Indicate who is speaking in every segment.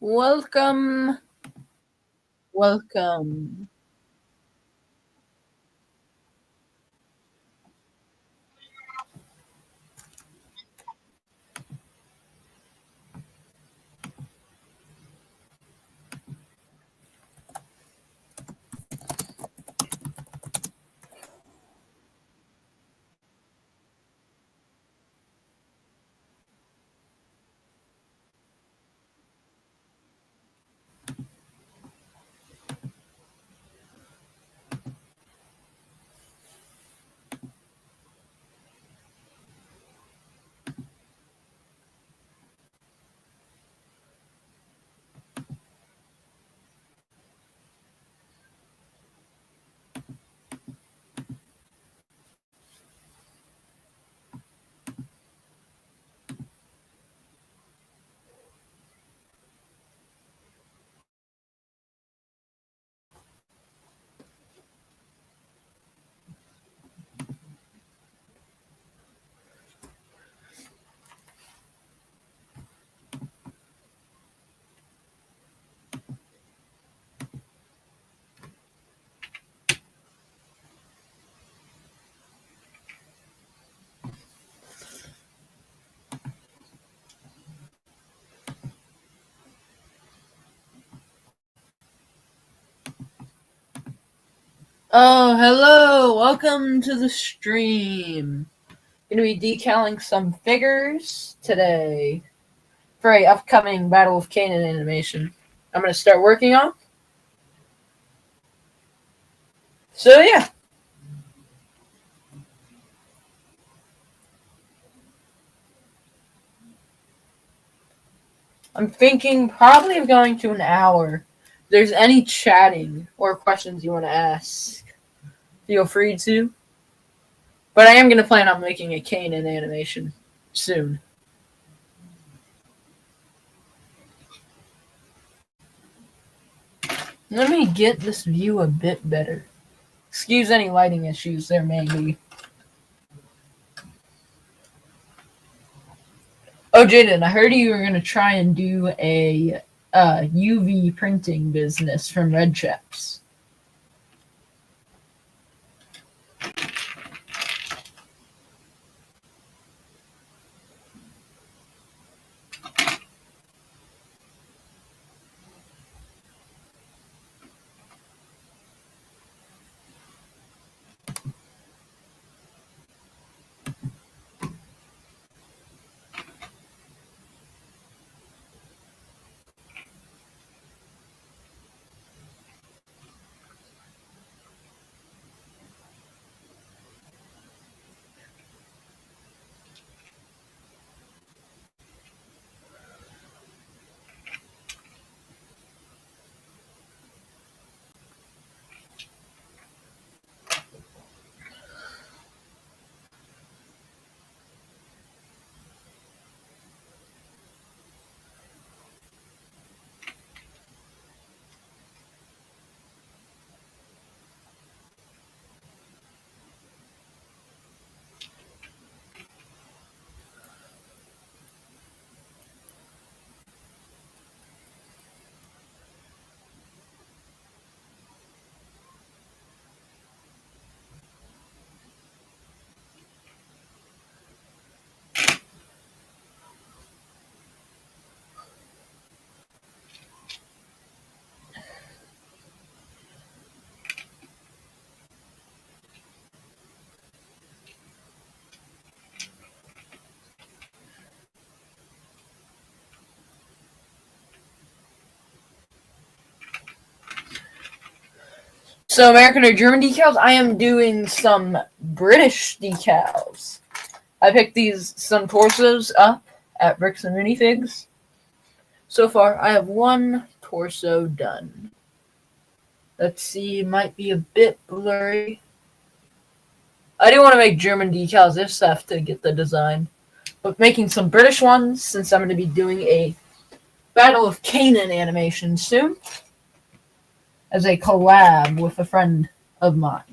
Speaker 1: Welcome, welcome. Oh, hello, welcome to the stream. Gonna be decaling some figures today for a upcoming Battle of Canaan animation. I'm gonna start working on. So yeah. I'm thinking probably of going to an hour. If there's any chatting or questions you want to ask, feel free to. But I am gonna plan on making a Canaan animation soon. Let me get this view a bit better. Excuse any lighting issues there may be. Oh, Jaden, I heard you were going to try and do a UV printing business from Red Chaps. So, American or German decals? I am doing some British decals. I picked some torsos up at Bricks and Minifigs. So far, I have one torso done. Let's see, might be a bit blurry. I do want to make German decals if stuff to get the design. But making some British ones, since I'm going to be doing a Battle of Canaan animation soon. As a collab with a friend of mine.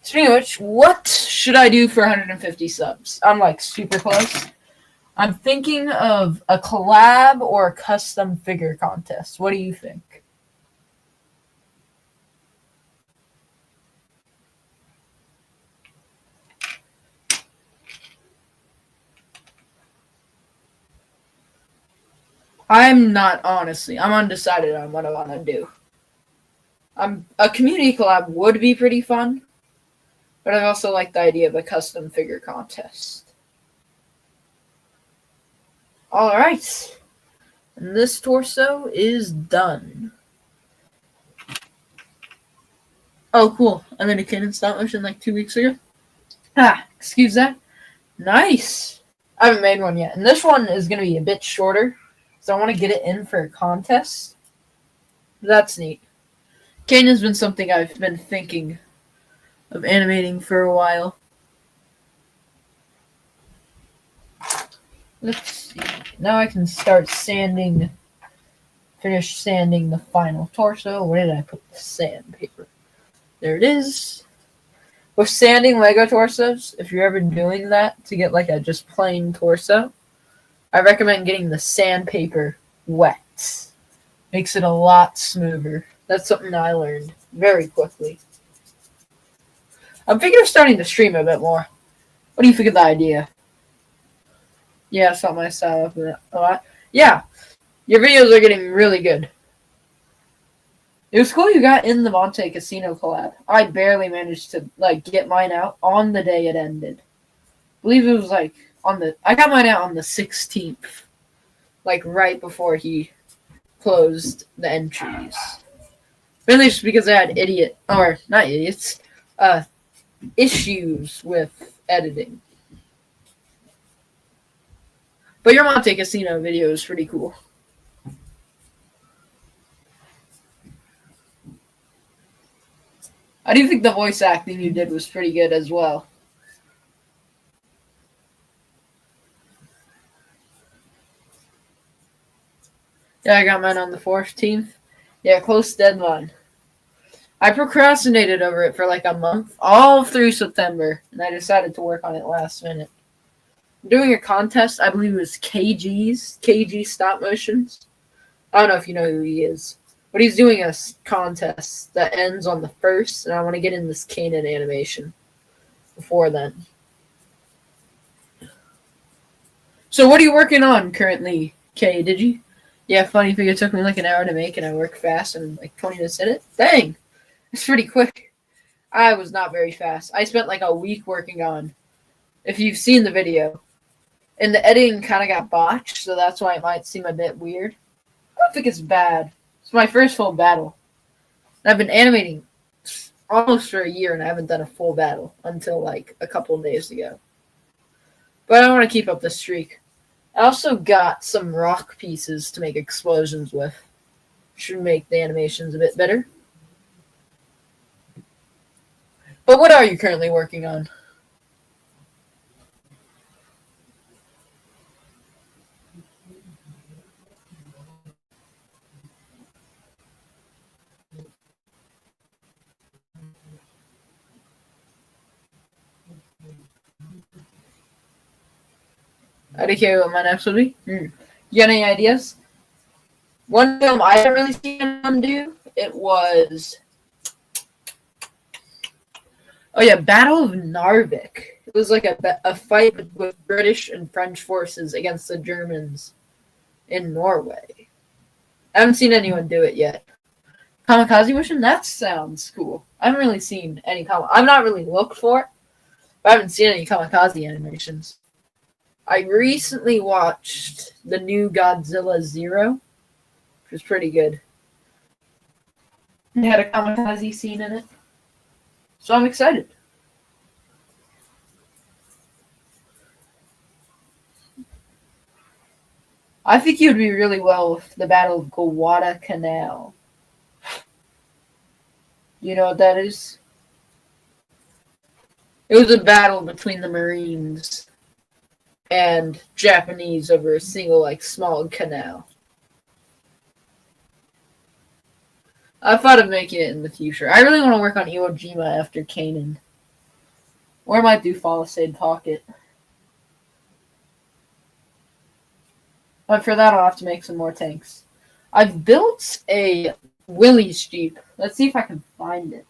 Speaker 1: Speaking of which, what should I do for 150 subs? I'm like super close. I'm thinking of a collab or a custom figure contest. What do you think? I'm not honestly. I'm undecided on what I want to do. A community collab would be pretty fun, but I also like the idea of a custom figure contest. All right, and this torso is done. Oh, cool! I made a Canon stop motion like 2 weeks ago. Excuse that. Nice. I haven't made one yet, and this one is going to be a bit shorter, so I want to get it in for a contest. That's neat. Canon has been something I've been thinking of animating for a while. Let's see. Now I can start sanding, finish sanding the final torso. Where did I put the sandpaper? There it is. With sanding Lego torsos, if you're ever doing that to get like a just plain torso, I recommend getting the sandpaper wet. Makes it a lot smoother. That's something I learned very quickly. I'm thinking of starting to stream a bit more. What do you think of the idea? Yeah, it's not my style a lot. Yeah, your videos are getting really good. It was cool you got in the Monte Casino collab. I barely managed to get mine out on the day it ended. I believe it was I got mine out on the 16th, right before he closed the entries. Mainly just because I had issues with editing. But your Monte Casino video is pretty cool. I do think the voice acting you did was pretty good as well. Yeah, I got mine on the 14th. Yeah, close deadline. I procrastinated over it for a month, all through September, and I decided to work on it last minute. I'm doing a contest, I believe it was KG Stop Motions. I don't know if you know who he is. But he's doing a contest that ends on the 1st, and I want to get in this Kanan animation before then. So what are you working on currently, Kay? Did you? Yeah, funny thing, it took me an hour to make, and I work fast and 20 minutes in it. Dang! It's pretty quick. I was not very fast. I spent a week working on, if you've seen the video, and the editing kind of got botched, so that's why it might seem a bit weird. I don't think it's bad. It's my first full battle. And I've been animating almost for a year, and I haven't done a full battle until a couple of days ago. But I want to keep up the streak. I also got some rock pieces to make explosions with. Should make the animations a bit better. But what are you currently working on? I don't care what my next will be. You got any ideas? One film I haven't really seen them do, it was... Oh yeah, Battle of Narvik. It was a fight with British and French forces against the Germans in Norway. I haven't seen anyone do it yet. Kamikaze mission? That sounds cool. I haven't really seen any I've not really looked for it, but I haven't seen any kamikaze animations. I recently watched the new Godzilla Zero, which was pretty good. It had a kamikaze scene in it. So I'm excited. I think you'd be really well with the Battle of Guadalcanal. You know what that is? It was a battle between the Marines and Japanese over a single, small canal. I thought of making it in the future. I really want to work on Iwo Jima after Kanan. Or I might do Palisade Pocket. But for that, I'll have to make some more tanks. I've built a Willie's Jeep. Let's see if I can find it.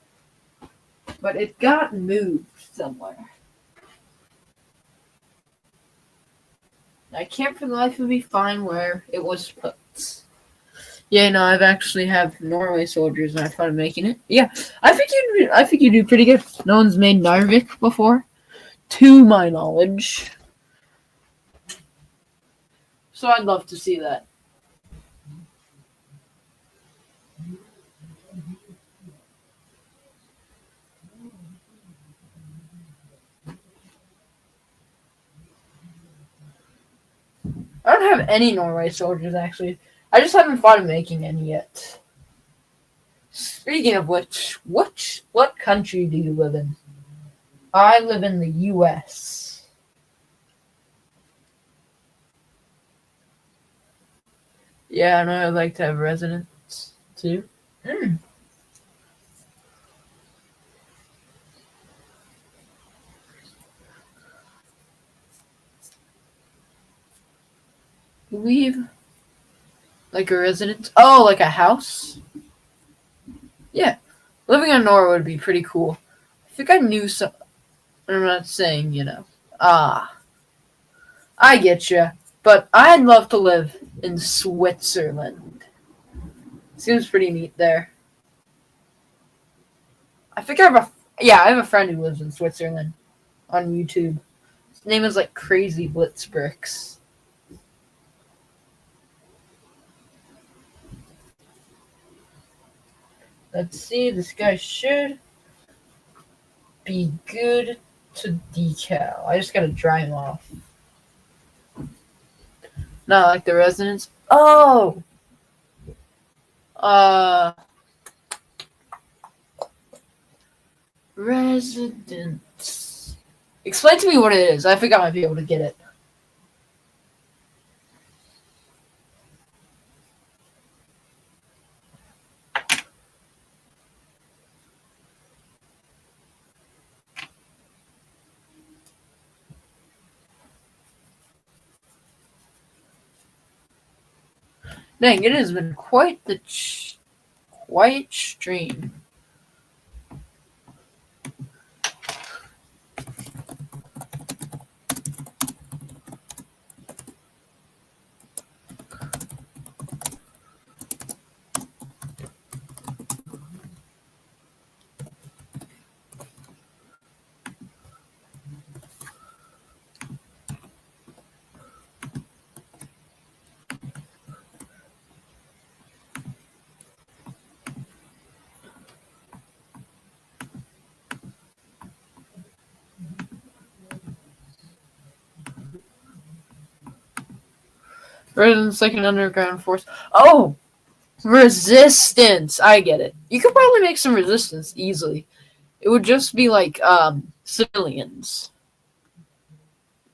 Speaker 1: But it got moved somewhere. I can't for the life of me find where it was put. Yeah, no, I've actually have Norway soldiers, and I thought of making it. Yeah, I think you do pretty good. No one's made Narvik before, to my knowledge. So I'd love to see that. I don't have any Norway soldiers, actually. I just haven't thought of making any yet. Speaking of which, what country do you live in? I live in the U.S. Yeah, I know I'd like to have residents, too. Mm. Leave like a residence? Oh, like a house? Yeah. Living in Norway would be pretty cool. I think I knew some. I'm not saying, Ah, I get you. But I'd love to live in Switzerland. Seems pretty neat there. I think I have a friend who lives in Switzerland on YouTube. His name is like Crazy Blitzbricks. Let's see, this guy should be good to decal. I just gotta dry him off. Not like the residents. Oh! Residents. Explain to me what it is. I think I might be able to get it. Dang, it has been quite the quiet stream. Residents like an underground force. Oh! Resistance! I get it. You could probably make some resistance easily. It would just be like, civilians.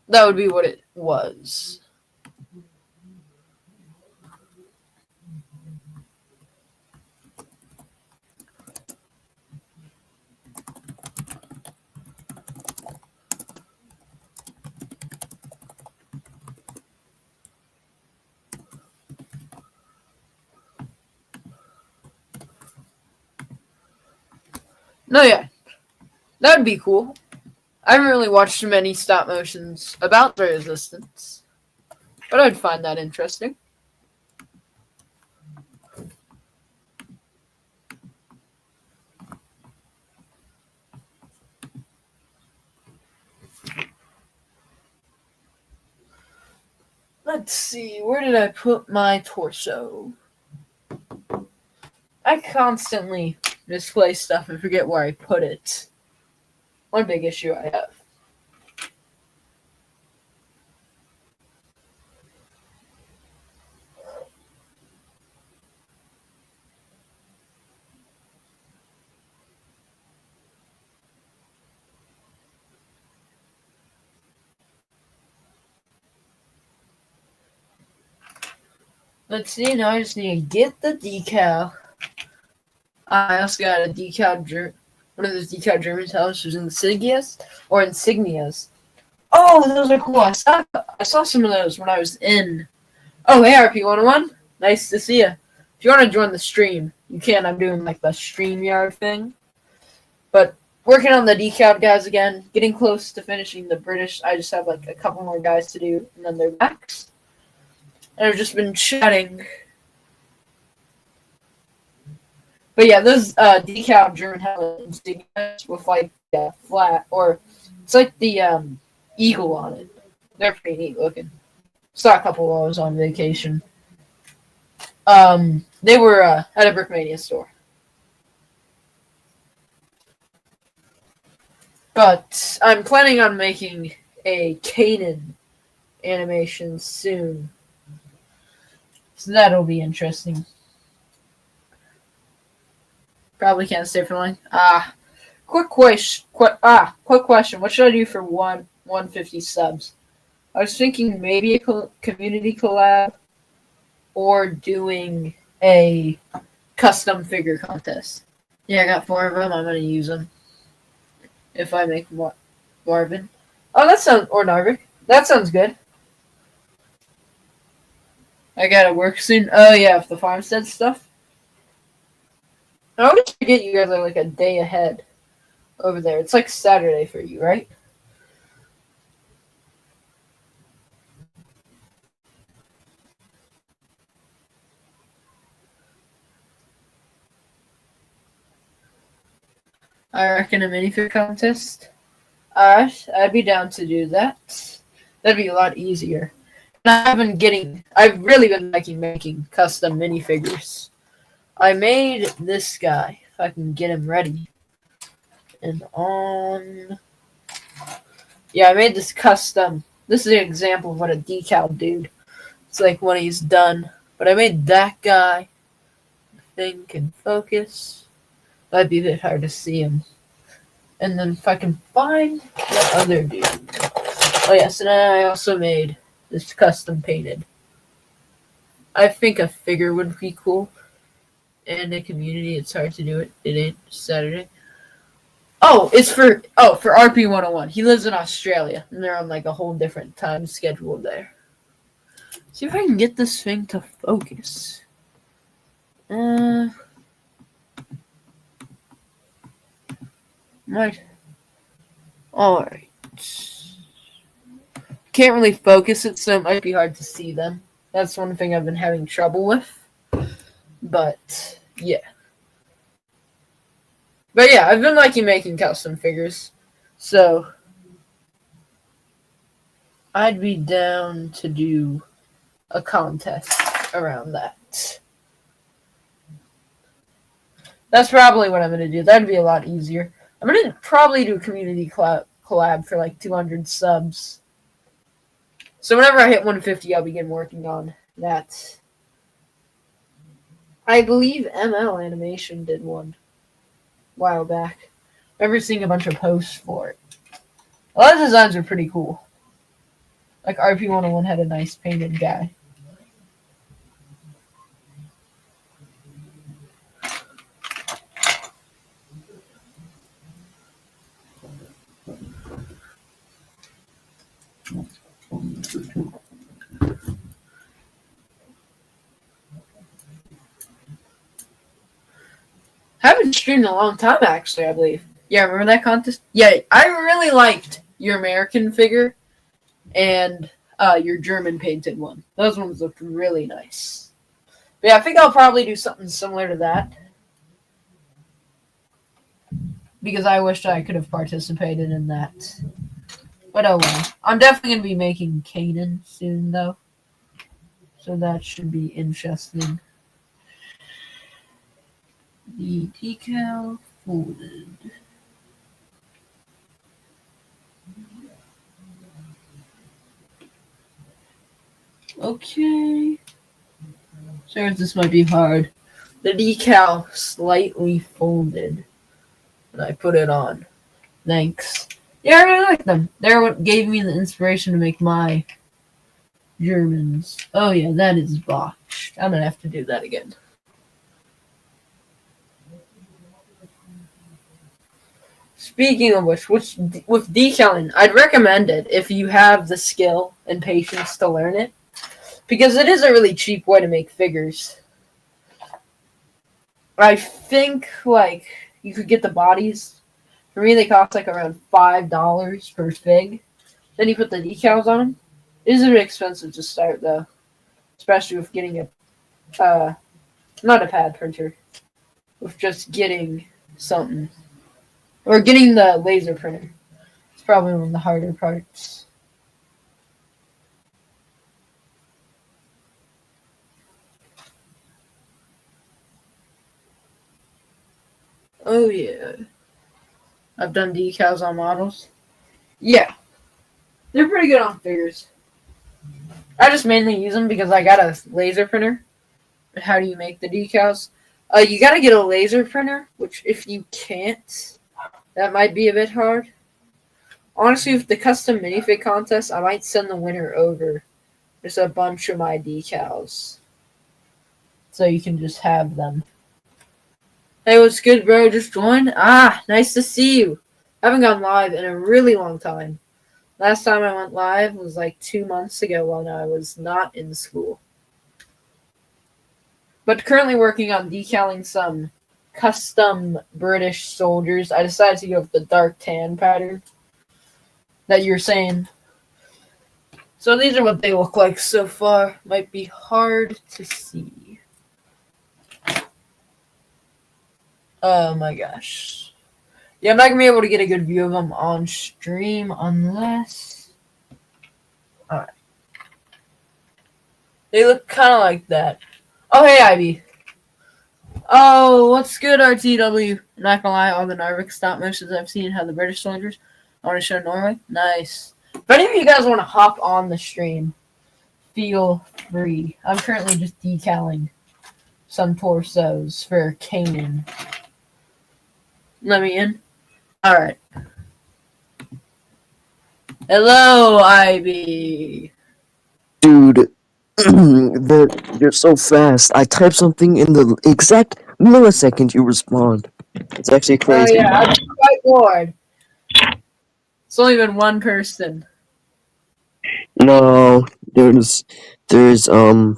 Speaker 1: That would be what it was. No, yeah. That would be cool. I haven't really watched many stop motions about the resistance, but I'd find that interesting. Let's see, where did I put my torso? I constantly misplace stuff and forget where I put it. One big issue I have. Let's see, now I just need to get the decal. I also got a one of those decal German towers, insignias. Oh, those are cool. I saw some of those when I was in Oh, hey, RP101. Nice to see you. If you want to join the stream, you can. I'm doing like the StreamYard thing. But working on the decal guys again. Getting close to finishing the British. I just have like a couple more guys to do, and then they're max. And I've just been chatting. But yeah, those decal German helmets with like flat, or it's like the eagle on it. They're pretty neat looking. Saw a couple while I was on vacation. They were at a Brickmania store. But I'm planning on making a Kanan animation soon. So that'll be interesting. Probably can't stay for long. Quick question. What should I do for 150 subs? I was thinking maybe a community collab or doing a custom figure contest. Yeah, I got 4 of them. I'm going to use them. If I make Marvin. Oh, that sounds... Or Narvik. That sounds good. I gotta work soon. Oh, yeah, with the farmstead stuff. I always forget you guys are like a day ahead over there. It's like Saturday for you, right? I reckon a minifig contest. Alright, I'd be down to do that. That'd be a lot easier. And I've really been liking making custom minifigures. I made this guy, if I can get him ready. And on... Yeah, I made this custom. This is an example of what a decal dude. It's like when he's done. But I made that guy. Thing can focus. That'd be a bit hard to see him. And then if I can find the other dude. Oh yes, and then I also made this custom painted. I think a figure would be cool. And a community, it's hard to do it. It ain't Saturday. Oh, it's for RP101. He lives in Australia, and they're on like a whole different time schedule there. See if I can get this thing to focus. Right. Alright. Can't really focus it, so it might be hard to see them. That's one thing I've been having trouble with. But, yeah. But yeah, I've been liking making custom figures. So, I'd be down to do a contest around that. That's probably what I'm going to do. That'd be a lot easier. I'm going to probably do a community collab for like 200 subs. So whenever I hit 150, I'll begin working on that. I believe ML Animation did one a while back. I remember seeing a bunch of posts for it. A lot of designs are pretty cool. Like RP101 had a nice painted guy. I haven't streamed in a long time, actually, I believe. Yeah, remember that contest? Yeah, I really liked your American figure and your German painted one. Those ones looked really nice. But yeah, I think I'll probably do something similar to that. Because I wished I could have participated in that. But oh well. I'm definitely going to be making Kanan soon, though. So that should be interesting. The decal folded. Okay. Sorry, this might be hard. The decal slightly folded. And I put it on. Thanks. Yeah, I really like them. They're what gave me the inspiration to make my Germans. Oh yeah, that is botched. I'm gonna have to do that again. Speaking of which, with decaling, I'd recommend it if you have the skill and patience to learn it. because it is a really cheap way to make figures. I think like you could get the bodies. For me, they cost like around $5 per fig. Then you put the decals on them. It is a bit expensive to start though, especially with getting a not a pad printer, with just getting something or getting the laser printer. It's probably one of the harder parts. Oh yeah, I've done decals on models. Yeah, they're pretty good on figures. I just mainly use them because I got a laser printer. How do you make the decals? You gotta get a laser printer, which if you can't, that might be a bit hard. Honestly, with the custom minifig contest, I might send the winner over just a bunch of my decals, so you can just have them. Hey, what's good, bro? Just joined? Nice to see you. I haven't gone live in a really long time. Last time I went live was like 2 months ago when I was not in school. But currently working on decaling some custom British soldiers. I decided to go with the dark tan pattern that you're saying. So these are what they look like so far. Might be hard to see. Oh my gosh. Yeah, I'm not going to be able to get a good view of them on stream unless... Alright. They look kind of like that. Oh, hey, Ivy. Oh, what's good, RTW? Not gonna lie, all the Narvik stop motions I've seen have the British soldiers. I want to show Norway. Nice. If any of you guys want to hop on the stream, feel free. I'm currently just decaling some torsos for Canaan. Let me in. Alright. Hello, Ivy.
Speaker 2: Dude, you're so fast. I type something in the exact millisecond you respond. It's actually crazy.
Speaker 1: Oh yeah, I'm quite bored. It's only been one person.
Speaker 2: No, there's 4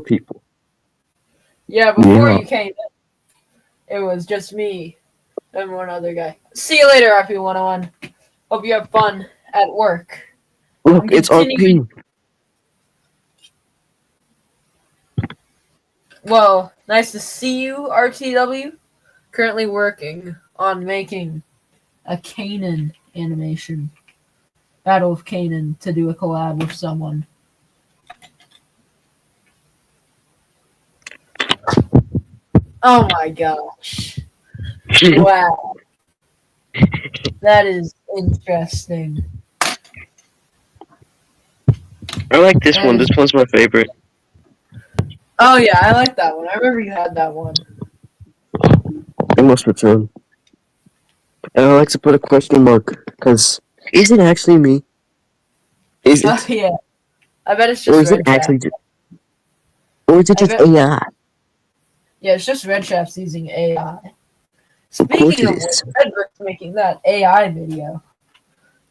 Speaker 2: people.
Speaker 1: Yeah, before you came in, it was just me and one other guy. See you later, RP101. Hope you have fun at work.
Speaker 2: Look, it's RP.
Speaker 1: Well, nice to see you, RTW. Currently working on making a Canaan animation. Battle of Canaan to do a collab with someone. Oh my gosh. Wow. That is interesting.
Speaker 2: I like this one. This one's my favorite.
Speaker 1: Oh yeah, I like that one. I remember you had that one.
Speaker 2: I must return. And I like to put a question mark, because is it actually me? Is it?
Speaker 1: Oh yeah. I bet it's just
Speaker 2: or is it actually just, or is it just AI?
Speaker 1: Yeah, it's just Red Shaft's using AI. Speaking of which, Edrick's making that AI video.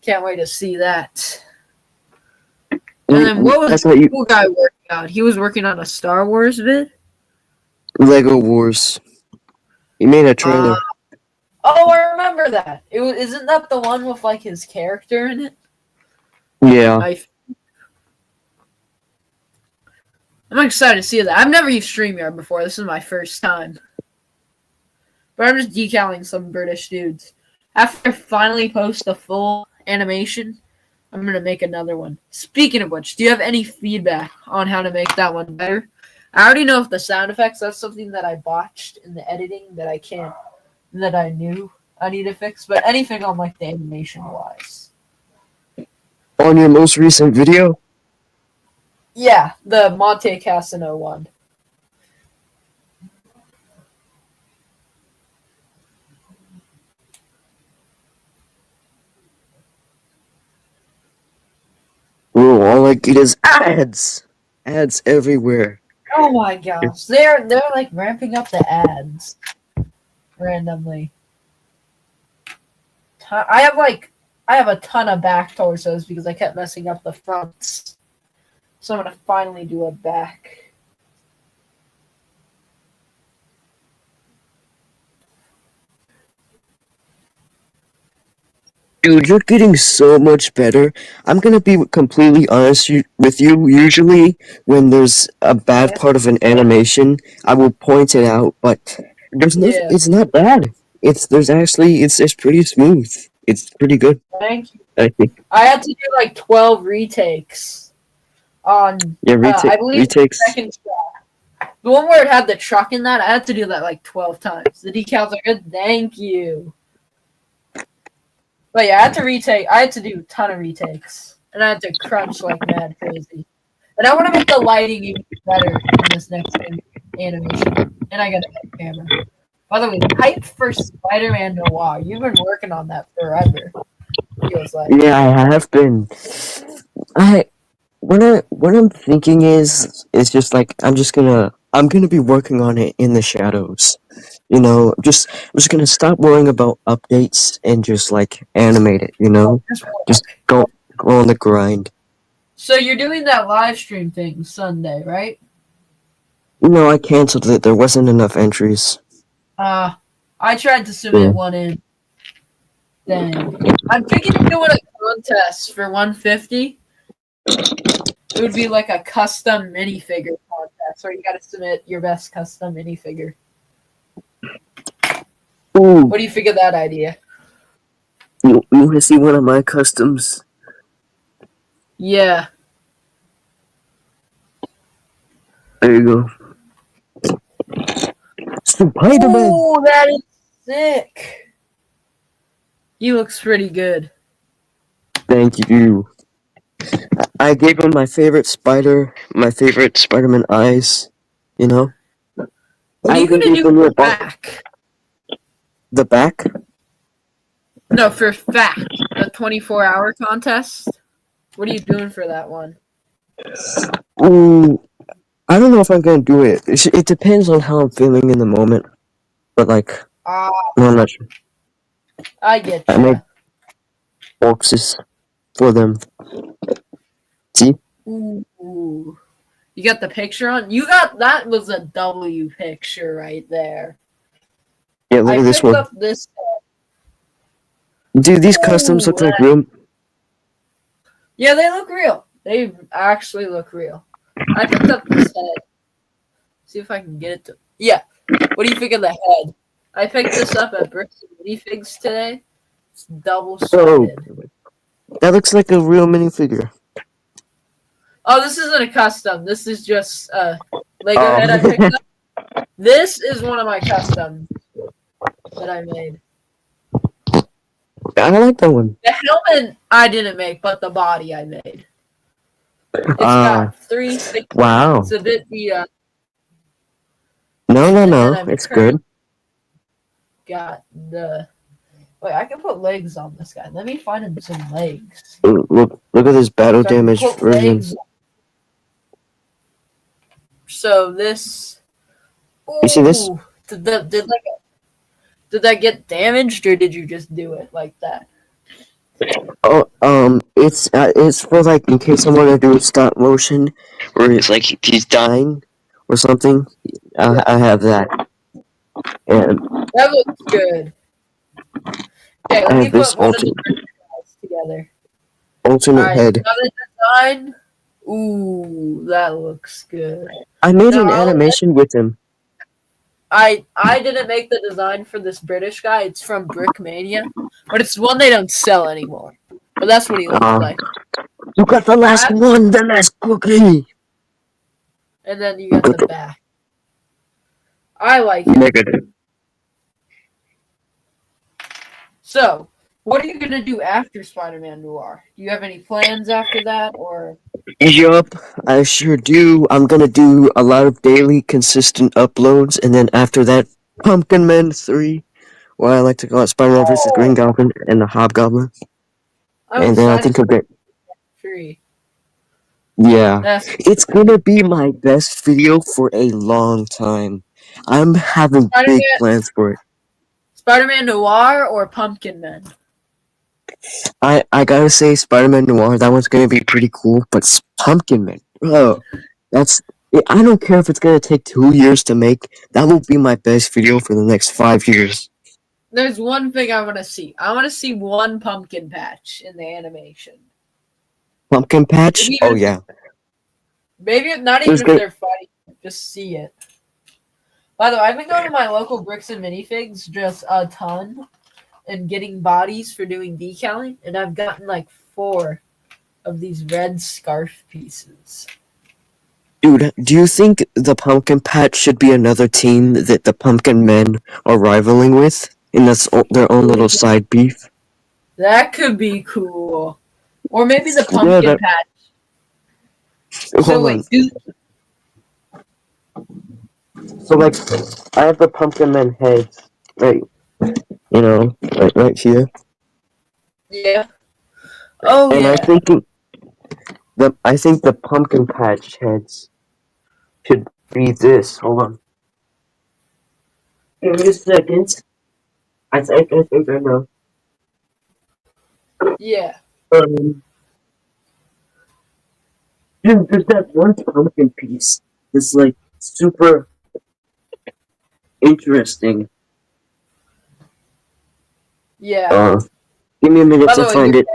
Speaker 1: Can't wait to see that. And then what was the cool guy working on? He was working on a Star Wars vid?
Speaker 2: Lego Wars. He made a trailer.
Speaker 1: Oh, I remember that. Isn't that the one with like his character in it?
Speaker 2: Yeah.
Speaker 1: I'm excited to see that. I've never used StreamYard before. This is my first time. But I'm just decaling some British dudes. After I finally post a full animation, I'm going to make another one. Speaking of which, do you have any feedback on how to make that one better? I already know if the sound effects, that's something that I botched in the editing that I knew I need to fix. But anything on like the animation wise.
Speaker 2: On your most recent video?
Speaker 1: Yeah, the Monte Cassino one.
Speaker 2: Bro, all I get is ads! Ads everywhere.
Speaker 1: Oh my gosh. They're like ramping up the ads randomly. I have a ton of back torsos because I kept messing up the fronts. So I'm gonna finally do a back.
Speaker 2: Dude, you're getting so much better. I'm gonna be completely honest with you. Usually, when there's a bad
Speaker 1: Yeah.
Speaker 2: part of an animation, I will point it out. But there's no.
Speaker 1: Yeah.
Speaker 2: It's not bad. It's pretty smooth. It's pretty good.
Speaker 1: Thank you.
Speaker 2: I think.
Speaker 1: I had to do like 12 retakes on.
Speaker 2: Yeah,
Speaker 1: I believe the
Speaker 2: retakes.
Speaker 1: second shot. The one where it had the truck in that, I had to do that like 12 times. The decals are good. Thank you. But yeah, I had to retake. I had to do a ton of retakes, and I had to crunch like mad crazy. And I want to make the lighting even better in this next animation. And I got a head camera. By the way, hype for Spider-Man Noir. You've been working on that forever. Feels like.
Speaker 2: Yeah, I have been. I what I'm thinking is just like I'm gonna be working on it in the shadows. I'm just gonna stop worrying about updates and just like animate it. Just go on the grind.
Speaker 1: So you're doing that live stream thing Sunday, right?
Speaker 2: I canceled it. There wasn't enough entries.
Speaker 1: I tried to submit
Speaker 2: Yeah.
Speaker 1: one in. Dang. I'm thinking of doing a contest for 150. It would be like a custom minifigure contest where you got to submit your best custom minifigure.
Speaker 2: Ooh,
Speaker 1: What do you think of that idea?
Speaker 2: you want to see one of my customs?
Speaker 1: Yeah.
Speaker 2: There you go. Spider-Man.
Speaker 1: Oh, that is sick. He looks pretty good.
Speaker 2: Thank you. I gave him my favorite Spider-Man eyes.
Speaker 1: What are you gonna do for back?
Speaker 2: The back?
Speaker 1: No, for fact, the 24-hour contest. What are you doing for that one?
Speaker 2: Ooh, I don't know if I'm gonna do it. It depends on how I'm feeling in the moment. But like, I'm not sure.
Speaker 1: I get
Speaker 2: I
Speaker 1: you.
Speaker 2: make boxes for them. See?
Speaker 1: Ooh. You got the picture on? That was a W picture right there.
Speaker 2: Yeah, look at this one.
Speaker 1: Up this.
Speaker 2: Dude, these customs look like real.
Speaker 1: Yeah, they look real. They actually look real. I picked up this head. See if I can get it to. Yeah. What do you think of the head? I picked this up at Bricks and Minifigs today. It's double sided.
Speaker 2: Oh, that looks like a real minifigure.
Speaker 1: Oh, this isn't a custom. This is just a Lego head I picked up. This is one of my customs that I made.
Speaker 2: I like that one.
Speaker 1: The helmet I didn't make, but the body I made. It's got 360.
Speaker 2: Wow.
Speaker 1: It's a bit beat up.
Speaker 2: No. It's good.
Speaker 1: Got the. Wait, I can put legs on this guy. Let me find him some legs.
Speaker 2: Look at this battle
Speaker 1: So
Speaker 2: damage version.
Speaker 1: So this. Ooh,
Speaker 2: You see this?
Speaker 1: Did that get damaged, or did you just do it like that?
Speaker 2: Oh, it's for like in case I want to do a stop motion where it's like he's dying or something. I have that. And
Speaker 1: that looks good. Okay, let me put one of the guys together.
Speaker 2: Alternate head.
Speaker 1: Another design. Ooh, that looks good.
Speaker 2: I made an animation with him.
Speaker 1: I didn't make the design for this British guy. It's from Brickmania, but it's one they don't sell anymore. But that's what he looks like.
Speaker 2: You got the last one, the last cookie.
Speaker 1: And then you got the back. I like it.
Speaker 2: Negative.
Speaker 1: So, what are you gonna do after Spider-Man Noir? Do you have any plans after that, or?
Speaker 2: Yup, I sure do. I'm gonna do a lot of daily consistent uploads, and then after that, Pumpkin Man 3, or I like to call it Spider-Man vs. Green Goblin and the Hobgoblin. And then I think I'll get
Speaker 1: 3.
Speaker 2: Yeah, it's gonna be my best video for a long time. I'm having big plans for it.
Speaker 1: Spider-Man Noir or Pumpkin Man?
Speaker 2: I gotta say Spider-Man Noir, that one's gonna be pretty cool, but Pumpkin Man, Bro, that's. I don't care if it's gonna take 2 years to make. That will be my best video for the next 5 years.
Speaker 1: There's one thing I want to see. I want to see one pumpkin patch in the animation.
Speaker 2: Pumpkin patch?
Speaker 1: Maybe
Speaker 2: Oh
Speaker 1: even,
Speaker 2: yeah.
Speaker 1: maybe not
Speaker 2: There's
Speaker 1: even if
Speaker 2: gonna.
Speaker 1: they're fighting, just see it. By the way, I've been going to my local bricks and minifigs just a ton and getting bodies for doing decaling, and I've gotten like 4 of these red scarf pieces.
Speaker 2: Dude, do you think the pumpkin patch should be another team that the pumpkin men are rivaling with? And that's their own little side beef?
Speaker 1: That could be cool. Or maybe the
Speaker 2: Yeah,
Speaker 1: pumpkin
Speaker 2: that.
Speaker 1: patch. So
Speaker 2: Hold on.
Speaker 1: wait, do
Speaker 2: So, like, I have the pumpkin men heads, right? Right here.
Speaker 1: yeah. Oh
Speaker 2: And
Speaker 1: yeah.
Speaker 2: I think the pumpkin patch heads should be this. Hold on. Give me a second. I think I know.
Speaker 1: Yeah.
Speaker 2: Um, Dude, there's that one pumpkin piece. It's like super interesting.
Speaker 1: Yeah.
Speaker 2: Uh, Give me a minute
Speaker 1: By
Speaker 2: to
Speaker 1: the way,
Speaker 2: find it.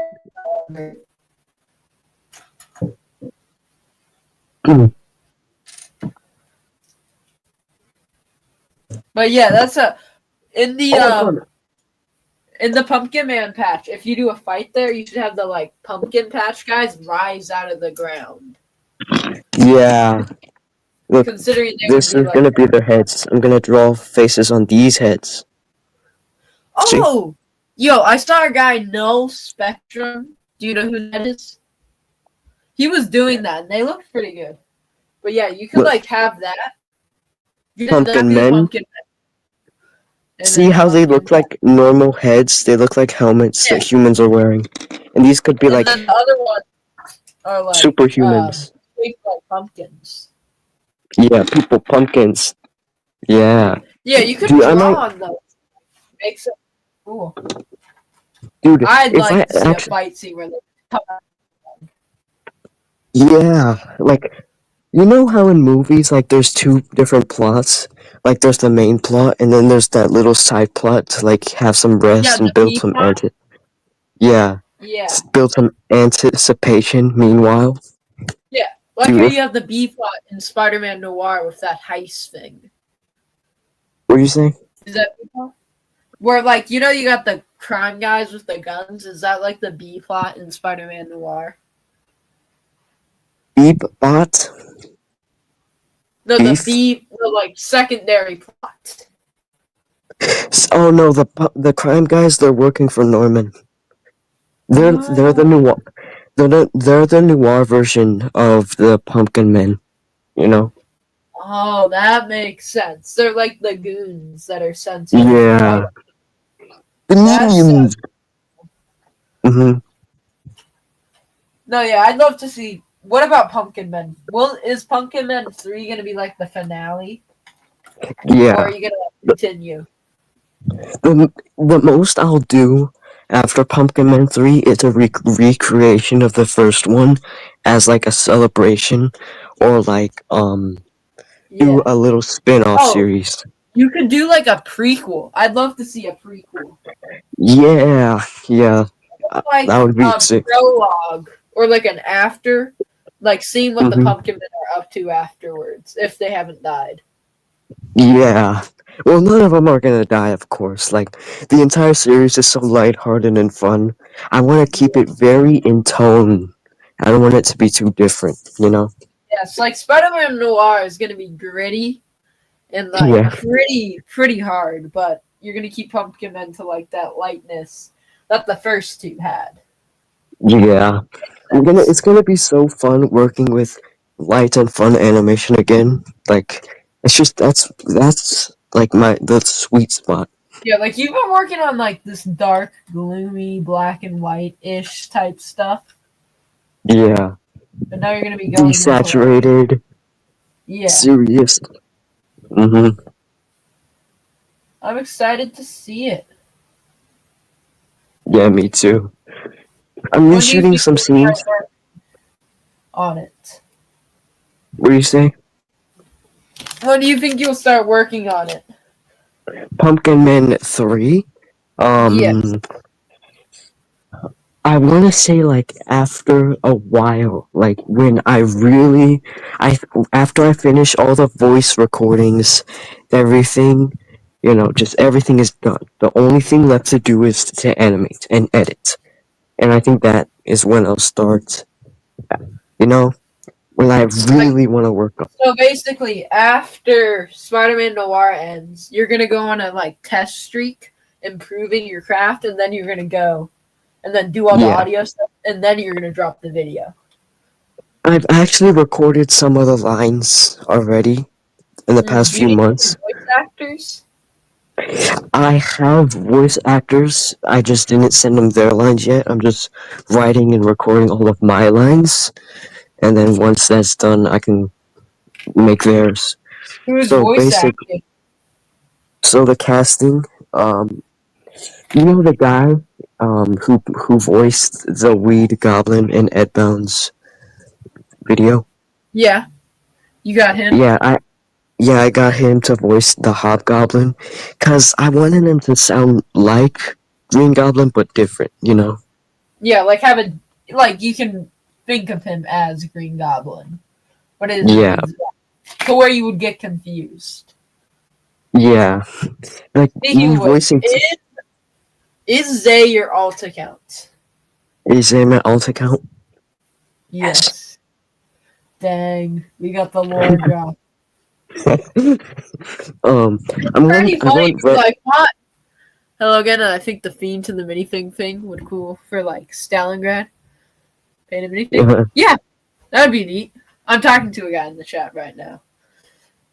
Speaker 1: but yeah, that's a in the
Speaker 2: Oh my god.
Speaker 1: in the Pumpkin Man patch. If you do a fight there, you should have the like pumpkin patch guys rise out of the ground.
Speaker 2: Yeah. Look,
Speaker 1: Considering they would
Speaker 2: this
Speaker 1: be
Speaker 2: is
Speaker 1: like,
Speaker 2: gonna be their heads. I'm gonna draw faces on these heads. See?
Speaker 1: oh, yo, I saw a guy no spectrum. Do you know who that is? He was doing that, and they looked pretty good. But yeah, you could
Speaker 2: Look,
Speaker 1: like have that. That'd
Speaker 2: pumpkin
Speaker 1: be the
Speaker 2: men.
Speaker 1: pumpkin, and
Speaker 2: See
Speaker 1: then the
Speaker 2: how they
Speaker 1: pumpkin
Speaker 2: look like normal heads? They look like helmets
Speaker 1: yeah,
Speaker 2: that humans are wearing. And these could be
Speaker 1: and
Speaker 2: like
Speaker 1: then the other ones are like
Speaker 2: superhumans.
Speaker 1: shaped like pumpkins.
Speaker 2: Yeah, people pumpkins. Yeah.
Speaker 1: Yeah, you could
Speaker 2: Dude, I
Speaker 1: draw
Speaker 2: might.
Speaker 1: on those. Makes it cool.
Speaker 2: Dude,
Speaker 1: I'd
Speaker 2: if I
Speaker 1: like to see a
Speaker 2: actually.
Speaker 1: fight scene where they come out.
Speaker 2: Yeah. Like, you know how in movies, like, there's two different plots? Like, there's the main plot, and then there's that little side plot to, like, have some
Speaker 1: Yeah,
Speaker 2: rest and
Speaker 1: the
Speaker 2: build
Speaker 1: B
Speaker 2: some
Speaker 1: plot.
Speaker 2: Yeah.
Speaker 1: Yeah,
Speaker 2: Build some anticipation, meanwhile.
Speaker 1: yeah. Like
Speaker 2: Dude,
Speaker 1: how you
Speaker 2: if.
Speaker 1: have the B plot in Spider-Man Noir with that heist thing.
Speaker 2: What do you say?
Speaker 1: Is that B plot? Where like you got the crime guys with the guns. Is that like the B plot in Spider-Man Noir?
Speaker 2: Beep bot?
Speaker 1: No,
Speaker 2: Beef?
Speaker 1: the like secondary plot.
Speaker 2: Oh no, the crime guys, they're working for Norman. They're the
Speaker 1: Oh,
Speaker 2: noir. They're the noir version of the Pumpkin Men. You know?
Speaker 1: oh, that makes sense. They're like the goons that are sent in to fight.
Speaker 2: Yeah. The
Speaker 1: That's
Speaker 2: minions. Hmm.
Speaker 1: no, yeah. I'd love to see. What about Pumpkin Men? Is Pumpkin Men 3 gonna be like the finale, or are
Speaker 2: Yeah.
Speaker 1: you gonna
Speaker 2: The,
Speaker 1: continue?
Speaker 2: the most I'll do after Pumpkin Man 3 is a recreation of the first one as like a celebration or like do
Speaker 1: Yeah.
Speaker 2: a little spin-off
Speaker 1: Oh,
Speaker 2: series.
Speaker 1: you could do like a prequel. I'd love to see a prequel,
Speaker 2: Yeah, yeah.
Speaker 1: like
Speaker 2: That would be
Speaker 1: a
Speaker 2: sick.
Speaker 1: prologue or like an after, like seeing what the
Speaker 2: Hmm.
Speaker 1: Pumpkin Men are up to afterwards if they haven't died.
Speaker 2: Yeah. Well, none of them are gonna die, of course. Like, the entire series is so lighthearted and fun. I want to keep
Speaker 1: Yeah.
Speaker 2: it very in tone. I don't want it to be too different, you know?
Speaker 1: Yes, like Spider-Man Noir is gonna be gritty and like
Speaker 2: Yeah.
Speaker 1: pretty hard, but you're gonna keep Pumpkin Men to like that lightness that the first two had.
Speaker 2: Yeah.
Speaker 1: That's,
Speaker 2: It's gonna be so fun working with light and fun animation again. Like, it's just, that's like the sweet spot.
Speaker 1: yeah, like you've been working on like this dark, gloomy, black and white ish type stuff,
Speaker 2: Yeah.
Speaker 1: but now you're gonna be going into like
Speaker 2: Desaturated,
Speaker 1: yeah.
Speaker 2: serious. Mm-hmm.
Speaker 1: I'm excited to see it.
Speaker 2: Yeah, me too. I'm
Speaker 1: When do you
Speaker 2: reshooting
Speaker 1: think
Speaker 2: some
Speaker 1: you'll start
Speaker 2: scenes.
Speaker 1: working on it?
Speaker 2: What do you say?
Speaker 1: When do you think you'll start working on it?
Speaker 2: Pumpkin Man 3?
Speaker 1: Yes.
Speaker 2: Um, I want to say like after a while, like when I after I finish all the voice recordings, everything, just everything is done. The only thing left to do is to animate and edit, and I think that is when I'll start. You know, when I
Speaker 1: Like,
Speaker 2: really want to work on.
Speaker 1: so basically, after Spider-Man Noir ends, you're gonna go on a like test streak, improving your craft, and then you're gonna go and then do all the
Speaker 2: Yeah,
Speaker 1: audio stuff, and then you're gonna drop the video.
Speaker 2: I've actually recorded some of the lines already in the past
Speaker 1: Do you
Speaker 2: few
Speaker 1: need any
Speaker 2: months.
Speaker 1: voice actors?
Speaker 2: I have voice actors. I just didn't send them their lines yet. I'm just writing and recording all of my lines, and then once that's done, I can make theirs.
Speaker 1: Who is
Speaker 2: So
Speaker 1: voice
Speaker 2: basic.
Speaker 1: acting?
Speaker 2: So the casting. Um, the guy who voiced the Weed Goblin in Ed Bound's video.
Speaker 1: Yeah, you got him.
Speaker 2: Yeah, I got him to voice the Hobgoblin, cause I wanted him to sound like Green Goblin but different.
Speaker 1: Yeah, like have a like you can think of him as Green Goblin, but it isn't
Speaker 2: Yeah,
Speaker 1: exact to where you would get confused.
Speaker 2: yeah. Like
Speaker 1: Speaking
Speaker 2: me
Speaker 1: of which,
Speaker 2: voicing
Speaker 1: is Zay your alt account?
Speaker 2: is in my alt account. Yes.
Speaker 1: Yes. Dang, we got the lore drop.
Speaker 2: um,
Speaker 1: Pretty
Speaker 2: I
Speaker 1: funny
Speaker 2: want
Speaker 1: because
Speaker 2: red.
Speaker 1: I thought hello again, and I think the theme to the minifig thing would cool for like Stalingrad. Paint a minifig. Yeah, that'd be neat. I'm talking to a guy in the chat right now.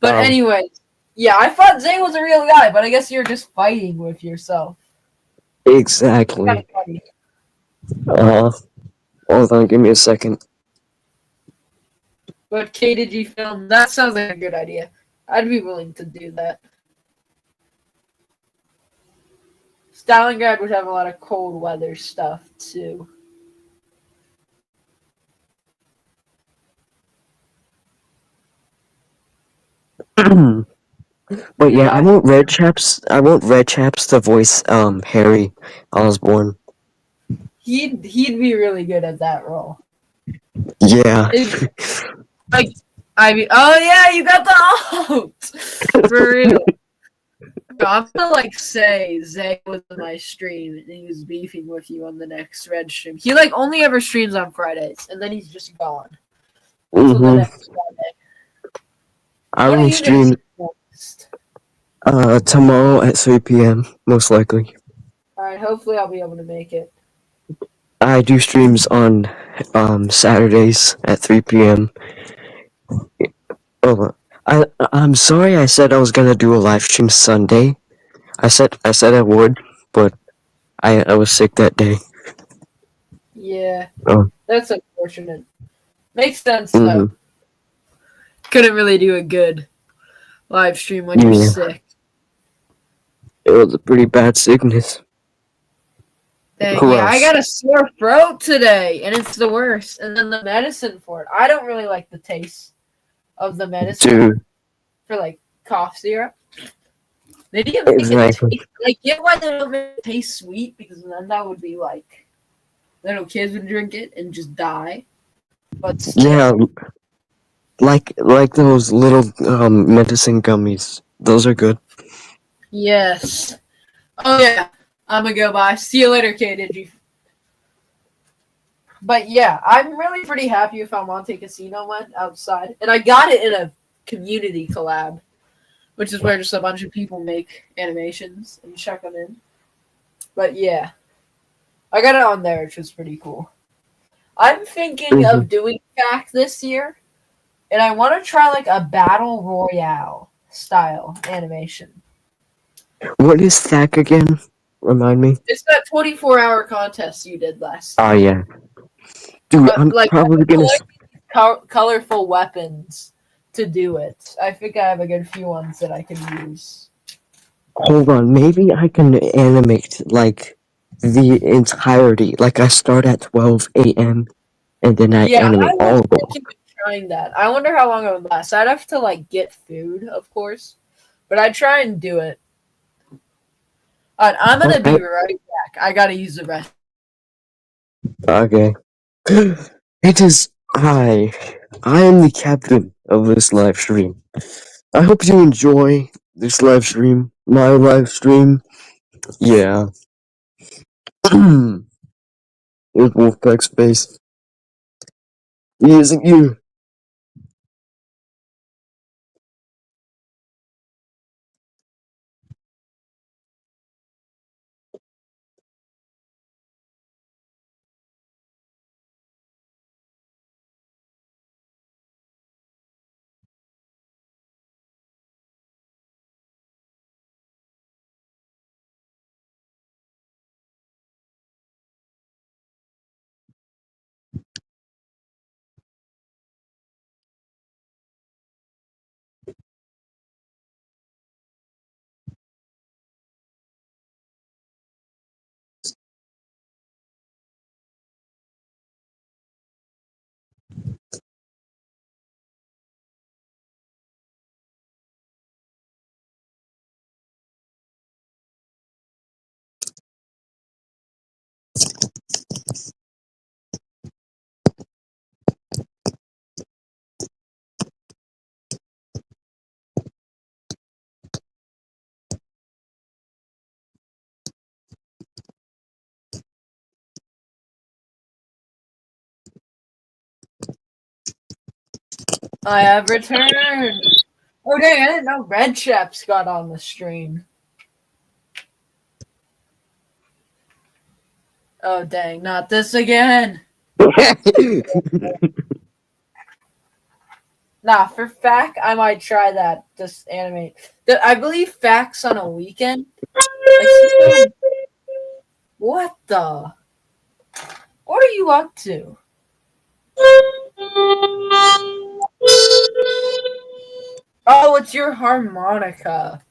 Speaker 1: But
Speaker 2: Um,
Speaker 1: anyways, yeah, I thought Zay was a real guy, but I guess you're just fighting with yourself. Kind
Speaker 2: exactly.
Speaker 1: of funny.
Speaker 2: Uh, Hold on, give me a second.
Speaker 1: But KDG film, that sounds like a good idea. I'd be willing to do that. Stalingrad would have a lot of cold weather stuff too.
Speaker 2: But yeah,
Speaker 1: Yeah,
Speaker 2: I want Red Chaps to voice Harry Osborn.
Speaker 1: he'd be really good at that role.
Speaker 2: Yeah.
Speaker 1: It'd, like I mean, oh yeah, you got the alt for real. I'm gonna like say Zay was in my stream and he was beefing with you on the next Red stream. He like only ever streams on Fridays and then he's just gone until the
Speaker 2: Mhm.
Speaker 1: next Friday.
Speaker 2: I
Speaker 1: What are
Speaker 2: will
Speaker 1: you gonna
Speaker 2: stream
Speaker 1: stream next?
Speaker 2: tomorrow at 3 p.m. most likely.
Speaker 1: Alright, hopefully I'll be able to make it.
Speaker 2: I do streams on Saturdays at 3 p.m. Oh, I'm sorry I said I was gonna do a live stream Sunday. I said I would, but I was sick that day.
Speaker 1: Yeah,
Speaker 2: Oh.
Speaker 1: that's unfortunate. Makes sense though.
Speaker 2: Mhm.
Speaker 1: Couldn't really do a good live stream when you're
Speaker 2: Yeah.
Speaker 1: sick.
Speaker 2: It was a pretty bad sickness.
Speaker 1: Dang,
Speaker 2: Who
Speaker 1: yeah, I
Speaker 2: else?
Speaker 1: got a sore throat today, and it's the worst. And then the medicine for it. I don't really like the taste of the medicine
Speaker 2: Dude,
Speaker 1: for like cough syrup. They didn't make it
Speaker 2: exactly.
Speaker 1: taste like get why they don't make it taste sweet because then that would be like little kids would drink it and just die. But
Speaker 2: Yeah,
Speaker 1: still,
Speaker 2: like those little medicine gummies. Those are good.
Speaker 1: yes. Oh yeah, I'm gonna go bye. See you later, KDG. But yeah, I'm really pretty happy with how Monte Casino went outside, and I got it in a community collab, which is where just a bunch of people make animations and check them in. But yeah, I got it on there, which was pretty cool. I'm thinking
Speaker 2: Mhm.
Speaker 1: of doing FAC this year, and I want to try like a battle royale style animation.
Speaker 2: What is THAC again? Remind me.
Speaker 1: It's that 24-hour contest you did last
Speaker 2: Oh
Speaker 1: time.
Speaker 2: yeah, dude.
Speaker 1: But
Speaker 2: I'm
Speaker 1: like,
Speaker 2: probably
Speaker 1: I'm
Speaker 2: gonna.
Speaker 1: collecting colorful weapons to do it. I think I have a good few ones that I can use.
Speaker 2: Hold on. Maybe I can animate like the entirety. Like I start at 12 a.m. and then I
Speaker 1: Yeah,
Speaker 2: animate all of them.
Speaker 1: trying that. I wonder how long it would last. I'd have to like get food, of course, but I'd try and do it. Alright, I'm
Speaker 2: Well,
Speaker 1: gonna be right back. I gotta use the rest.
Speaker 2: okay. It is I. I am the captain of this live stream. I hope you enjoy this live stream. My live stream. Yeah. With Wolfpack Space. Using you.
Speaker 1: I have returned. Oh dang, I didn't know Red Chaps got on the stream. Oh dang, not this again. Nah, for FAC, I might try that. Just animate. I believe FAC's on a weekend. Like, what the? What are you up to? Oh, it's your harmonica.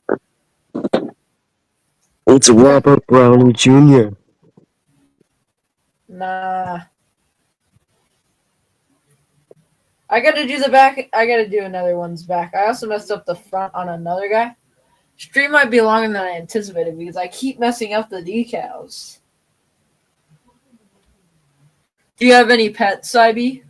Speaker 2: It's Robert Browning Jr.
Speaker 1: Nah. I gotta do the back. I gotta do another one's back. I also messed up the front on another guy. Stream might be longer than I anticipated because I keep messing up the decals. Do you have any pets, Sybe?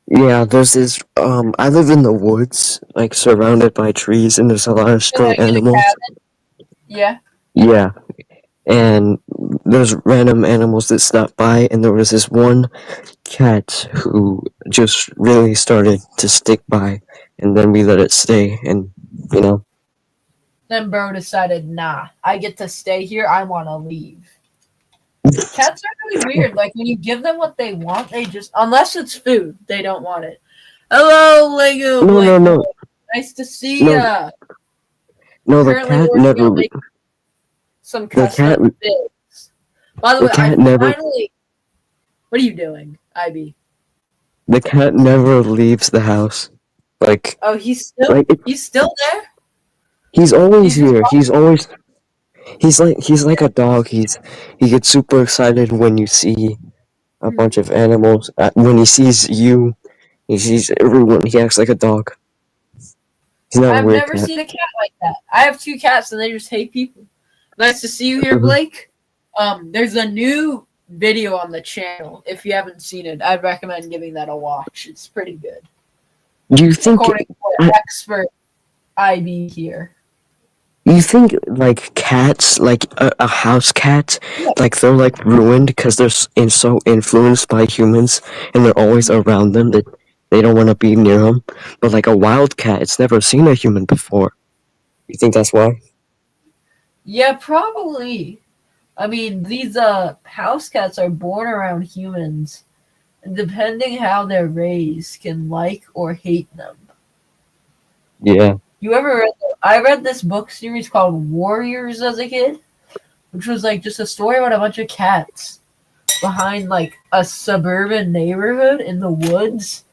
Speaker 2: Yeah, there's this, I live in the woods, like, surrounded by trees, and there's a lot of stray
Speaker 1: Like in a
Speaker 2: animals.
Speaker 1: cabin? Yeah.
Speaker 2: Yeah, and there's random animals that stop by, and there was this one cat who just really started to stick by, and then we let it stay, and, you know.
Speaker 1: Then bro decided, nah, I get to stay here. I want to leave. Cats are really weird. Like when you give them what they want, they just unless it's food, they don't want it. Hello, Lego
Speaker 2: No.
Speaker 1: Boy. Nice to see
Speaker 2: No,
Speaker 1: ya.
Speaker 2: no, the
Speaker 1: Currently
Speaker 2: cat
Speaker 1: working
Speaker 2: never,
Speaker 1: on making some
Speaker 2: the cat,
Speaker 1: custom figs. By the
Speaker 2: the
Speaker 1: way, I
Speaker 2: cat never,
Speaker 1: finally. What are you doing, IB?
Speaker 2: the cat never leaves the house. Like,
Speaker 1: Oh,
Speaker 2: like,
Speaker 1: he's still there.
Speaker 2: he's always
Speaker 1: He's just.
Speaker 2: here, he's like a dog, he gets super excited when you see a bunch of animals, when he sees you, he sees everyone, he acts like a dog. He's not a
Speaker 1: I've
Speaker 2: weird
Speaker 1: never
Speaker 2: cat.
Speaker 1: seen a cat like that. I have two cats and they just hate people. Nice to see you here,
Speaker 2: Mhm.
Speaker 1: Blake. There's a new video on the channel. If you haven't seen it, I'd recommend giving that a watch. It's pretty good.
Speaker 2: Do you think,
Speaker 1: According to expert IB here.
Speaker 2: you think, like, cats, like, a house cat,
Speaker 1: Yeah.
Speaker 2: like, they're, like, ruined because they're so influenced by humans, and they're always around them, that they don't want to be near them, but, like, a wild cat, it's never seen a human before. You think that's why?
Speaker 1: Yeah, probably. I mean, these house cats are born around humans, and depending how they're raised, can like or hate them.
Speaker 2: Yeah.
Speaker 1: You ever read? I read this book series called Warriors as a kid, which was like just a story about a bunch of cats behind like a suburban neighborhood in the woods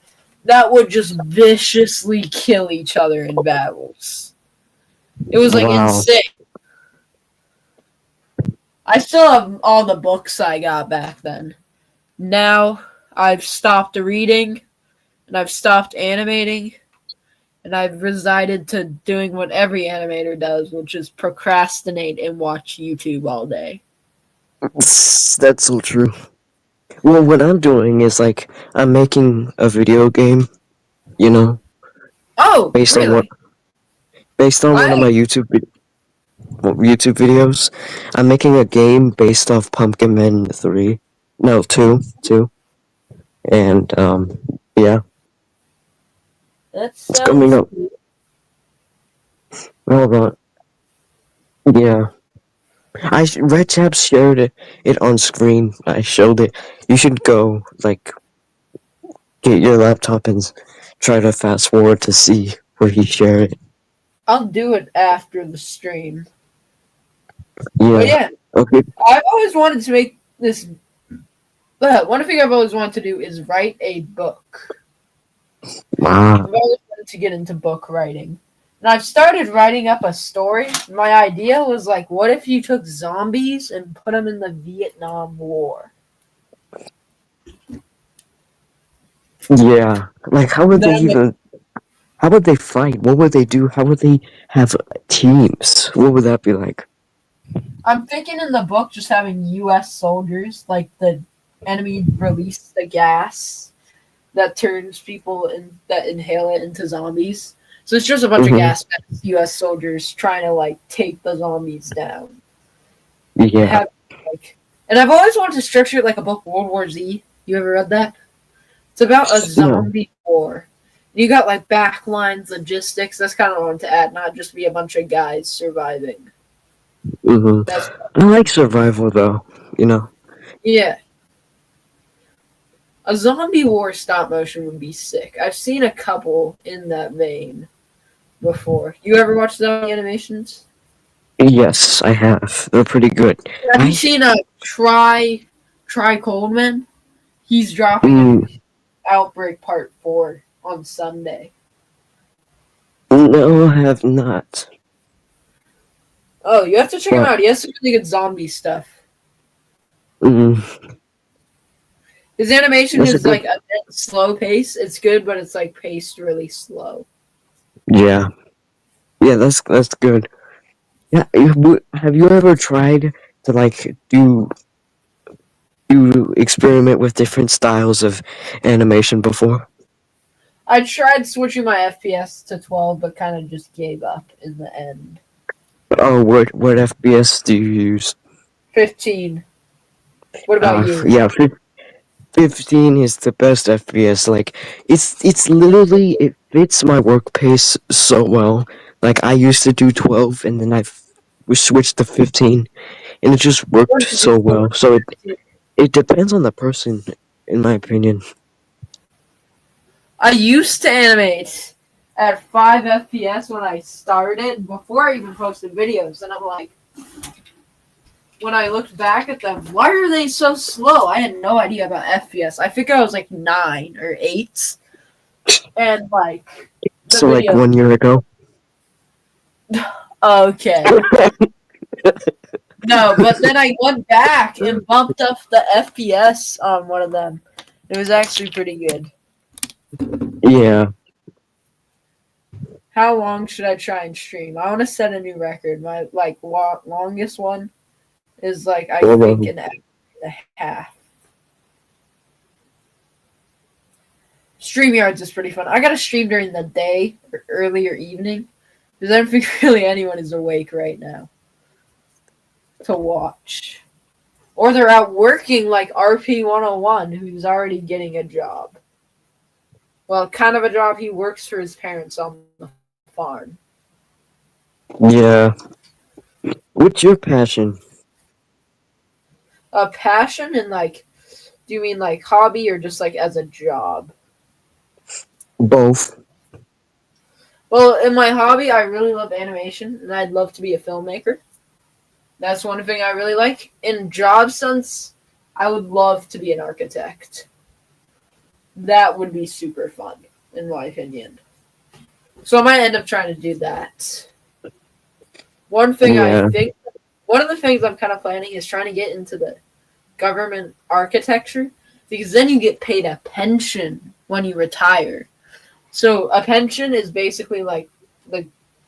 Speaker 1: that would just viciously kill each other in battles. It was like
Speaker 2: Wow.
Speaker 1: insane. I still have all the books I got back then. Now I've stopped reading and I've stopped animating and I've resided to doing what every animator does, which is procrastinate and watch YouTube all day.
Speaker 2: That's so true. Well, what I'm doing is like I'm making a video game, you know,
Speaker 1: Oh,
Speaker 2: based on what
Speaker 1: really?
Speaker 2: based on one of
Speaker 1: I
Speaker 2: my YouTube videos. I'm making a game based off Pumpkin Man 3. No, 2. And yeah,
Speaker 1: that
Speaker 2: it's coming
Speaker 1: sounds
Speaker 2: up. Hold on. Yeah. Red Tab shared it on screen. I showed it. You should go like get your laptop and try to fast forward to see where he shared it.
Speaker 1: I'll do it after the stream. But
Speaker 2: Yeah.
Speaker 1: yeah,
Speaker 2: Okay.
Speaker 1: I've always wanted to make this. One thing I've always wanted to do is write a book. I've
Speaker 2: Wow.
Speaker 1: always wanted to get into book writing. And I've started writing up a story. My idea was like, what if you took zombies and put them in the Vietnam War?
Speaker 2: Yeah. Like how would they
Speaker 1: Then
Speaker 2: even? How would they fight? What would they do? How would they have teams? What would that be like?
Speaker 1: I'm thinking in the book just having U.S. soldiers, like the enemy release the gas that turns people that inhale it into zombies. So it's just a bunch of
Speaker 2: Hmm.
Speaker 1: gas masks, U.S. soldiers trying to like take the zombies down.
Speaker 2: Yeah.
Speaker 1: Have like, and I've always wanted to structure it like a book, World War Z. You ever read that? It's about a
Speaker 2: No.
Speaker 1: zombie war. You got like backlines, logistics. That's kind of what I want to add, not just be a bunch of guys surviving.
Speaker 2: Hmm.
Speaker 1: That's
Speaker 2: I like survival though. You know.
Speaker 1: yeah. A zombie war stop motion would be sick. I've seen a couple in that vein before. You ever watch zombie animations?
Speaker 2: Yes, I have. They're pretty good.
Speaker 1: Have you
Speaker 2: I
Speaker 1: seen a Try Coldman? He's dropping a
Speaker 2: mm,
Speaker 1: Outbreak Part 4 on Sunday.
Speaker 2: no, I have not.
Speaker 1: Oh, you have to check him
Speaker 2: But
Speaker 1: out. He has some really good zombie stuff.
Speaker 2: mm,
Speaker 1: His animation
Speaker 2: that's a
Speaker 1: is
Speaker 2: good.
Speaker 1: like a slow pace. It's good, but it's like paced really slow.
Speaker 2: Yeah, yeah, that's good. Yeah, have you ever tried to like do experiment with different styles of animation before?
Speaker 1: I tried switching my FPS to 12, but kind of just gave up in the end.
Speaker 2: Oh, what FPS do you use?
Speaker 1: 15. What about you?
Speaker 2: Yeah, 15 is the best FPS. Like it's literally it fits my work pace so well. Like I used to do 12 and then we switched to 15 and it just worked
Speaker 1: What did you
Speaker 2: so
Speaker 1: do?
Speaker 2: well. So it depends on the person in my opinion.
Speaker 1: I used to animate at 5 FPS when I started, before I even posted videos, and I'm like, when I looked back at them, why are they so slow? I had no idea about FPS. I think I was like 9 or 8, and like the
Speaker 2: So like
Speaker 1: video.
Speaker 2: 1 year ago.
Speaker 1: Okay. No, but then I went back and bumped up the FPS on one of them. It was actually pretty good.
Speaker 2: Yeah.
Speaker 1: How long should I try and stream? I want to set a new record. My like longest one is like I
Speaker 2: Well,
Speaker 1: think an hour and a half. StreamYards is pretty fun. I gotta stream during the day or early or evening because I don't think really anyone is awake right now to watch. Or they're out working like RP 101, who's already getting a job. Well, kind of a job. He works for his parents on the farm.
Speaker 2: yeah. What's your passion?
Speaker 1: A passion and like, do you mean like hobby or just like as a job?
Speaker 2: Both.
Speaker 1: Well, in my hobby, I really love animation and I'd love to be a filmmaker. That's one thing I really like. In job sense, I would love to be an architect. That would be super fun, in my opinion. So I might end up trying to do that. One thing I
Speaker 2: Yeah.
Speaker 1: think one of the things I'm kind of planning is trying to get into the government architecture because then you get paid a pension when you retire. So a pension is basically like the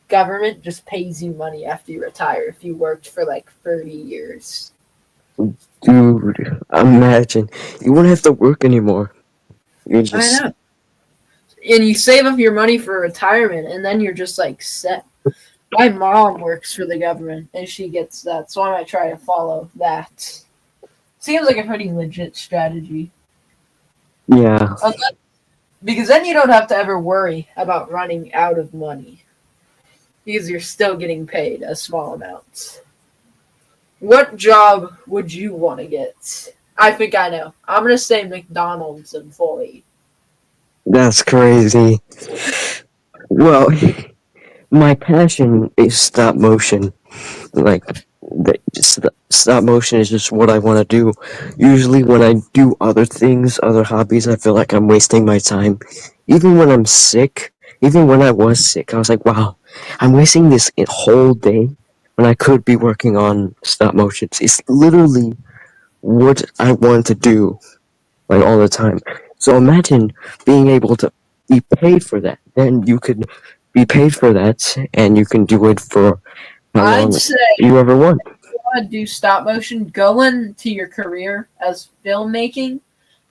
Speaker 1: government just pays you money after you retire if you worked for like 30 years.
Speaker 2: Dude, imagine you wouldn't have to work anymore. You
Speaker 1: I
Speaker 2: just
Speaker 1: know. And you save up your money for retirement and then you're just like set. My mom works for the government and she gets that, so I might try to follow that. Seems like a pretty legit strategy.
Speaker 2: yeah.
Speaker 1: Because then you don't have to ever worry about running out of money because you're still getting paid a small amount. What job would you want to get? I think I know. I'm going to say McDonald's employee.
Speaker 2: That's crazy. Well, my passion is stop motion. Like, stop motion is just what I want to do. Usually, when I do other things, other hobbies, I feel like I'm wasting my time. Even when I'm sick, even when I was sick, I was like, wow, I'm wasting this whole day when I could be working on stop motions. It's literally what I want to do, like, all the time. So imagine being able to be paid for that. Then you could be paid for that, and you can do it for how
Speaker 1: I'd
Speaker 2: long
Speaker 1: say
Speaker 2: you ever want.
Speaker 1: if you want to do stop motion, go into your career as filmmaking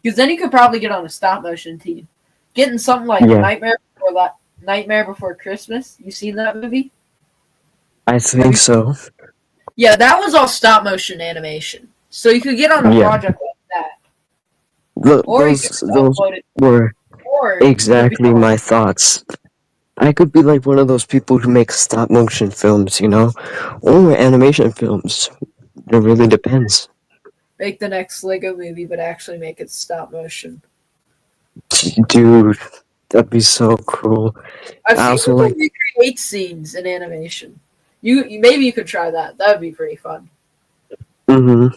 Speaker 1: because then you could probably get on a stop motion team. Getting something like
Speaker 2: Yeah,
Speaker 1: Nightmare Before Christmas. You seen that movie?
Speaker 2: I
Speaker 1: Have
Speaker 2: think
Speaker 1: you seen?
Speaker 2: so.
Speaker 1: Yeah, that was all stop motion animation. So you could get on a
Speaker 2: Yeah,
Speaker 1: project like that, or you could
Speaker 2: those
Speaker 1: just
Speaker 2: those
Speaker 1: upload it,
Speaker 2: were
Speaker 1: or you could
Speaker 2: exactly
Speaker 1: become
Speaker 2: my thoughts. I could be like one of those people who make stop motion films, or animation films. It really depends.
Speaker 1: make the next Lego movie, but actually make it stop motion.
Speaker 2: Dude, that'd be so cool.
Speaker 1: I've
Speaker 2: I
Speaker 1: seen
Speaker 2: also
Speaker 1: people
Speaker 2: like,
Speaker 1: recreate scenes in animation. You maybe you could try that. That would be pretty fun.
Speaker 2: hmm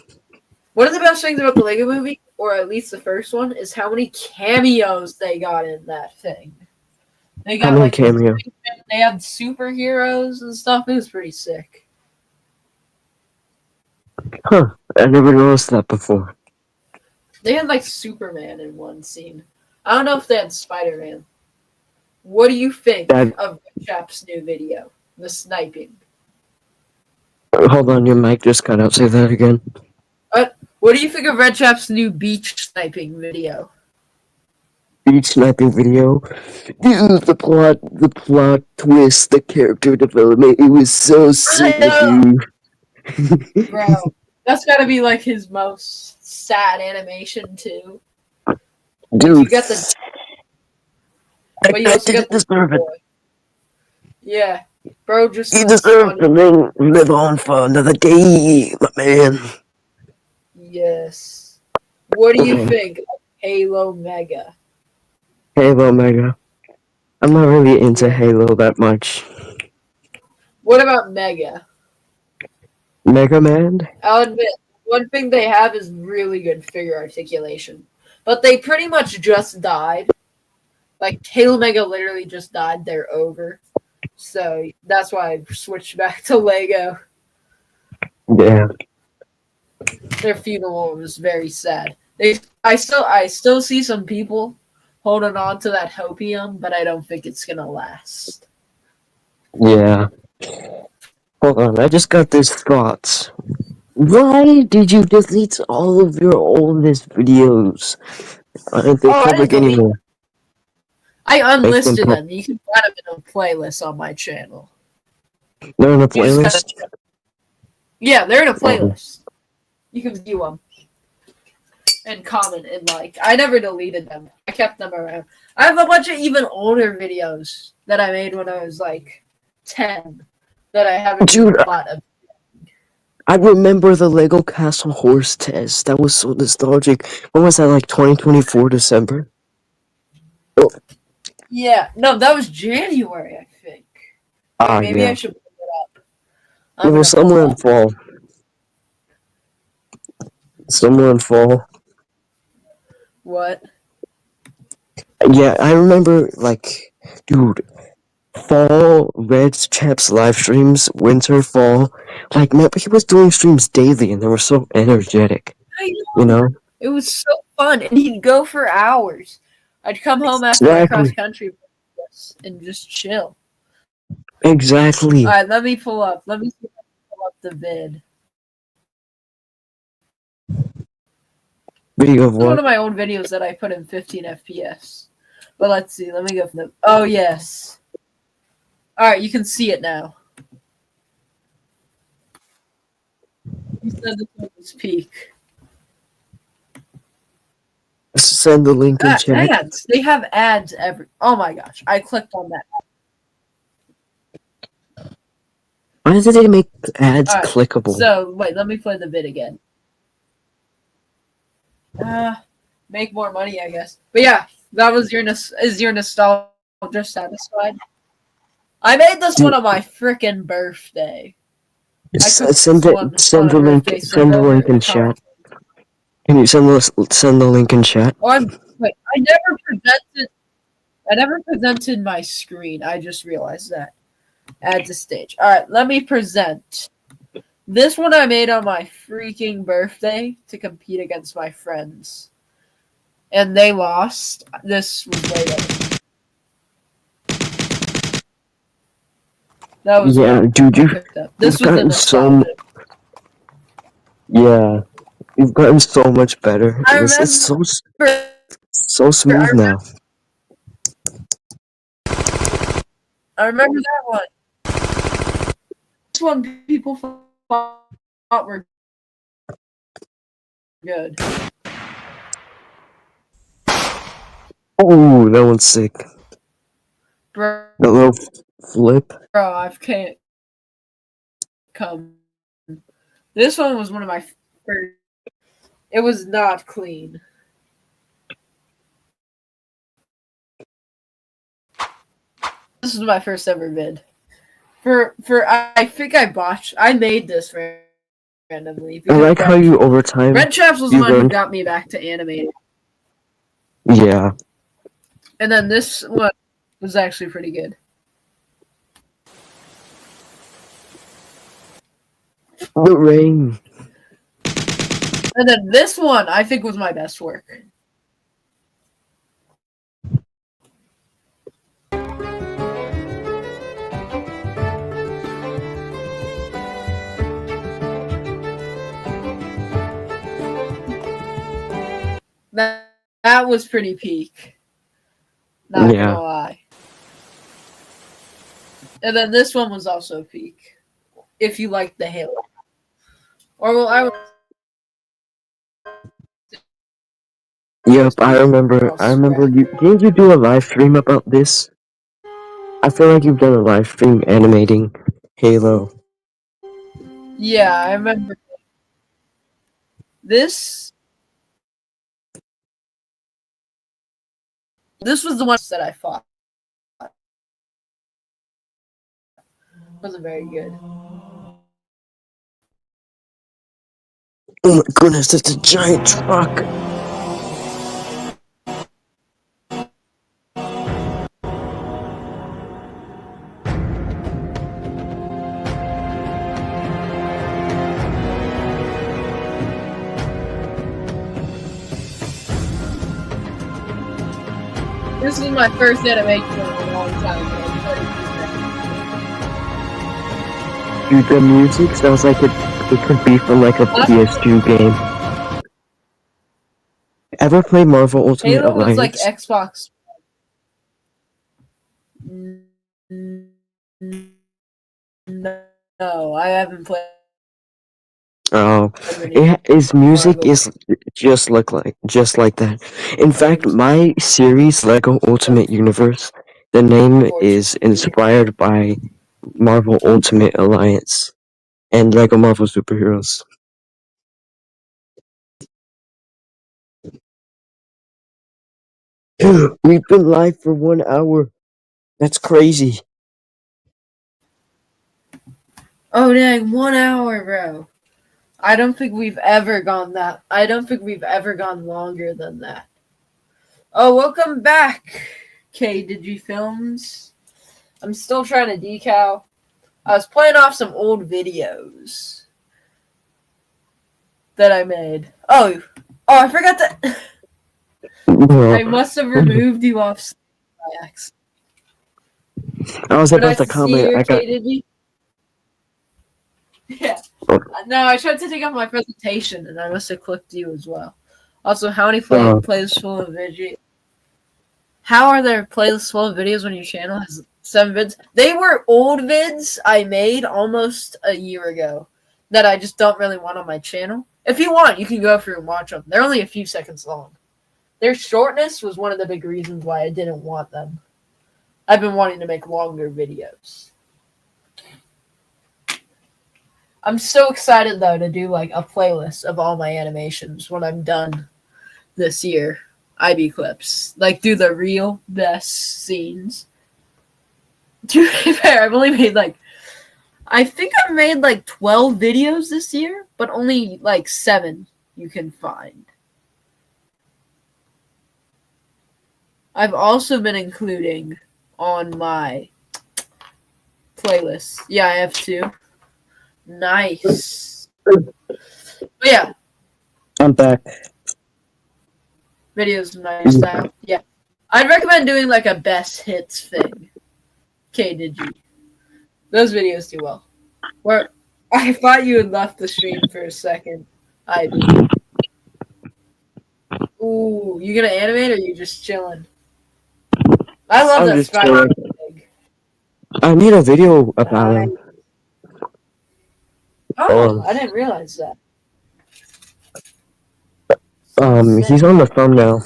Speaker 1: One of the best things about the Lego movie, or at least the first one, is how many cameos they got in that thing. They
Speaker 2: how
Speaker 1: got
Speaker 2: many
Speaker 1: like
Speaker 2: cameo?
Speaker 1: they had superheroes and stuff. It was pretty sick.
Speaker 2: Huh, I never noticed that before.
Speaker 1: They had like Superman in one scene. I don't know if they had Spider Man. What do you think
Speaker 2: That,
Speaker 1: of Chap's new video, the sniping?
Speaker 2: hold on, your mic just cut out. Say that again.
Speaker 1: What do you think of Red Chap's new beach sniping video?
Speaker 2: Beach sniping video. Dude, the plot twist, the character development, it was so
Speaker 1: I
Speaker 2: sick,
Speaker 1: know,
Speaker 2: dude.
Speaker 1: bro. That's got to be like his most sad animation too. Like
Speaker 2: Dude,
Speaker 1: you got the,
Speaker 2: that
Speaker 1: but you
Speaker 2: guy
Speaker 1: also got
Speaker 2: didn't
Speaker 1: the
Speaker 2: deserve it.
Speaker 1: boy. Yeah, bro, just
Speaker 2: He
Speaker 1: looks
Speaker 2: deserved
Speaker 1: funny.
Speaker 2: to live on for another day, my man.
Speaker 1: Yes. What do you
Speaker 2: Okay,
Speaker 1: think of Halo Mega?
Speaker 2: Halo Mega. I'm not really into
Speaker 1: Yeah.
Speaker 2: Halo that much.
Speaker 1: What about Mega?
Speaker 2: Mega Man?
Speaker 1: I'll admit, one thing they have is really good figure articulation, but they pretty much just died. Like Halo Mega literally just died. They're over. So that's why I switched back to Lego.
Speaker 2: Yeah.
Speaker 1: Their funeral was very sad. I still see some people holding on to that hopium, but I don't think it's gonna last.
Speaker 2: Yeah. Hold on, I just got this thought. Why did you delete all of your oldest videos? Aren't they
Speaker 1: Oh, I didn't
Speaker 2: public
Speaker 1: delete.
Speaker 2: anymore?
Speaker 1: I
Speaker 2: Make them
Speaker 1: unlisted
Speaker 2: public.
Speaker 1: them. You can find them in a playlist on my channel.
Speaker 2: They're in a
Speaker 1: You just gotta.
Speaker 2: playlist?
Speaker 1: Yeah, they're in a
Speaker 2: Oh,
Speaker 1: playlist. You can view them and comment and like. I never deleted them. I kept them around. I have a bunch of even older videos that I made when I was like 10 that I haven't even
Speaker 2: dude,
Speaker 1: thought of.
Speaker 2: I remember the Lego Castle horse test. That was so nostalgic. When was that, like 2024 December? Oh,
Speaker 1: Yeah, no, that was January, I think. Wait, maybe I
Speaker 2: yeah.
Speaker 1: should pull it up.
Speaker 2: It
Speaker 1: I'm
Speaker 2: was
Speaker 1: gonna pull it
Speaker 2: somewhere in
Speaker 1: up.
Speaker 2: fall. Somewhere in fall.
Speaker 1: What?
Speaker 2: Yeah, I remember, like, dude, fall, Red Chap's live streams, winter, fall. Like, man, he was doing streams daily, and they were so energetic.
Speaker 1: I
Speaker 2: You
Speaker 1: know.
Speaker 2: know?
Speaker 1: It was so fun, and he'd go for hours. I'd come home after my cross
Speaker 2: Exactly.
Speaker 1: country and just chill.
Speaker 2: Exactly.
Speaker 1: All right, let me pull up. Let me see if I can pull up the vid.
Speaker 2: Video of
Speaker 1: This is one
Speaker 2: what?
Speaker 1: of my old videos that I put in 15 FPS. But let's see. Let me go from the. Oh yes. All right, you can see it now. You said this one was peak.
Speaker 2: Send the link in chat.
Speaker 1: Ads. They have ads every. Oh my gosh! I clicked on that.
Speaker 2: Why did they make ads
Speaker 1: All right.
Speaker 2: clickable?
Speaker 1: So wait, let me play the vid again. Make more money, I guess. But yeah, that was is your nostalgia satisfied? I made this one on my freaking birthday. I took
Speaker 2: Send
Speaker 1: this one
Speaker 2: send
Speaker 1: on a
Speaker 2: the link.
Speaker 1: birthday
Speaker 2: Send the
Speaker 1: sleepover
Speaker 2: link in
Speaker 1: in
Speaker 2: chat.
Speaker 1: college.
Speaker 2: Can you send the link in chat?
Speaker 1: Oh, wait. I never presented my screen. I just realized that. Add to stage. All right, let me present. This one I made on my freaking birthday to compete against my friends. And they lost. This was way better. That was
Speaker 2: Yeah, dude,
Speaker 1: I picked up. This
Speaker 2: you've
Speaker 1: was the
Speaker 2: gotten
Speaker 1: nostalgia.
Speaker 2: yeah, you've gotten so much better.
Speaker 1: I
Speaker 2: It's
Speaker 1: remember.
Speaker 2: so smooth now.
Speaker 1: I remember that one. This one people thought were good.
Speaker 2: Oh, that one's sick.
Speaker 1: Bro,
Speaker 2: That little flip.
Speaker 1: I can't come. This one was one of my first. It was not clean. This was my first ever vid. I think I botched. I made this randomly.
Speaker 2: I like how you over time.
Speaker 1: Red Chaps was the one who got me back to animating.
Speaker 2: Yeah.
Speaker 1: And then this one was actually pretty good.
Speaker 2: The rain.
Speaker 1: And then this one I think was my best work. That was pretty peak. Not gonna lie. And then this one was also peak. If you like the Halo. Or well, I would.
Speaker 2: Yep, I remember. You didn't you do a live stream about this? I feel like you've done a live stream animating Halo.
Speaker 1: Yeah, I remember. This was the one that I fought. Wasn't very good.
Speaker 2: Oh my goodness, it's a giant truck.
Speaker 1: This was my first animation in a long time.
Speaker 2: Dude, the music sounds like it could be from like a PS2 game. Ever play Marvel Ultimate
Speaker 1: Halo
Speaker 2: Alliance?
Speaker 1: was like Xbox. No, I haven't played.
Speaker 2: Oh, his music is just like that. In fact, my series Lego Ultimate Universe, the name is inspired by Marvel Ultimate Alliance and Lego Marvel Superheroes. We've been live for 1 hour. That's crazy.
Speaker 1: Oh dang, 1 hour, bro. I don't think we've ever gone longer than that. Oh, welcome back, KDG Films. I'm still trying to decal. I was playing off some old videos that I made. Oh, I forgot that. I must have removed you off by accident.
Speaker 2: I was
Speaker 1: But I
Speaker 2: about to
Speaker 1: see
Speaker 2: comment. I got.
Speaker 1: irritated me. Yeah. No, I tried to take off my presentation, and I must have clicked you as well. Also, how many playlists full of videos? How are there playlists full of videos when your channel has 7 vids? They were old vids I made almost a year ago that I just don't really want on my channel. If you want, you can go through and watch them. They're only a few seconds long. Their shortness was one of the big reasons why I didn't want them. I've been wanting to make longer videos. I'm so excited, though, to do like a playlist of all my animations when I'm done this year. IB clips. Like, do the real best scenes. To be fair, I've only made I think I've made 12 videos this year, but only 7 you can find. I've also been including on my playlist. Yeah, I have 2. Nice. But yeah.
Speaker 2: I'm back.
Speaker 1: Videos nice style. Yeah. I'd recommend doing a best hits thing. Okay, did you? Those videos do well. Where I thought you had left the stream for a second. Ooh, you gonna animate or you just chilling? I love
Speaker 2: I'm
Speaker 1: that
Speaker 2: just
Speaker 1: spider.
Speaker 2: I made a video about him.
Speaker 1: Oh, I didn't realize that.
Speaker 2: He's on the thumbnail.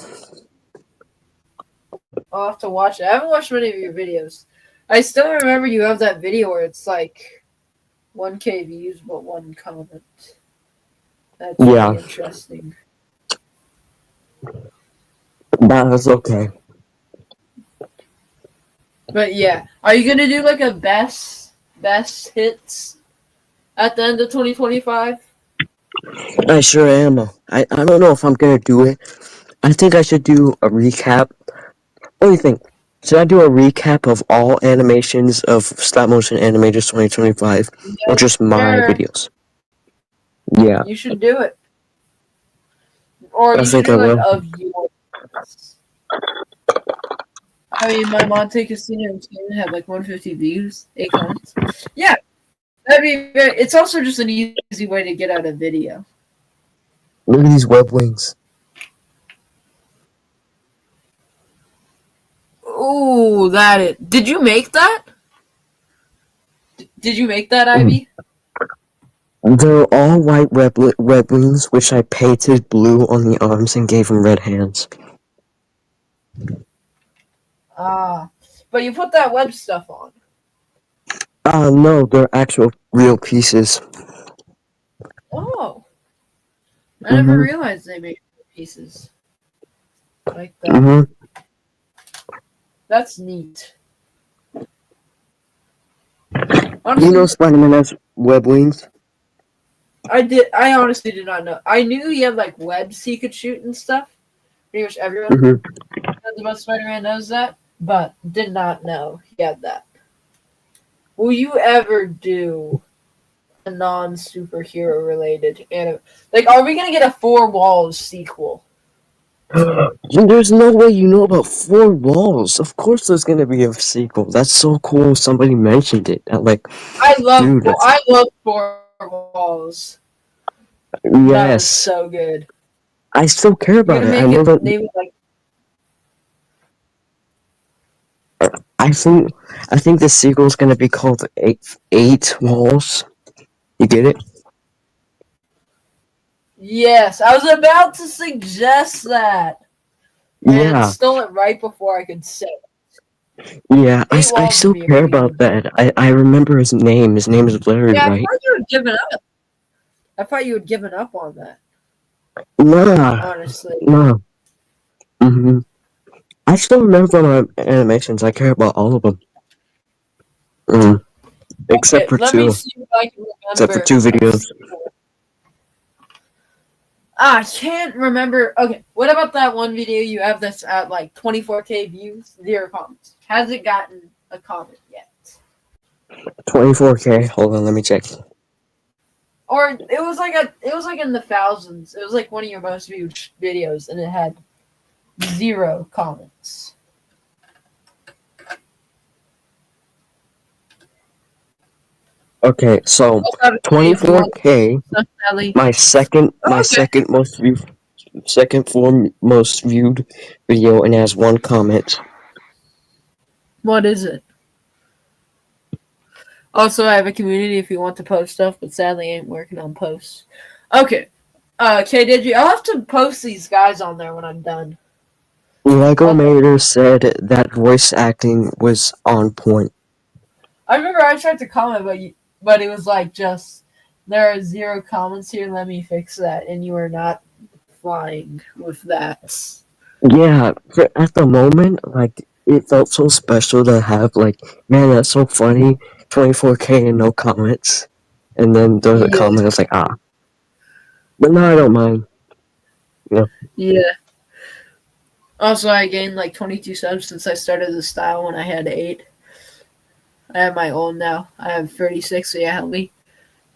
Speaker 1: I'll have to watch it. I haven't watched many of your videos. I still remember you have that video where it's 1K views but 1 comment. That's really interesting.
Speaker 2: That's okay.
Speaker 1: But yeah, are you gonna do a best hits at the end of 2025?
Speaker 2: I sure am. I don't know if I'm gonna do it. I think I should do a recap. What do you think? Should I do a recap of all animations of stop motion animators 2025, or just my videos? Yeah.
Speaker 1: You should do it. Or you should do of yours. I mean, my Monte Casino had 150 views, 8 comments. Yeah, that'd be very. It's also just an easy way to get out a video.
Speaker 2: Look at these web wings.
Speaker 1: Ooh, that it. Did you make that? Did you make that, Ivy?
Speaker 2: They're all white web wings, which I painted blue on the arms and gave them red hands.
Speaker 1: But you put that web stuff on.
Speaker 2: No, they're actual real pieces.
Speaker 1: Oh. I never realized they made pieces like that.
Speaker 2: Mm-hmm.
Speaker 1: That's neat. Honestly,
Speaker 2: you know Spider-Man has web wings?
Speaker 1: I honestly did not know. I knew he had webs he could shoot and stuff. Pretty much everyone knows about Spider-Man knows that, but did not know he had that. Will you ever do a non-superhero related anime? Are we gonna get a 4 Walls sequel?
Speaker 2: There's no way you know about 4 Walls. Of course there's gonna be a sequel. That's so cool somebody mentioned it.
Speaker 1: I love 4 Walls.
Speaker 2: Yes.
Speaker 1: That was so good.
Speaker 2: I still care about it. I know that. I think the sequel is gonna be called Eight Walls. You get it?
Speaker 1: Yes, I was about to suggest that.
Speaker 2: Yeah.
Speaker 1: And stole it right before I could say it.
Speaker 2: Yeah, I still care about that. I remember his name. His name is Larry,
Speaker 1: yeah,
Speaker 2: right?
Speaker 1: I thought you had given up. I thought you had given up on that.
Speaker 2: Nah.
Speaker 1: Honestly.
Speaker 2: Nah. Mm-hmm. I still remember my animations. I care about all of them. Except for 2.
Speaker 1: Let me see if I can remember.
Speaker 2: Except for 2 videos.
Speaker 1: I can't remember. Okay, what about that one video you have that's at 24K views, 0 comments? Has it gotten a comment yet?
Speaker 2: 24K. Hold on, let me check.
Speaker 1: Or it was like in the thousands. It was like one of your most viewed videos, and it had 0 comments.
Speaker 2: Okay, so
Speaker 1: Also, if you want
Speaker 2: 24K.
Speaker 1: stuff, Sally.
Speaker 2: My second
Speaker 1: Okay.
Speaker 2: most viewed video, and has 1 comment.
Speaker 1: What is it? Also, I have a community if you want to post stuff, but sadly, I ain't working on posts. Okay. KDG, I'll have to post these guys on there when I'm done.
Speaker 2: Lego
Speaker 1: Okay.
Speaker 2: Mater said that voice acting was on point.
Speaker 1: I remember I tried to comment, but it was like just there are 0 comments here. Let me fix that, and you are not flying with that.
Speaker 2: Yeah, at the moment, like, it felt so special to have, like, man, that's so funny, 24K and no comments. And then there's a
Speaker 1: Yeah,
Speaker 2: comment, it's like, ah. But no, I don't mind. Yeah.
Speaker 1: yeah. Also, I gained like 22 subs since I started the style when I had 8. I have my own now. I have 36, so yeah, help me.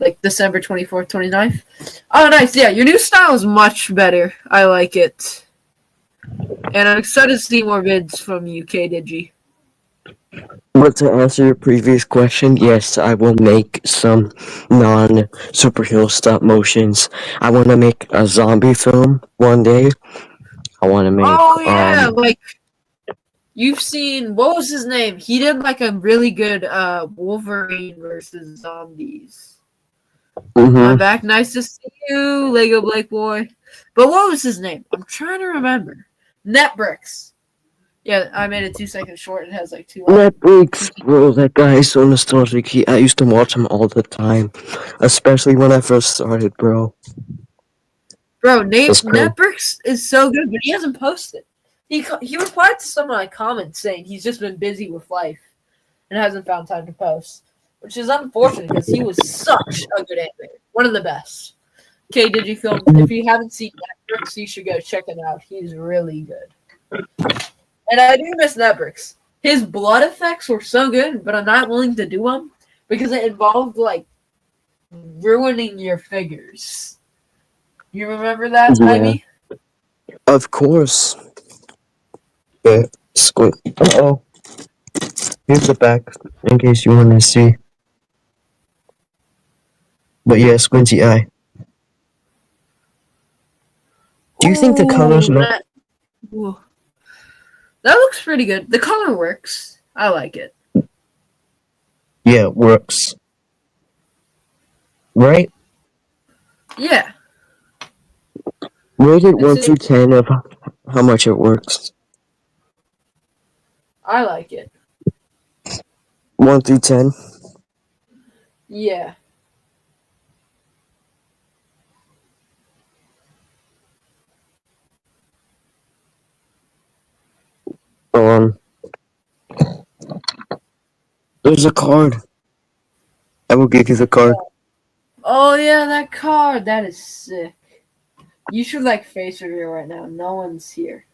Speaker 1: Like December 24th, 29th. Oh, nice. Yeah, your new style is much better. I like it. And I'm excited to see more vids from you, KDigi.
Speaker 2: But to answer your previous question, yes, I will make some non-superhero stop motions. I want to make a zombie film one day. I want to make,
Speaker 1: Oh, yeah. Like, you've seen, what was his name? He did like a really good Wolverine versus zombies. I'm
Speaker 2: mhm.
Speaker 1: back. Nice to see you, Lego Blake boy. But what was his name? I'm trying to remember. Netbricks. Yeah, I made it 2 seconds short. It has like 2
Speaker 2: Netflix, bro, that guy is so nostalgic. I used to watch him all the time, especially when I first started, bro.
Speaker 1: Bro, Nate
Speaker 2: That's great.
Speaker 1: Netbricks is so good, but he hasn't posted. He replied to some of my comments saying he's just been busy with life and hasn't found time to post, which is unfortunate because he was such a good animator, one of the best. Okay, did you film? If you haven't seen Netbricks, you should go check it out. He's really good, and I do miss Netbricks. His blood effects were so good, but I'm not willing to do them because it involved like ruining your figures. You remember that,
Speaker 2: Yeah,
Speaker 1: Ivy?
Speaker 2: of course. Yeah, squint. Uh-oh. Here's the back, in case you want to see. But yeah, squinty eye. Do you think the color's
Speaker 1: Ooh,
Speaker 2: not?
Speaker 1: ooh. That looks pretty good. The color works. I like it.
Speaker 2: Yeah, it works. Right?
Speaker 1: Yeah.
Speaker 2: Rate it
Speaker 1: Let's
Speaker 2: 1
Speaker 1: see.
Speaker 2: through 10 of how much it works.
Speaker 1: I like it.
Speaker 2: 1 through 10.
Speaker 1: Yeah.
Speaker 2: Um, there's a card. I will give you the card.
Speaker 1: Oh yeah, that card. That is sick. You should like face reveal right now. No one's here.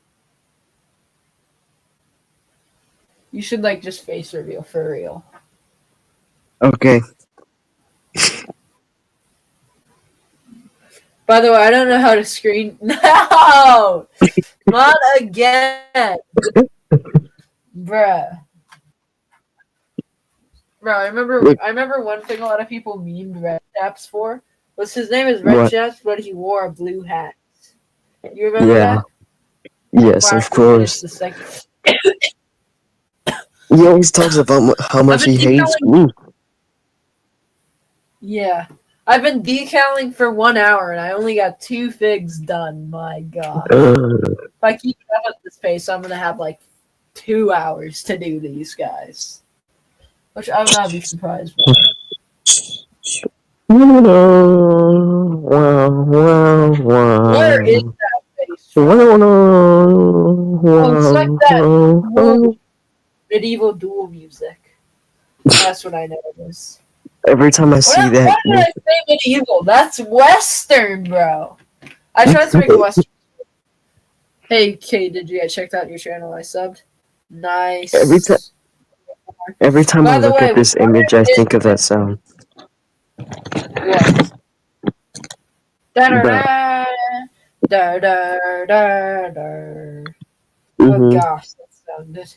Speaker 1: You should like just face reveal for real.
Speaker 2: Okay.
Speaker 1: By the way, I don't know how to screen. No, not again, bruh. Bro,
Speaker 2: Look,
Speaker 1: I remember one thing a lot of people memed Red Chaps for was his name is Red
Speaker 2: what?
Speaker 1: Chaps, but he wore a blue hat. You remember
Speaker 2: Yeah.
Speaker 1: that?
Speaker 2: Yes, of
Speaker 1: 5 minutes
Speaker 2: course.
Speaker 1: a second.
Speaker 2: He always talks about how
Speaker 1: I've
Speaker 2: much
Speaker 1: been
Speaker 2: he hates
Speaker 1: decaling.
Speaker 2: blue.
Speaker 1: Yeah, I've been decaling for 1 hour and I only got 2 figs done. My God, if I keep up at this pace, I'm gonna have like 2 hours to do these guys, which I would not be surprised by. Where is that face from? Oh, it's like that dual, medieval duel music. That's what I know it is.
Speaker 2: Every time I see
Speaker 1: Why
Speaker 2: that,
Speaker 1: did I say medieval? That's Western, bro. I tried to make a Western. Hey, K, did you? I checked out your channel. I subbed.
Speaker 2: every time
Speaker 1: Nice.
Speaker 2: Every time I
Speaker 1: By the
Speaker 2: look
Speaker 1: way,
Speaker 2: at this image, I think of that sound.
Speaker 1: what? Da da
Speaker 2: The
Speaker 1: da da da da. Oh
Speaker 2: mm-hmm.
Speaker 1: gosh, that sounded.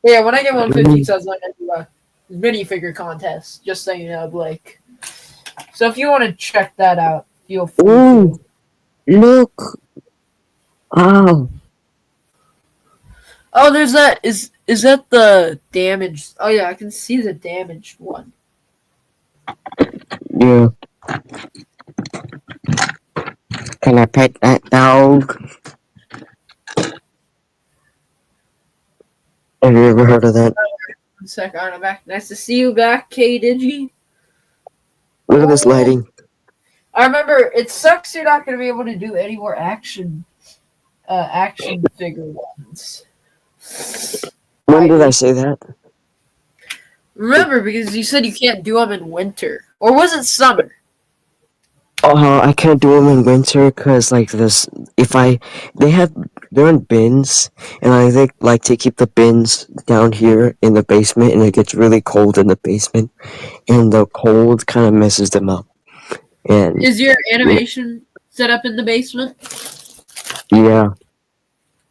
Speaker 1: Yeah, when I get 150 subs, I'm gonna do a minifigure contest. Just so you know, Blake. So if you want to check that out, feel free
Speaker 2: Ooh,
Speaker 1: to.
Speaker 2: look! Oh,
Speaker 1: Oh, there's that. Is that the damaged? Oh yeah, I can see the damaged one.
Speaker 2: yeah. Can I pet that dog? Have you ever heard of that?
Speaker 1: 1 sec, alright, I'm back. Nice to see you back, K Digi.
Speaker 2: Look at this
Speaker 1: Oh,
Speaker 2: lighting.
Speaker 1: I remember. It sucks you're not gonna be able to do any more action figure ones.
Speaker 2: When did I
Speaker 1: I
Speaker 2: say that?
Speaker 1: remember because you said you can't do them in winter, or was it summer?
Speaker 2: Oh, I can't do them in winter because, like, this. If I. They're in bins, and I think, like, to keep the bins down here in the basement, and it gets really cold in the basement, and the cold kind of messes them up. And,
Speaker 1: Is your animation set up in the basement?
Speaker 2: yeah.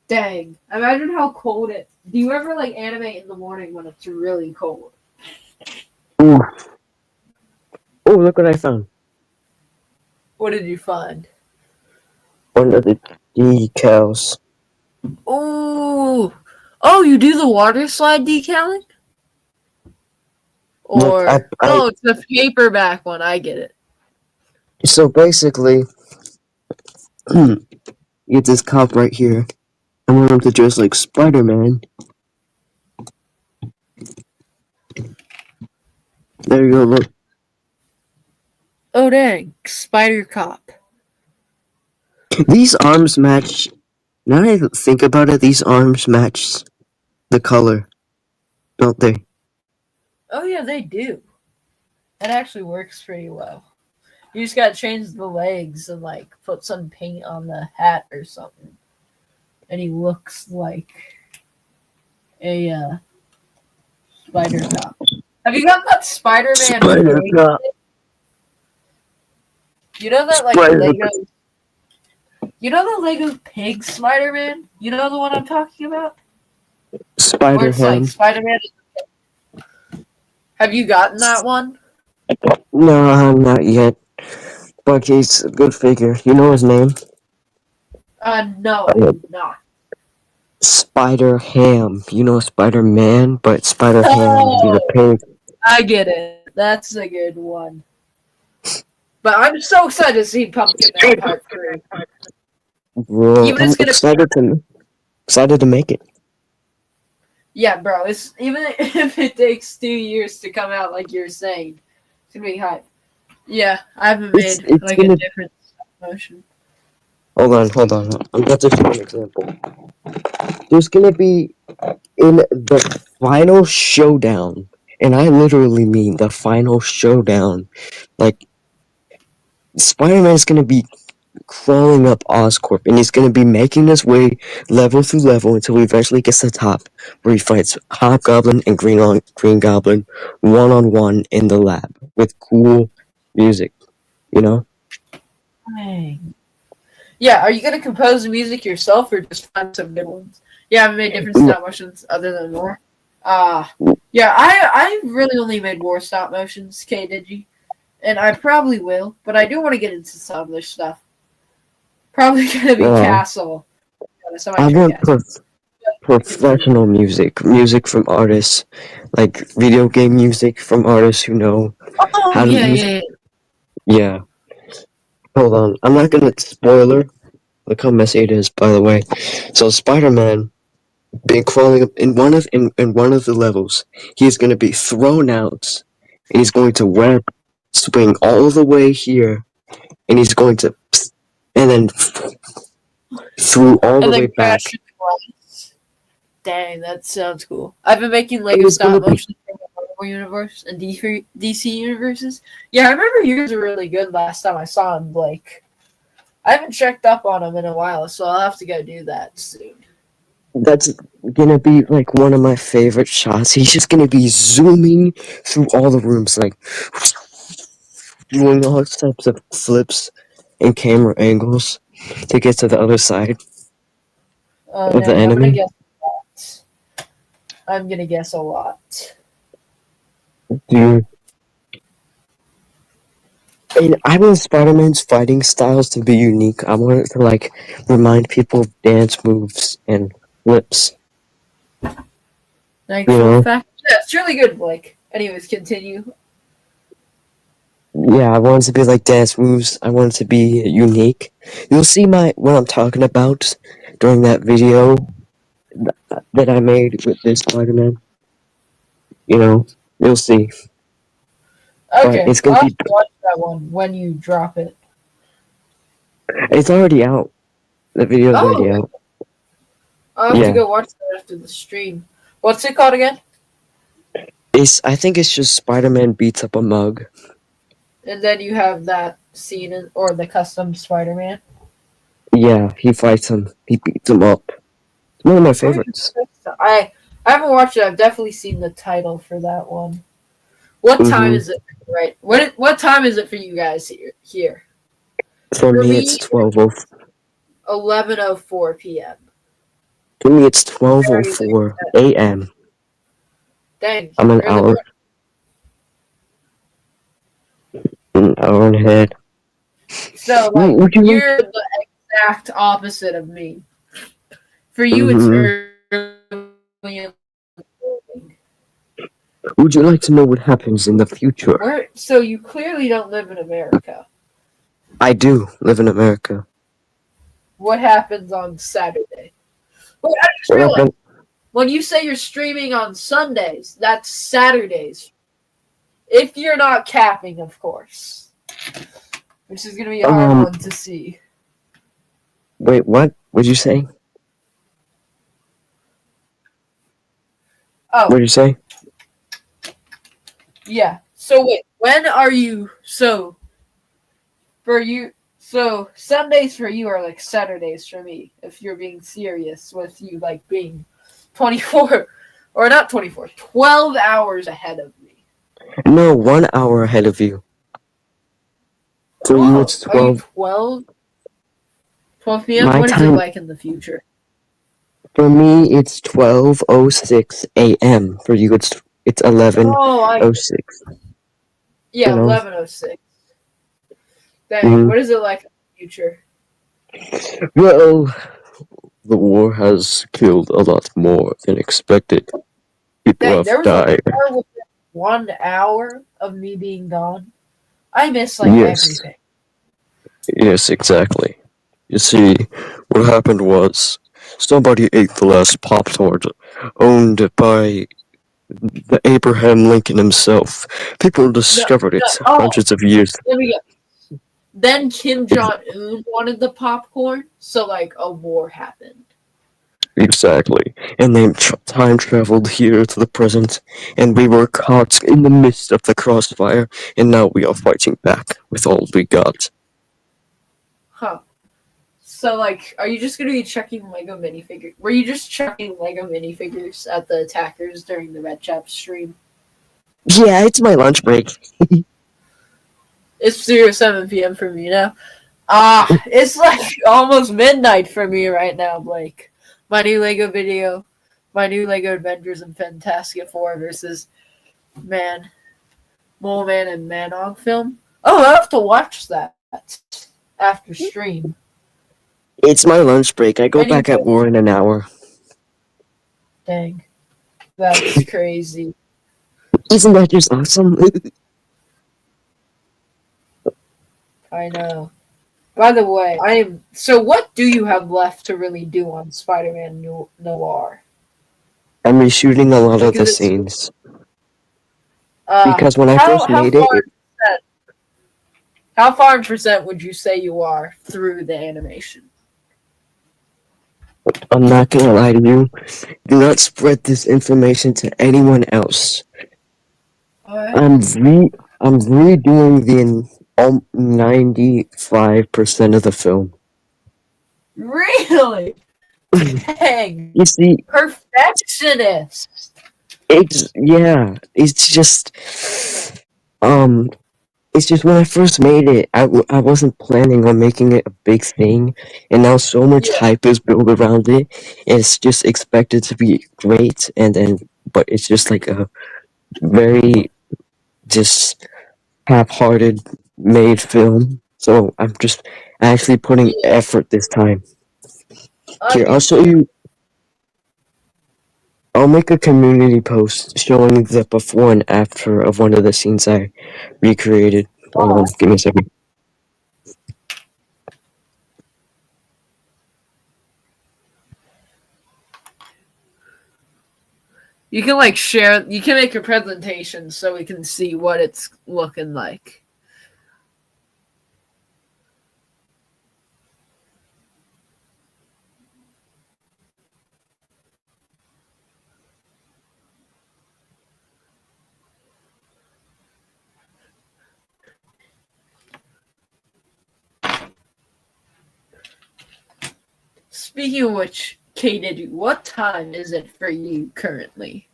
Speaker 1: Dang. Imagine how cold it. Do you ever like animate in the morning when it's really cold?
Speaker 2: Ooh. Oh, look what I found.
Speaker 1: What did you find?
Speaker 2: One of the decals.
Speaker 1: Oh, oh, you do the water slide decaling?
Speaker 2: Look,
Speaker 1: Or oh, it's the paperback one. I get it.
Speaker 2: so basically, get this cop right here. I want him to dress like Spider-Man. There you go, look.
Speaker 1: Oh dang, Spider Cop.
Speaker 2: These arms match. Now that I think about it, these arms match the color, don't they?
Speaker 1: Oh yeah, they do. That actually works pretty well. You just gotta change the legs and like put some paint on the hat or something, and he looks like a Spider Cop. Have you got that Spider-Man
Speaker 2: Spider
Speaker 1: pig?
Speaker 2: Cop.
Speaker 1: You know that like
Speaker 2: Spider.
Speaker 1: Lego. You know the Lego pig Spider-Man? You know the one I'm talking about? Where
Speaker 2: Spider
Speaker 1: it's like
Speaker 2: Ham.
Speaker 1: Spider-Man. Have you gotten that one?
Speaker 2: No, not yet. But he's a good figure. You know his name?
Speaker 1: No, I do not.
Speaker 2: Spider Ham. You know Spider Man, but Spider Ham. He's a
Speaker 1: Oh,
Speaker 2: pig.
Speaker 1: I get it. That's a good one. But I'm so excited to see Pumpkin Man Part 3.
Speaker 2: Bro,
Speaker 1: Even
Speaker 2: I'm
Speaker 1: it's gonna
Speaker 2: excited to make it.
Speaker 1: Yeah, bro, it's even if it takes 2 years to come out like you're saying, it's gonna be hype. Yeah, I haven't
Speaker 2: It's
Speaker 1: made
Speaker 2: it's
Speaker 1: like a
Speaker 2: gonna.
Speaker 1: different motion.
Speaker 2: Hold on. I'm about to show an example. There's gonna be in the final showdown, and I literally mean the final showdown. Like Spider-Man is gonna be crawling up Oscorp, and he's gonna be making his way level through level until he eventually gets to the top, where he fights Hobgoblin and Green Goblin one-on-one in the lab with cool music. You know?
Speaker 1: Dang. Yeah, are you gonna compose the music yourself or just find some good ones? Yeah, I haven't made different stop motions other than War. Yeah, I really only made War stop motions, K Digi. And I probably will, but I do want to get into some other stuff. Probably gonna be
Speaker 2: Well,
Speaker 1: Castle.
Speaker 2: I
Speaker 1: Somebody trick
Speaker 2: want
Speaker 1: Castle.
Speaker 2: professional music from artists, like video game music from artists who know
Speaker 1: Oh
Speaker 2: how to
Speaker 1: yeah,
Speaker 2: use.
Speaker 1: yeah, yeah.
Speaker 2: Yeah, hold on. I'm not gonna spoiler. Look how messy it is, by the way. So Spider-Man been crawling up in one of the levels. He's gonna be thrown out, and he's going to web swing all the way here, and he's going to, and then through all the
Speaker 1: And
Speaker 2: way
Speaker 1: then
Speaker 2: back.
Speaker 1: crash into the glass. Dang, that sounds cool. I've been making
Speaker 2: And
Speaker 1: Lego
Speaker 2: it's gonna
Speaker 1: stop
Speaker 2: be
Speaker 1: motion from the Marvel universe and DC universes. Yeah, I remember yours were really good last time I saw him, Blake. I haven't checked up on him in a while, so I'll have to go do that soon.
Speaker 2: That's gonna be like one of my favorite shots. He's just gonna be zooming through all the rooms, like doing all types of flips and camera angles to get to the other side
Speaker 1: Oh
Speaker 2: of the
Speaker 1: dang,
Speaker 2: enemy.
Speaker 1: I'm gonna guess a lot.
Speaker 2: Dude. And I want Spider-Man's fighting styles to be unique. I want it to like remind people of dance moves and flips. You
Speaker 1: Actual
Speaker 2: know?
Speaker 1: fact. Yeah, it's really good, Blake. Anyways, continue.
Speaker 2: Yeah, I want it to be like dance moves. I want it to be unique. You'll see what I'm talking about during that video that I made with this Spider-Man. You know, you'll see. But
Speaker 1: Okay,
Speaker 2: it's gonna
Speaker 1: I'll have
Speaker 2: be.
Speaker 1: to watch that one when you drop it.
Speaker 2: It's already out. The video's already
Speaker 1: Oh,
Speaker 2: out.
Speaker 1: I'll have to
Speaker 2: Yeah,
Speaker 1: go watch that after the stream. What's it called again?
Speaker 2: I think it's just Spider-Man beats up a mug.
Speaker 1: And then you have that scene or the custom Spider-Man.
Speaker 2: Yeah, he fights him. He beats him up. It's one of my
Speaker 1: Oh,
Speaker 2: favorites.
Speaker 1: I haven't watched it. I've definitely seen the title for that one. What time
Speaker 2: Hmm
Speaker 1: is it? Right. What time is it for you guys here?
Speaker 2: For
Speaker 1: For
Speaker 2: me,
Speaker 1: me,
Speaker 2: it's 12:04.
Speaker 1: 11:04 p.m.
Speaker 2: For me, it's
Speaker 1: Very late.
Speaker 2: 12:04 a.m.
Speaker 1: Dang,
Speaker 2: I'm
Speaker 1: you're in the morning.
Speaker 2: an hour ahead.
Speaker 1: So like
Speaker 2: Would you like?
Speaker 1: you're the exact opposite of me. For you, it's
Speaker 2: hmm
Speaker 1: early in the morning.
Speaker 2: Would you like to know what happens in the future?
Speaker 1: Where? So you clearly don't live in America.
Speaker 2: I do live in America.
Speaker 1: What happens on Saturday? Wait, I just
Speaker 2: What
Speaker 1: realized
Speaker 2: happened?
Speaker 1: when you say you're streaming on Sundays, that's Saturdays. If you're not capping, of course. Which is gonna be a hard
Speaker 2: Um,
Speaker 1: one to see.
Speaker 2: wait, what? What'd you say?
Speaker 1: Oh,
Speaker 2: What'd you say?
Speaker 1: yeah. So wait, when are you for you so Sundays for you are like Saturdays for me, if you're being serious with you like being 24 or not 24, 12 hours ahead of me.
Speaker 2: No, 1 hour ahead of you. For you,
Speaker 1: Oh,
Speaker 2: it's
Speaker 1: are you
Speaker 2: 12.
Speaker 1: 12 p.m.?
Speaker 2: My
Speaker 1: What is it
Speaker 2: time.
Speaker 1: like in the future?
Speaker 2: For me, it's 12:06 a.m. For you, it's
Speaker 1: Oh, I
Speaker 2: 11:06. You
Speaker 1: yeah,
Speaker 2: know.
Speaker 1: 11:06. Dang,
Speaker 2: hmm
Speaker 1: what is it like in the future?
Speaker 2: Well, the war has killed a lot more than expected. People
Speaker 1: Dang,
Speaker 2: have
Speaker 1: there was a
Speaker 2: died.
Speaker 1: war within 1 hour of me being gone. I miss like
Speaker 2: Yes,
Speaker 1: everything.
Speaker 2: yes, exactly. You see, what happened was somebody ate the last Pop Tart owned by the Abraham Lincoln himself. People
Speaker 1: No,
Speaker 2: discovered
Speaker 1: no.
Speaker 2: it
Speaker 1: Oh,
Speaker 2: hundreds of years.
Speaker 1: let me go. Then Kim Jong Un wanted the popcorn, so like a war happened.
Speaker 2: Exactly. And they time traveled here to the present, and we were caught in the midst of the crossfire, and now we are fighting back with all we got.
Speaker 1: Huh. So like, are you just gonna be checking Lego minifigures? Were you just checking Lego minifigures at the attackers during the Red Chap stream?
Speaker 2: Yeah, it's my lunch break.
Speaker 1: It's 7 p.m. for me now. It's like almost midnight for me right now, Blake. My new Lego video, my new Lego Adventures in Fantastica 4 versus Man, Mole Man and Manog film. Oh, I have to watch that after stream.
Speaker 2: It's my lunch break. I go
Speaker 1: Anyway,
Speaker 2: back at war in an hour.
Speaker 1: dang, that's crazy.
Speaker 2: Isn't that just awesome?
Speaker 1: I know. By the way, I am. So, what do you have left to really do on Spider-Man Noir?
Speaker 2: I'm reshooting a lot of the
Speaker 1: Because it's
Speaker 2: scenes. Because when I first
Speaker 1: how
Speaker 2: made
Speaker 1: far
Speaker 2: it,
Speaker 1: percent, how far in percent would you say you are through the animation?
Speaker 2: I'm not gonna lie to you, do not spread this information to anyone else.
Speaker 1: Alright.
Speaker 2: I'm I'm redoing the 95% of the film.
Speaker 1: Really? Dang.
Speaker 2: You see,
Speaker 1: Perfectionist.
Speaker 2: it's just um it's just when I first made it, I wasn't planning on making it a big thing, and now so much
Speaker 1: Yeah.
Speaker 2: hype is built around it. It's just expected to be great, and then but it's just like a very just half-hearted made film. So I'm just actually putting
Speaker 1: Yeah.
Speaker 2: effort this time.
Speaker 1: I
Speaker 2: Here, I'll
Speaker 1: get
Speaker 2: show
Speaker 1: you.
Speaker 2: you. I'll make a community post showing the before and after of one of the scenes I recreated. Hold on,
Speaker 1: Oh,
Speaker 2: give me a second.
Speaker 1: you can like share. You can make a presentation so we can see what it's looking like. Speaking of which, Katie, what time is it for you currently?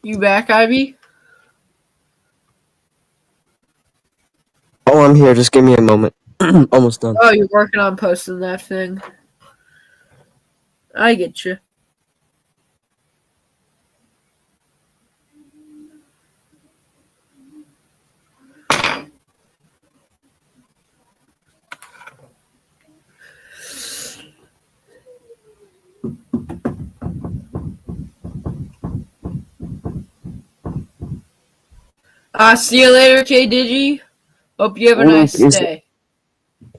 Speaker 1: You back, Ivy?
Speaker 2: Oh, I'm here. Just give me a moment. Almost done.
Speaker 1: Oh, you're working on posting that thing. I get you. See you later, K Digi. Hope you have a
Speaker 2: Link
Speaker 1: nice
Speaker 2: is
Speaker 1: day.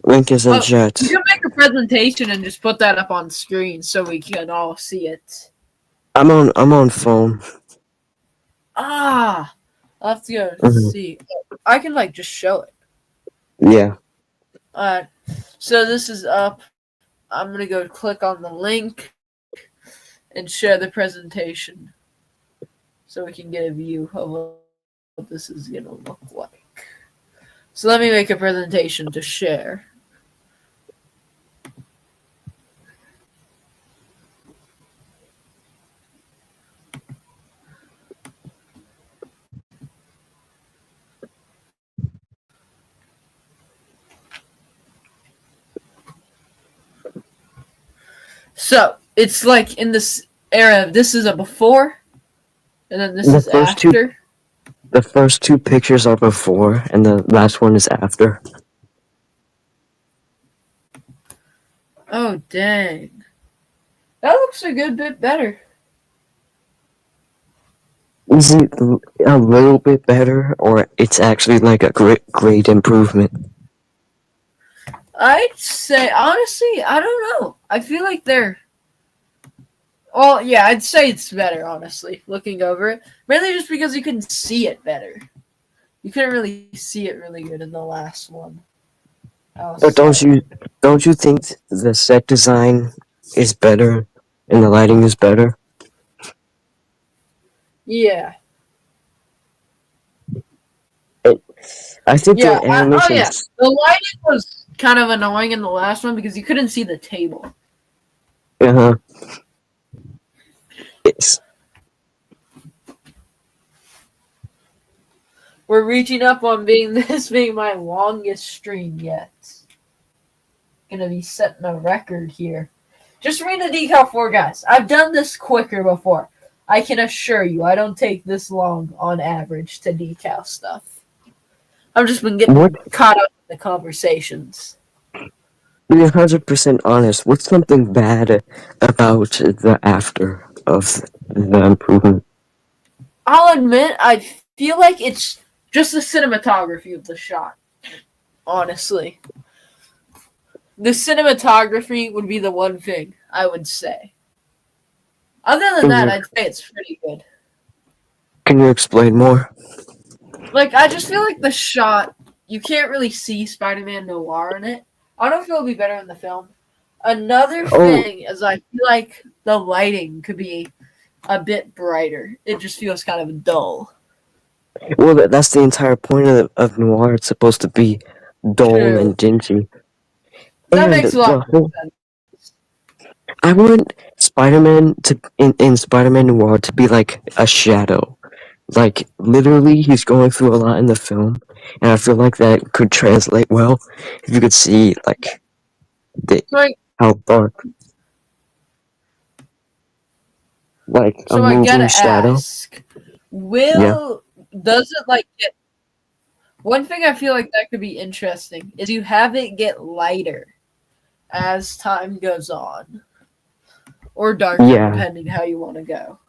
Speaker 2: link is in
Speaker 1: Oh, you
Speaker 2: chat.
Speaker 1: can make a presentation and just put that up on screen so we can all see it.
Speaker 2: I'm on phone.
Speaker 1: Ah, I'll have to go
Speaker 2: Mhm.
Speaker 1: see. I can like just show it.
Speaker 2: Yeah.
Speaker 1: Alright, so this is up. I'm gonna go click on the link and share the presentation so we can get a view of what this is gonna look like. So let me make a presentation to share. So it's like in this era, this is a before, and then this
Speaker 2: The
Speaker 1: is
Speaker 2: first two
Speaker 1: after.
Speaker 2: the first two pictures are before, and the last one is after.
Speaker 1: Oh dang, that looks a good bit better.
Speaker 2: Is it a little bit better, or it's actually like a great improvement?
Speaker 1: I'd say honestly, I don't know. I feel like they're. Well, yeah, I'd say it's better. Honestly, looking over it, mainly just because you can see it better. You couldn't really see it really good in the last one. I'll
Speaker 2: But don't
Speaker 1: say.
Speaker 2: you don't you think the set design is better and the lighting is better?
Speaker 1: Yeah,
Speaker 2: It, I think
Speaker 1: yeah.
Speaker 2: the
Speaker 1: Oh yeah.
Speaker 2: animations.
Speaker 1: The lighting was kind of annoying in the last one because you couldn't see the table.
Speaker 2: Uh huh. It's
Speaker 1: We're reaching up on being this being my longest stream yet. Gonna be setting a record here. Just read the decal 4, guys. I've done this quicker before. I can assure you, I don't take this long on average to decal stuff. I've just been
Speaker 2: what
Speaker 1: getting caught up in the conversations.
Speaker 2: to be 100% honest. What's something bad about the after of the improvement?
Speaker 1: I'll admit, I feel like it's just the cinematography of the shot. Honestly, the cinematography would be the one thing I would say. Other than
Speaker 2: Can
Speaker 1: that,
Speaker 2: you
Speaker 1: I'd say it's pretty good.
Speaker 2: can you explain more?
Speaker 1: Like, I just feel like the shot, you can't really see Spider Man Noir in it. I don't know if it'll be better in the film. Another
Speaker 2: Oh,
Speaker 1: thing is, I feel like the lighting could be a bit brighter. It just feels kind of dull.
Speaker 2: Well, that's the entire point of noir. It's supposed to be dull
Speaker 1: True.
Speaker 2: and dingy.
Speaker 1: That
Speaker 2: And
Speaker 1: makes a lot
Speaker 2: the
Speaker 1: more
Speaker 2: whole,
Speaker 1: sense.
Speaker 2: I want Spider-Man to in Spider-Man Noir to be like a shadow. Like literally, he's going through a lot in the film, and I feel like that could translate well if you could see like the
Speaker 1: So I,
Speaker 2: how dark, like a
Speaker 1: so I
Speaker 2: moving
Speaker 1: gotta
Speaker 2: shadow.
Speaker 1: ask,
Speaker 2: Yeah,
Speaker 1: will does it like get one thing I feel like that could be interesting is you have it get lighter as time goes on, or darker,
Speaker 2: yeah,
Speaker 1: depending how you want to go.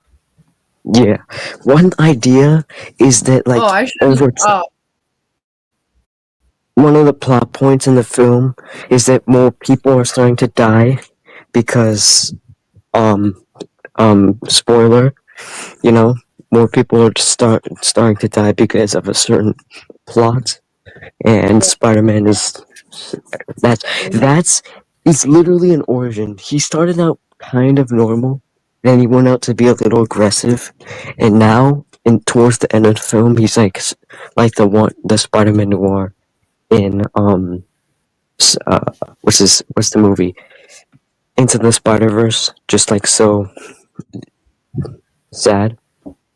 Speaker 2: yeah. One idea is that
Speaker 1: Oh,
Speaker 2: like
Speaker 1: I should.
Speaker 2: over one of the plot points in the film is that more people are starting to die because um spoiler, you know, more people are starting to die because of a certain plot, and
Speaker 1: Yeah.
Speaker 2: Spider-Man is that's it's literally an origin. He started out kind of normal, then he went out to be a little aggressive, and now in towards the end of the film he's like the Spider-Man noir in what's the movie Into the Spider-Verse, just like so sad.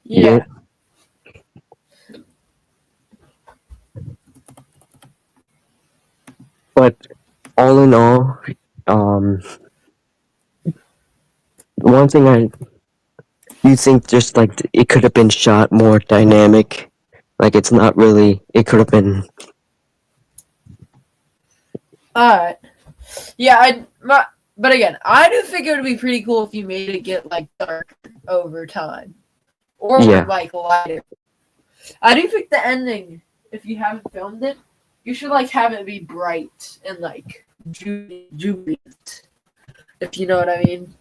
Speaker 2: You get
Speaker 1: Yeah.
Speaker 2: it? But all in all, um, one thing I you think just like it could have been shot more dynamic, like it's not really. It could have been.
Speaker 1: Alright. Yeah, but again, I do think it would be pretty cool if you made it get like darker over time, or
Speaker 2: Yeah.
Speaker 1: like lighter. I do think the ending, if you haven't filmed it, you should like have it be bright and like jubilant, if you know what I mean,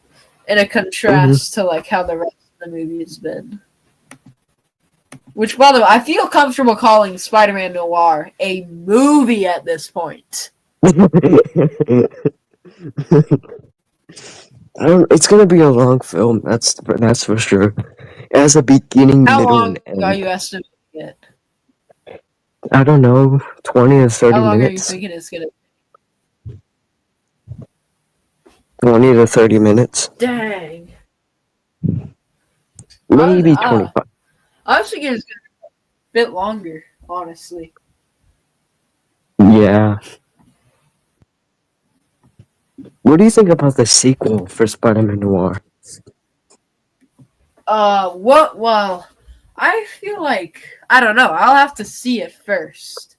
Speaker 1: in a
Speaker 2: Hmm.
Speaker 1: contrast to like how the rest of the movie has been. Which, by the way, I feel comfortable calling Spider-Man Noir a movie at this point.
Speaker 2: I don't. It's gonna be a long film. That's for sure. It has a beginning,
Speaker 1: How
Speaker 2: middle, and
Speaker 1: long are
Speaker 2: end.
Speaker 1: you estimating it?
Speaker 2: I don't know, 20 to 30
Speaker 1: How long are you
Speaker 2: minutes.
Speaker 1: thinking it's gonna?
Speaker 2: 20 to 30 minutes,
Speaker 1: Dang.
Speaker 2: maybe
Speaker 1: I
Speaker 2: 25.
Speaker 1: I was thinking it's gonna be a bit longer, honestly.
Speaker 2: Yeah. What do you think about the sequel for Spider-Man Noir?
Speaker 1: What? Well, I feel like I don't know. I'll have to see it first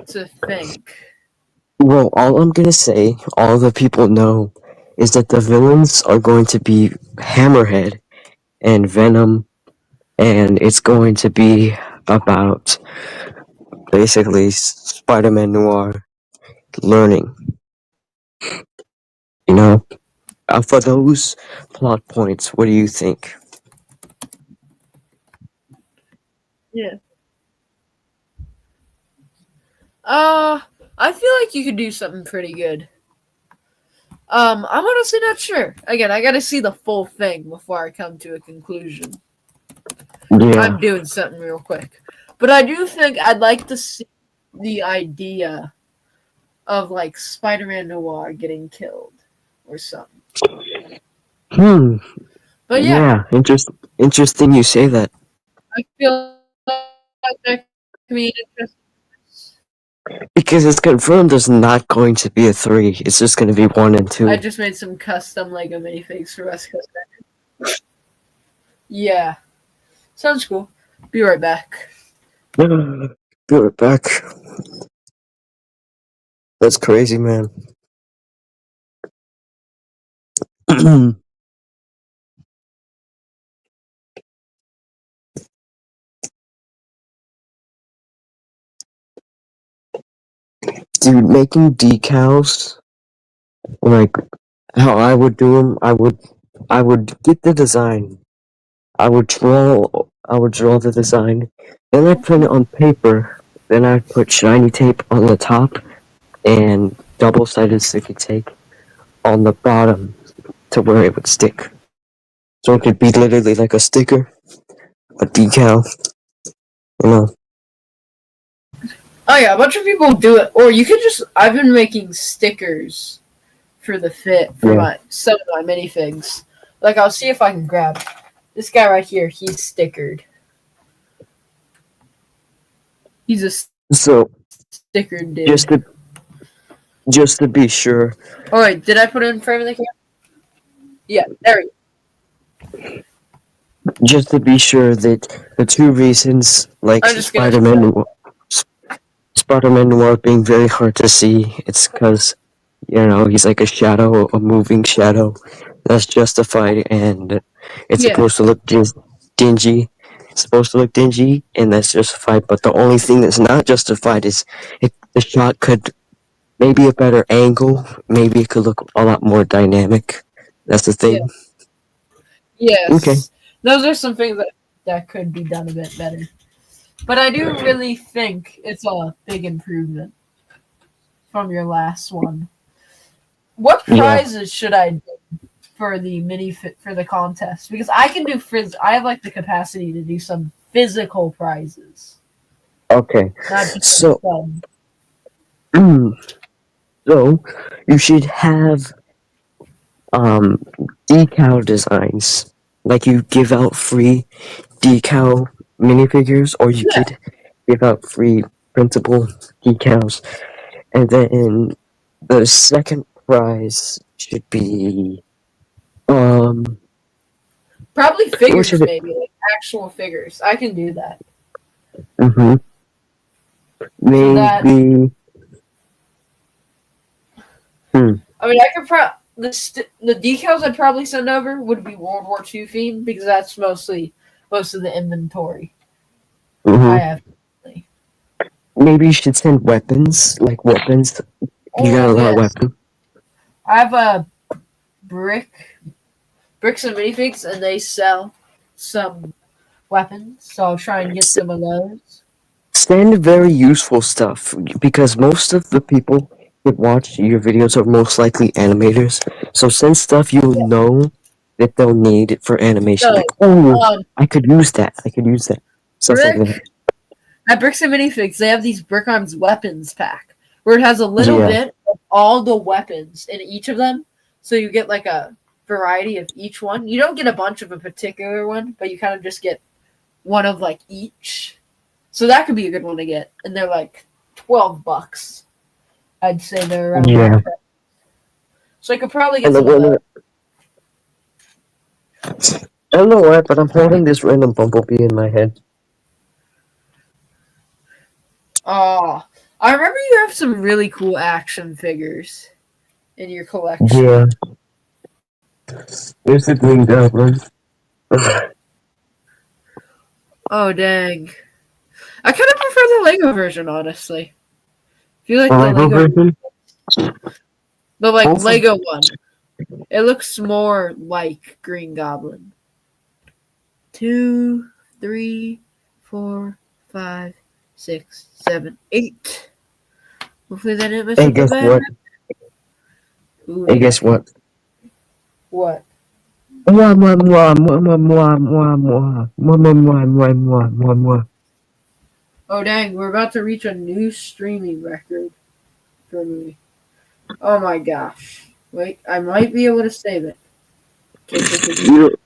Speaker 1: to think.
Speaker 2: Well, all I'm gonna say, all the people know, is that the villains are going to be Hammerhead and Venom, and it's going to be about basically Spider-Man Noir learning. You know, for those plot points, what do you think?
Speaker 1: Yeah. Uh, I feel like you could do something pretty good. I'm honestly not sure. Again, I gotta see the full thing before I come to a conclusion.
Speaker 2: Yeah.
Speaker 1: I'm doing something real quick. But I do think I'd like to see the idea of like Spider-Man Noir getting killed or something.
Speaker 2: Hmm.
Speaker 1: But yeah,
Speaker 2: Yeah. Interesting. You say that
Speaker 1: I feel like that could be interesting.
Speaker 2: because it's confirmed there's not going to be a three. It's just going to be one and
Speaker 1: I
Speaker 2: two.
Speaker 1: just made some custom Lego minifigs for West Coast. Yeah, sounds cool. Be right back.
Speaker 2: Be right back. That's crazy, man. Dude, making decals like how I would do them. I would get the design. I would draw the design. Then I'd print it on paper. Then I'd put shiny tape on the top and double-sided sticky tape on the bottom to where it would stick. So it could be literally like a sticker, a decal, you know.
Speaker 1: Oh yeah, a bunch of people do it. Or you could just. I've been making stickers for the fit for
Speaker 2: Yeah.
Speaker 1: my some of my minifigs. Like I'll see if I can grab this guy right here. He's stickered. He's a
Speaker 2: So
Speaker 1: stickered dude.
Speaker 2: just to just to be sure,
Speaker 1: Oh wait, did I put it in frame of the camera? Yeah, there he
Speaker 2: just to be sure that the two reasons, like
Speaker 1: I'm just gonna show.
Speaker 2: Spider-Man Noir being very hard to see, it's because he's like a shadow, a moving shadow. That's justified, and it's
Speaker 1: Yeah,
Speaker 2: supposed to look dingy. It's supposed to look dingy, and that's justified. But the only thing that's not justified is if the shot could maybe a better angle. Maybe it could look a lot more dynamic. That's the
Speaker 1: yeah,
Speaker 2: thing. Okay.
Speaker 1: yes. Those are some things that could be done a bit better. But I do really think it's a big improvement from your last one. What
Speaker 2: Yeah.
Speaker 1: prizes should I do for the mini fit for the contest? Because I can do I have like the capacity to do some physical prizes,
Speaker 2: Okay.
Speaker 1: not just some
Speaker 2: So,
Speaker 1: fun.
Speaker 2: so you should have um decal designs. Like you give out free decal minifigures, or you
Speaker 1: Yeah,
Speaker 2: could give out free printable decals. And then the second prize should be
Speaker 1: probably
Speaker 2: what should
Speaker 1: figures,
Speaker 2: it?
Speaker 1: maybe like actual figures. I can do that.
Speaker 2: Mm-hmm.
Speaker 1: So that
Speaker 2: Maybe. Hmm.
Speaker 1: I mean, I could the decals I'd probably send over would be World War II themed because that's most of the inventory I
Speaker 2: Mm-hmm.
Speaker 1: have.
Speaker 2: Maybe you should send weapons, like weapons. You got a
Speaker 1: Oh
Speaker 2: lot of
Speaker 1: yes,
Speaker 2: weapons.
Speaker 1: I have a bricks and minifigs, and they sell some weapons. So I'll try and get some of those.
Speaker 2: Send very useful stuff because most of the people that watch your videos are most likely animators. So send stuff you'll
Speaker 1: Yeah.
Speaker 2: know that they'll need for animation.
Speaker 1: So
Speaker 2: Like, oh,
Speaker 1: um,
Speaker 2: I could use that. I could use that. Stuff like that.
Speaker 1: brick at Bricks and Minifigs, they have these Brick Arms weapons pack where it has a little
Speaker 2: Yeah.
Speaker 1: bit of all the weapons in each of them. So you get like a variety of each one. You don't get a bunch of a particular one, but you kind of just get one of like each. So that could be a good one to get. And they're like $12. I'd say they're around
Speaker 2: Yeah.
Speaker 1: that price. So I could probably get
Speaker 2: And the
Speaker 1: some of those.
Speaker 2: winner. I don't know why, but I'm holding this random bumblebee in my head.
Speaker 1: Oh, I remember you have some really cool action figures in your collection.
Speaker 2: Yeah. There's the Green Goblin.
Speaker 1: Oh dang! I kind of prefer the Lego version, honestly. I feel like the
Speaker 2: Lego
Speaker 1: Lego,
Speaker 2: version.
Speaker 1: the like
Speaker 2: Both of
Speaker 1: Lego one, it looks more like Green Goblin. 2, 3, 4, 5, 6, 7, 8. Hopefully that didn't mess
Speaker 2: Hey,
Speaker 1: up the
Speaker 2: guess
Speaker 1: bed.
Speaker 2: what?
Speaker 1: Ooh,
Speaker 2: Hey, guess what?
Speaker 1: what?
Speaker 2: Mwah, mwah, mwah, mwah, mwah, mwah, mwah, mwah, mwah, mwah, mwah, mwah, mwah, mwah, mwah.
Speaker 1: Oh dang! We're about to reach a new streaming record for me. Oh my gosh! Wait, I might be able to save it. Okay.
Speaker 2: You don't,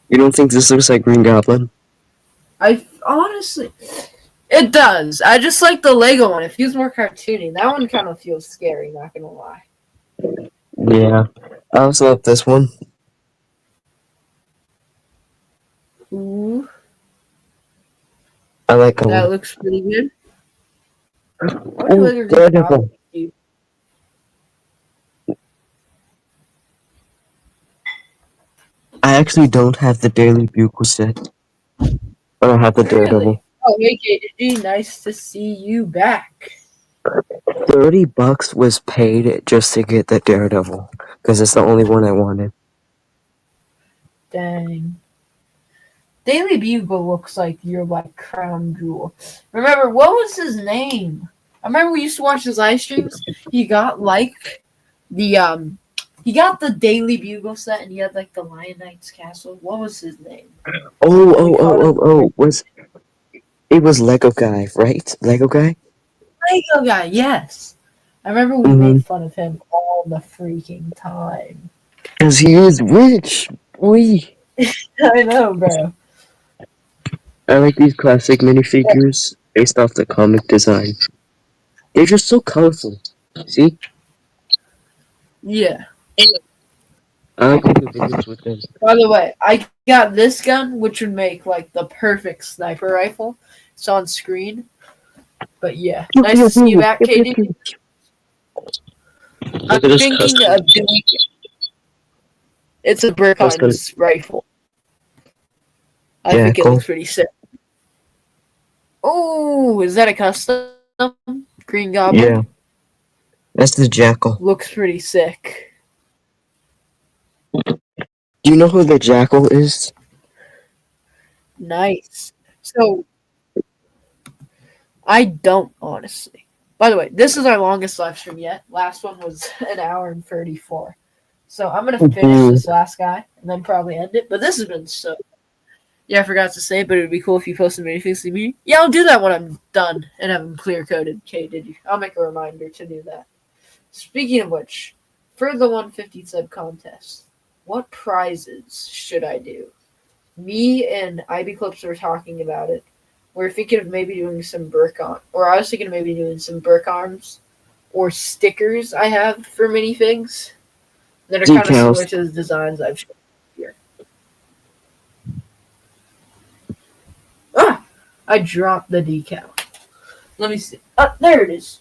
Speaker 2: you don't think this looks like Green Goblin?
Speaker 1: I honestly, it does. I just like the Lego one. It feels more cartoony. That one kind of feels scary. Not gonna lie.
Speaker 2: Yeah. I also love this one.
Speaker 1: Ooh,
Speaker 2: I like that
Speaker 1: that
Speaker 2: one.
Speaker 1: looks pretty good. Why do
Speaker 2: Ooh,
Speaker 1: Lego Green Goblin
Speaker 2: Daredevil.
Speaker 1: cute?
Speaker 2: I actually don't have the Daily Bugle set, but I have the
Speaker 1: Really?
Speaker 2: Daredevil.
Speaker 1: Oh, hey KDG, nice to see you back.
Speaker 2: $30 was paid just to get the Daredevil, because it's the only one I wanted.
Speaker 1: Dang. Daily Bugle looks like your like crown jewel. Remember what was his name? I remember we used to watch his live streams. He got like the He got the Daily Bugle set, and he had like the Lion Knight's castle. What was his name?
Speaker 2: Oh,
Speaker 1: We
Speaker 2: oh,
Speaker 1: called
Speaker 2: oh,
Speaker 1: him
Speaker 2: oh, oh. It was Lego guy, right? Lego guy.
Speaker 1: Lego guy. Yes, I remember we
Speaker 2: Mm-hmm.
Speaker 1: made fun of him all the freaking time.
Speaker 2: Cause he is rich. Boy.
Speaker 1: I know, bro.
Speaker 2: I like these classic minifigures based off the comic design. They're just so colorful. See?
Speaker 1: Yeah.
Speaker 2: I like taking videos with them.
Speaker 1: By the way, I got this gun, which would make like the perfect sniper rifle. It's on screen. But yeah,
Speaker 2: Pew,
Speaker 1: nice
Speaker 2: pew,
Speaker 1: to see you
Speaker 2: pew,
Speaker 1: back,
Speaker 2: pew, pew,
Speaker 1: Katie.
Speaker 2: pew.
Speaker 1: I'm
Speaker 2: Look at this
Speaker 1: thinking
Speaker 2: custom.
Speaker 1: of doing it. It's a
Speaker 2: Custom
Speaker 1: Burkheim's rifle. I think it
Speaker 2: jackal.
Speaker 1: looks pretty sick. Oh, is that a custom? Green Goblin?
Speaker 2: Yeah, that's the jackal.
Speaker 1: Looks pretty sick.
Speaker 2: Do you know who the jackal is?
Speaker 1: Nice. So, I don't, honestly. By the way, this is our longest live stream yet. Last one was an hour and 34. So, I'm going to finish
Speaker 2: Mhm.
Speaker 1: this last guy and then probably end it. But this has been so. Yeah, I forgot to say, but it would be cool if you posted anything to me. Yeah, I'll do that when I'm done and have them clear coded. Okay, did you? I'll make a reminder to do that. Speaking of which, for the 150 sub contest, what prizes should I do? Me and IB Clips were talking about it. We're thinking of maybe doing some or I was thinking of maybe doing some Burk arms or stickers I have for minifigs that are kind of similar
Speaker 2: Decals.
Speaker 1: to the designs I've shown here. Ah! I dropped the decal. Let me see. There it is.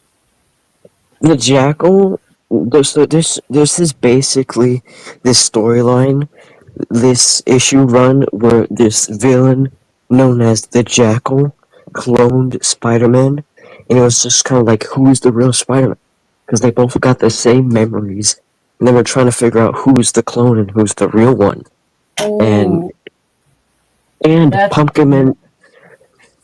Speaker 2: The jackal. There's this basically this storyline, this issue run where this villain known as the Jackal cloned Spider-Man, and it was just kind of like who's the real Spider-Man because they both got the same memories, and then we're trying to figure out who's the clone and who's the real one. And
Speaker 1: Oh,
Speaker 2: and
Speaker 1: that's
Speaker 2: Pumpkin Man.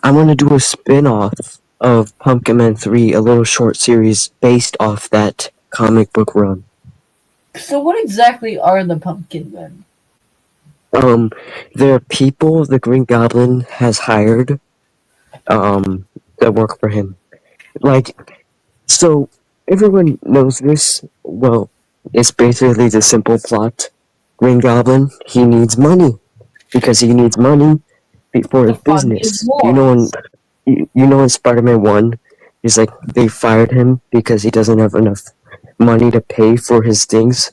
Speaker 2: I want to do a spin-off of Pumpkin Man 3, a little short series based off that comic book run.
Speaker 1: so. What exactly are the pumpkin men?
Speaker 2: Um, there are people the Green Goblin has hired that work for him. Like, so everyone knows this. Well, it's basically the simple plot. Green Goblin, he needs money because he needs money for
Speaker 1: To
Speaker 2: his
Speaker 1: fund his
Speaker 2: business.
Speaker 1: wars.
Speaker 2: You know in Spider-Man 1, he's like they fired him because he doesn't have enough money to pay for his things.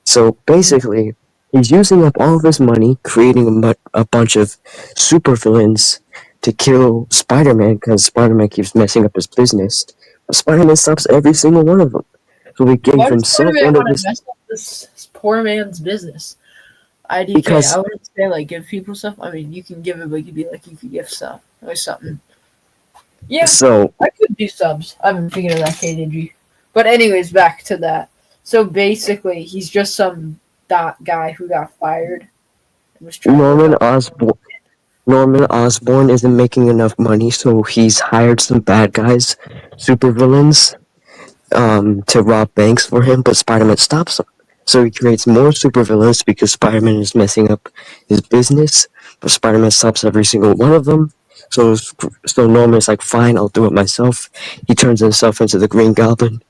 Speaker 2: So basically, he's using up all of his money, creating a bunch of supervillains to kill Spider-Man because Spider-Man keeps messing up his business. But Spider-Man stops every single one of them. So he gave
Speaker 1: Why does
Speaker 2: himself
Speaker 1: Spider-Man
Speaker 2: one of
Speaker 1: want to
Speaker 2: his
Speaker 1: mess up this poor man's business? IDK, I
Speaker 2: because
Speaker 1: wouldn't say like give people stuff. I mean, you can give it, but you could be like you could give stuff or something. Yeah,
Speaker 2: so
Speaker 1: I could do subs. I've been thinking of that, KDG. But anyways, back to that. So basically, he's just some dot guy who got fired and was trying to
Speaker 2: Norman
Speaker 1: help.
Speaker 2: Osborn Norman Osborn isn't making enough money, so he's hired some bad guys, supervillains, to rob banks for him, but Spider-Man stops him. So he creates more supervillains because Spider-Man is messing up his business, but Spider-Man stops every single one of them. So, so Norman's like, fine, I'll do it myself. He turns himself into the Green Goblin,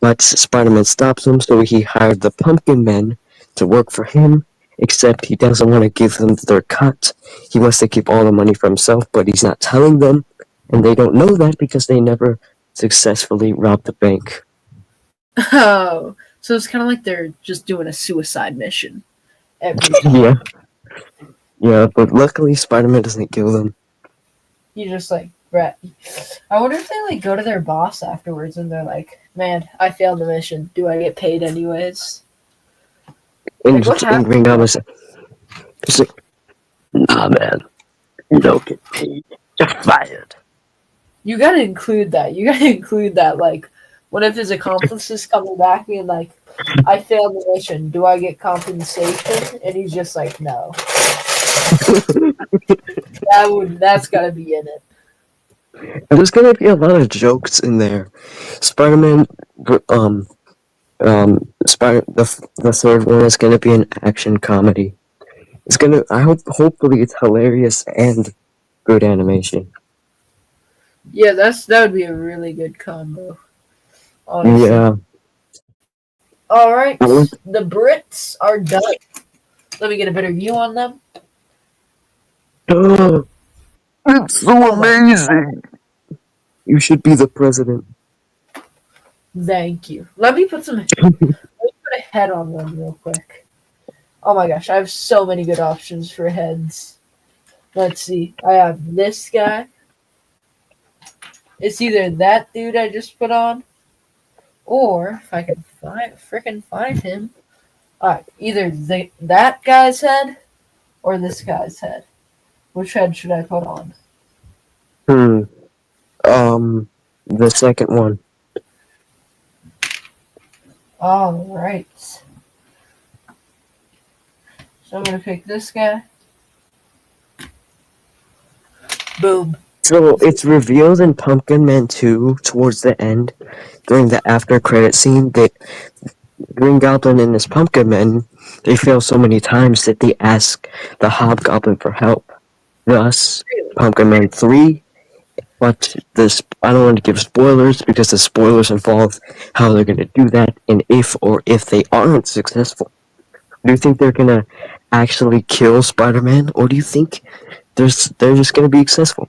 Speaker 2: but Spider-Man stops him, so he hired the Pumpkin Men to work for him, except he doesn't want to give them their cut. He wants to keep all the money for himself, but he's not telling them, and they don't know that because they never successfully robbed the bank.
Speaker 1: Oh, so it's kind of like they're just doing a suicide mission every time.
Speaker 2: Yeah, yeah, but luckily Spider-Man doesn't kill them.
Speaker 1: You just like, Brett. I wonder if they like go to their boss afterwards and they're like, "Man, I failed the mission. Do I get paid anyways?"
Speaker 2: And,
Speaker 1: Like, what
Speaker 2: and
Speaker 1: happened?
Speaker 2: Green Goblin said, he's like, nah, man, you don't get paid. You're fired.
Speaker 1: You gotta include that. You gotta include that. Like, one of his accomplices coming back being like, "I failed the mission. Do I get compensation?" And he's just like, "No." That's gotta be in it.
Speaker 2: There's gonna be a lot of jokes in there. Spider-Man, um, The third one is gonna be an action comedy. It's gonna. Hopefully it's hilarious and good animation.
Speaker 1: Yeah, that would be a really good combo, honestly.
Speaker 2: Yeah.
Speaker 1: All right,
Speaker 2: I want-
Speaker 1: the Brits are done. Let me get a better view on them.
Speaker 2: It's so
Speaker 1: Oh my,
Speaker 2: amazing. You should be the president.
Speaker 1: thank you. Let me put a head on them real quick. Oh my gosh, I have so many good options for heads. Let's see. I have this guy. It's either that dude I just put on, or if I can find him. Alright, either that guy's head or this guy's head. Which head should I put on?
Speaker 2: Hmm. The second one.
Speaker 1: Alright. So I'm gonna pick this guy. Boom.
Speaker 2: So it's revealed in Pumpkin Man 2 towards the end, during the after credit scene, that Green Goblin and his Pumpkin Men, they fail so many times that they ask the Hobgoblin for help. Thus,
Speaker 1: Really?
Speaker 2: Pumpkin Man 3, but I don't want to give spoilers because the spoilers involve how they're going to do that, and if they aren't successful. Do you think they're going to actually kill Spider-Man, or do you think they're just going to be successful?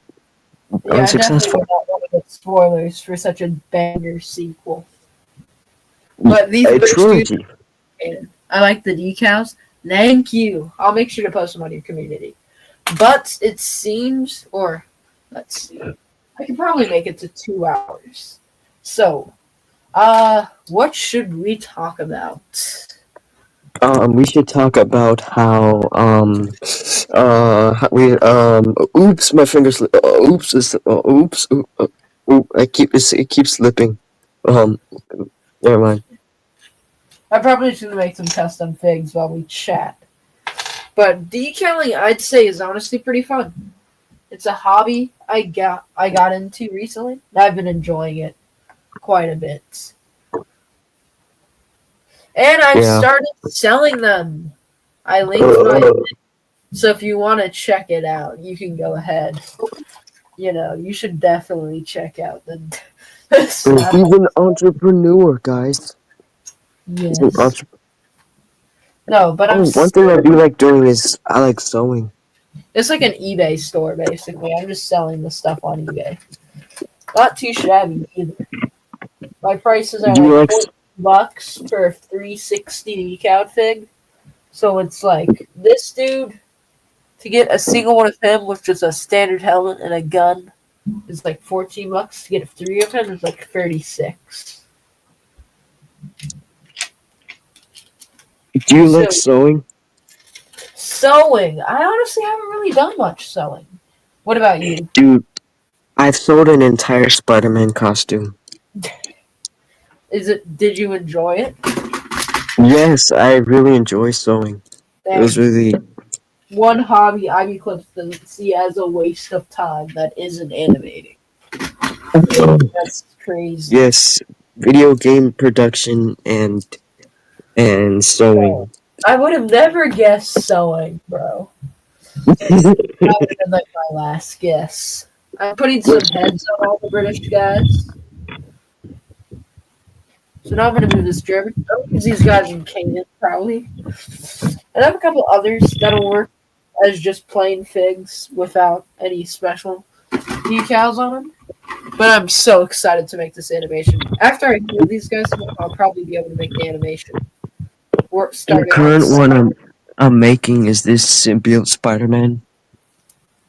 Speaker 1: Yeah, I definitely
Speaker 2: Unsuccessful?
Speaker 1: would not want to get spoilers for such a banger sequel. But these
Speaker 2: A
Speaker 1: British dudes,
Speaker 2: trilogy.
Speaker 1: I like the decals. Thank you. I'll make sure to post them on your community. But it seems, or let's see, I could probably make it to 2 hours. So, what should we talk about?
Speaker 2: We should talk about oops, my fingers, oops, oops, it keeps slipping. Um, Never mind.
Speaker 1: I probably should make some custom figs while we chat. But decaling, I'd say, is honestly pretty fun. It's a hobby I got into recently. I've been enjoying it quite a bit. And I've
Speaker 2: Yeah.
Speaker 1: started selling them. I linked my so if you want to check it out, you can go ahead. You should definitely check out the
Speaker 2: He's an entrepreneur, guys. He's an
Speaker 1: Yes.
Speaker 2: entre-
Speaker 1: No, but
Speaker 2: Oh, one thing I do like doing is I like sewing.
Speaker 1: it's like an eBay store basically. I'm just selling the stuff on eBay. Not too shabby either. My prices are
Speaker 2: Do you
Speaker 1: like
Speaker 2: like?
Speaker 1: $40 for a 360 decal fig. So it's like this dude to get a single one of him with just a standard helmet and a gun is like $14. To get 3 of him is like 36.
Speaker 2: Do you
Speaker 1: So
Speaker 2: like sewing?
Speaker 1: sewing, I honestly haven't really done much sewing. What about you?
Speaker 2: Dude, I've sold an entire Spider-Man costume.
Speaker 1: Did you enjoy it?
Speaker 2: Yes, I really enjoy sewing. It was
Speaker 1: Thank you.
Speaker 2: really.
Speaker 1: One hobby Ivy Clips doesn't see as a waste of time that isn't animating. That's crazy.
Speaker 2: Yes, video game production and
Speaker 1: So,
Speaker 2: sewing.
Speaker 1: I would have never guessed sewing, bro. That would have been like my last guess. I'm putting some heads on all the British guys. So now I'm going to move this German. I'll use these guys in Canaan, probably. And I have a couple others that'll work as just plain figs without any special decals on them. But I'm so excited to make this animation. After I move these guys, I'll probably be able to make the animation.
Speaker 2: The
Speaker 1: Start it on
Speaker 2: current
Speaker 1: set.
Speaker 2: one I'm making is this symbiote Spider-Man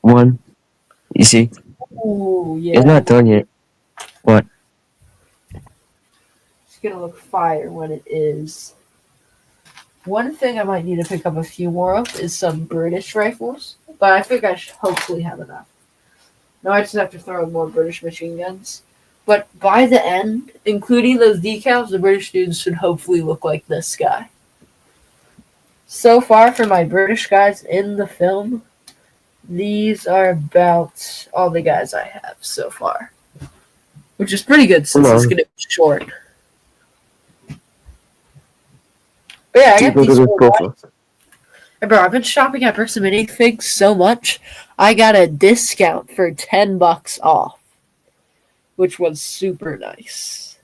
Speaker 2: one. You see,
Speaker 1: Ooh,
Speaker 2: it's
Speaker 1: yeah.
Speaker 2: not done yet. What?
Speaker 1: It's going to look fire when it is. One thing I might need to pick up a few more of is some British rifles, but I think I should hopefully have enough. Now I just have to throw in more British machine guns. But by the end, including those decals, the British dudes should hopefully look like this guy. So far for my British guys in the film, these are about all the guys I have so far. Which is pretty good
Speaker 2: Hold
Speaker 1: since it's
Speaker 2: on.
Speaker 1: going to be short. But yeah, I
Speaker 2: Take
Speaker 1: got
Speaker 2: a look
Speaker 1: these
Speaker 2: at this
Speaker 1: four
Speaker 2: profile.
Speaker 1: guys. And bro, I've been shopping at Bricks and Minifigs so much, I got a discount for $10 off, which was super nice.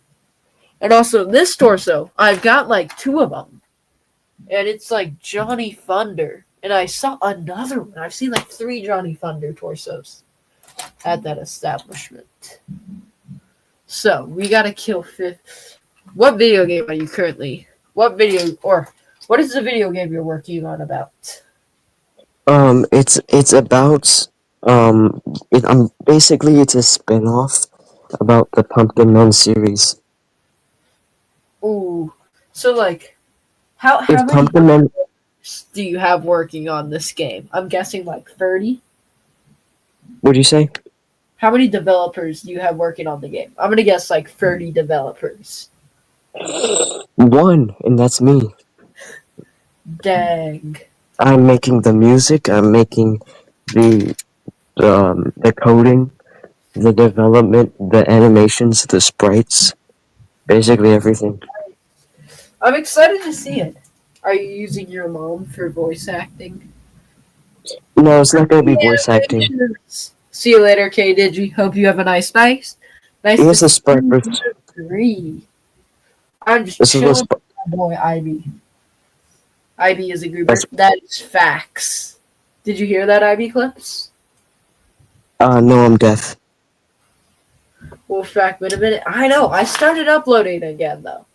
Speaker 1: And also, this torso, I've got like two of them. And it's like Johnny Thunder. And I saw another one. I've seen like three Johnny Thunder torsos at that establishment. So, we gotta kill fifth. What video game are you currently? What video, or what is the video game you're working on about?
Speaker 2: It's about basically it's a spin-off about the Pumpkin Man series.
Speaker 1: Ooh. So, like, how
Speaker 2: If
Speaker 1: many
Speaker 2: Pumpkin Man,
Speaker 1: do you have working on this game? I'm guessing like 30.
Speaker 2: what'd you say?
Speaker 1: How many developers do you have working on the game? I'm gonna guess like 30 developers.
Speaker 2: One, and that's me.
Speaker 1: Dang.
Speaker 2: I'm making the music. I'm making the the coding, the development, the animations, the sprites, basically everything.
Speaker 1: I'm excited to see it. Are you using your mom for voice acting?
Speaker 2: No, it's not gonna be
Speaker 1: Yeah,
Speaker 2: voice acting.
Speaker 1: see you later, K Digi. Hope you have a nice to
Speaker 2: Here's the
Speaker 1: see
Speaker 2: sprite
Speaker 1: you
Speaker 2: first.
Speaker 1: agree. I'm just
Speaker 2: This is the
Speaker 1: chilling
Speaker 2: sprite.
Speaker 1: with my boy Ivy. Ivy is a
Speaker 2: That's
Speaker 1: goober. That is facts. Did you hear that, Ivy Clips?
Speaker 2: no, I'm deaf.
Speaker 1: Well, fact, wait a minute. I know. I started uploading again though.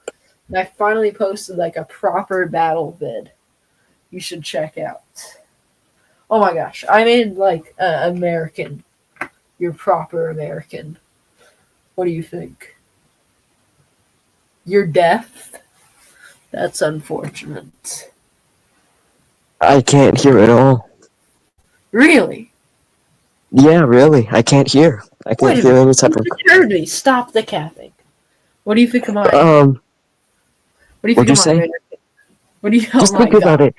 Speaker 1: And I finally posted like a proper battle vid. You should check out. Oh my gosh, I made like American. You're proper American. What do you think? You're deaf? That's unfortunate.
Speaker 2: I can't hear at all.
Speaker 1: Really?
Speaker 2: Yeah, really, I can't hear. I can't
Speaker 1: Wait a
Speaker 2: hear
Speaker 1: minute.
Speaker 2: any type
Speaker 1: You
Speaker 2: of.
Speaker 1: just heard me. Stop the capping. What do you think of mine? What do you think
Speaker 2: What'd you
Speaker 1: of mine,
Speaker 2: say?
Speaker 1: man? What do you? Oh
Speaker 2: Just
Speaker 1: my
Speaker 2: think about
Speaker 1: god.
Speaker 2: it.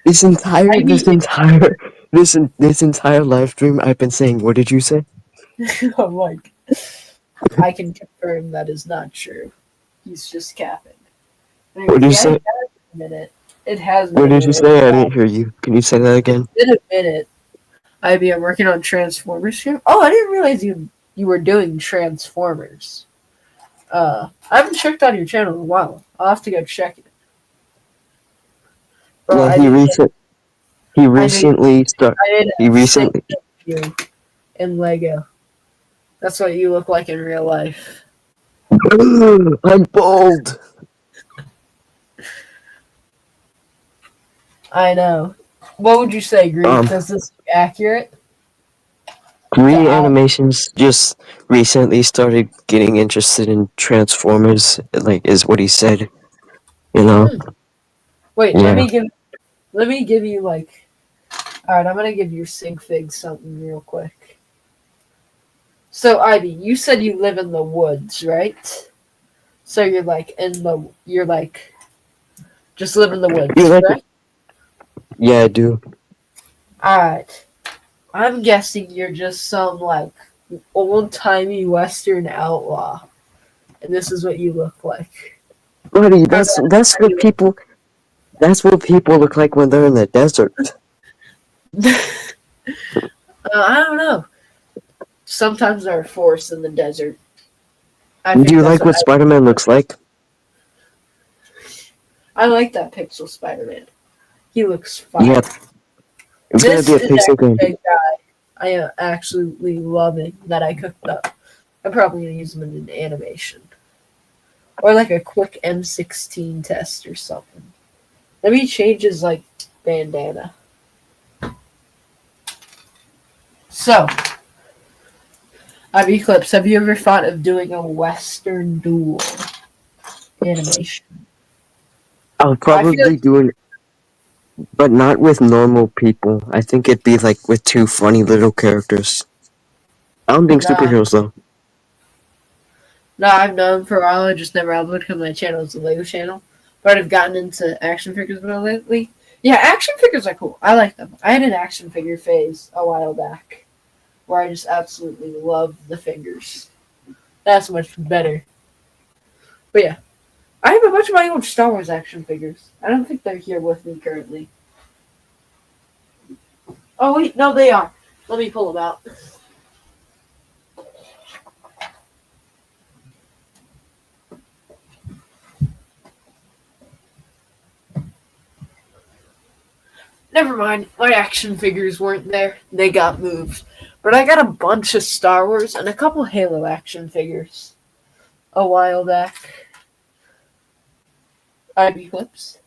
Speaker 2: This entire,
Speaker 1: I
Speaker 2: this
Speaker 1: mean,
Speaker 2: entire, this entire live stream, I've been saying. What did you say?
Speaker 1: I'm like, I can confirm that is not true. He's just capping.
Speaker 2: What
Speaker 1: Anyways,
Speaker 2: did you
Speaker 1: yeah,
Speaker 2: say?
Speaker 1: it has been a minute. It has been
Speaker 2: What
Speaker 1: a
Speaker 2: did you
Speaker 1: minute.
Speaker 2: say? I didn't hear you. Can you say that
Speaker 1: It's
Speaker 2: again?
Speaker 1: been a minute. I'm working on Transformers here. Oh, I didn't realize you were doing Transformers. I haven't checked on your channel in a while. I'll have to go check it. Bro,
Speaker 2: Yeah, he
Speaker 1: I know you,
Speaker 2: recently start.
Speaker 1: I did
Speaker 2: He
Speaker 1: a sick
Speaker 2: recently.
Speaker 1: you in Lego. That's what you look like in real life.
Speaker 2: I'm bald.
Speaker 1: I know. What would you say, Grief?
Speaker 2: Um,
Speaker 1: Does this look accurate? To
Speaker 2: Three
Speaker 1: I
Speaker 2: animations just recently started getting interested in Transformers. Like, is what he said. You know?
Speaker 1: hmm. Wait,
Speaker 2: Yeah.
Speaker 1: let me give you like alright, I'm gonna give your sig fig something real quick. So Ivy, you said you live in the woods, right? So you're like just live in the
Speaker 2: You
Speaker 1: woods,
Speaker 2: like it?
Speaker 1: correct?
Speaker 2: Yeah, I do.
Speaker 1: Alright. I'm guessing you're just some like old timey western outlaw. And this is what you look like.
Speaker 2: Buddy,
Speaker 1: How
Speaker 2: that's
Speaker 1: do
Speaker 2: what
Speaker 1: you
Speaker 2: people. That's what people look like when they're in the desert.
Speaker 1: look? I don't know. Sometimes they're forced in the desert. I
Speaker 2: Do
Speaker 1: think
Speaker 2: you
Speaker 1: that's
Speaker 2: like
Speaker 1: what
Speaker 2: what Spider-Man looks like?
Speaker 1: I like that Pixel Spider-Man. He looks fire.
Speaker 2: Yep. It's gonna
Speaker 1: This
Speaker 2: be a
Speaker 1: is
Speaker 2: pixel game.
Speaker 1: actually a guy I am absolutely loving that I cooked up. I'm probably gonna use him in an animation. Or like a quick M16 test or something. Let me change his like bandana. So, Eclipse, have you ever thought of doing a Western duel animation?
Speaker 2: I'll
Speaker 1: I feel
Speaker 2: probably
Speaker 1: like
Speaker 2: do it, but not with normal people. I think it'd be like with two funny little characters. I don't think
Speaker 1: nah,
Speaker 2: superheroes though.
Speaker 1: no, I've known for a while. I just never uploaded because my channel is a Lego channel. But I've gotten into action figures more lately. Yeah, action figures are cool. I like them. I had an action figure phase a while back where I just absolutely love the figures. That's much better. But yeah, I have a bunch of my old Star Wars action figures. I don't think they're here with me currently. Oh wait, no, they are. Let me pull them out. Never mind, my action figures weren't there. They got moved. But I got a bunch of Star Wars and a couple Halo action figures a while back. IB clips.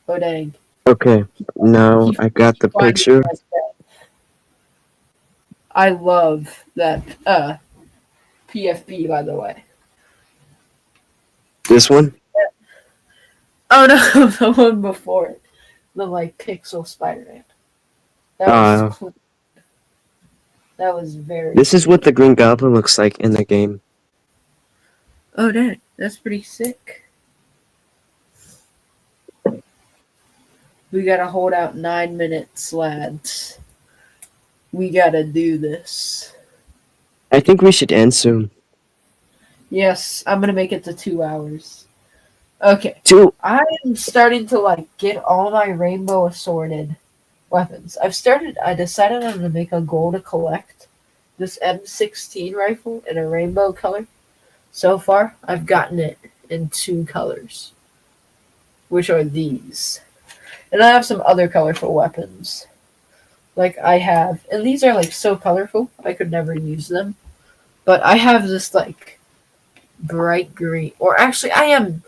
Speaker 1: Oh dang.
Speaker 2: Okay, now I got the picture.
Speaker 1: I love that PFP, by the way.
Speaker 2: This one?
Speaker 1: Oh no, the one before it. The like pixel Spider-Man. That was cool. That was very
Speaker 2: This is what the Green Goblin looks like in the game.
Speaker 1: Oh dang, that's pretty sick. We gotta hold out 9 minutes, lads. We gotta do this.
Speaker 2: I think we should end soon.
Speaker 1: Yes, I'm gonna make it to 2 hours. Okay.
Speaker 2: 2.
Speaker 1: I am starting to like get all my rainbow assorted weapons. I decided I'm gonna make a goal to collect this M16 rifle in a rainbow color. So far, I've gotten it in 2 colors, which are these. And I have some other colorful weapons. Like I have, and these are like so colorful, I could never use them. But I have this like bright green, or actually I'm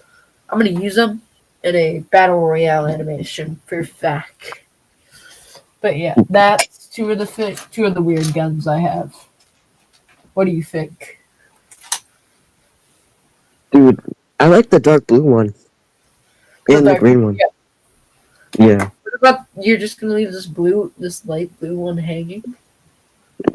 Speaker 1: gonna use them in a battle royale animation for FAQ. But yeah, that's two of the weird guns I have. What do you think?
Speaker 2: Dude, I like the dark blue one. And the green one. Yeah.
Speaker 1: What about you're just gonna leave this light blue one hanging?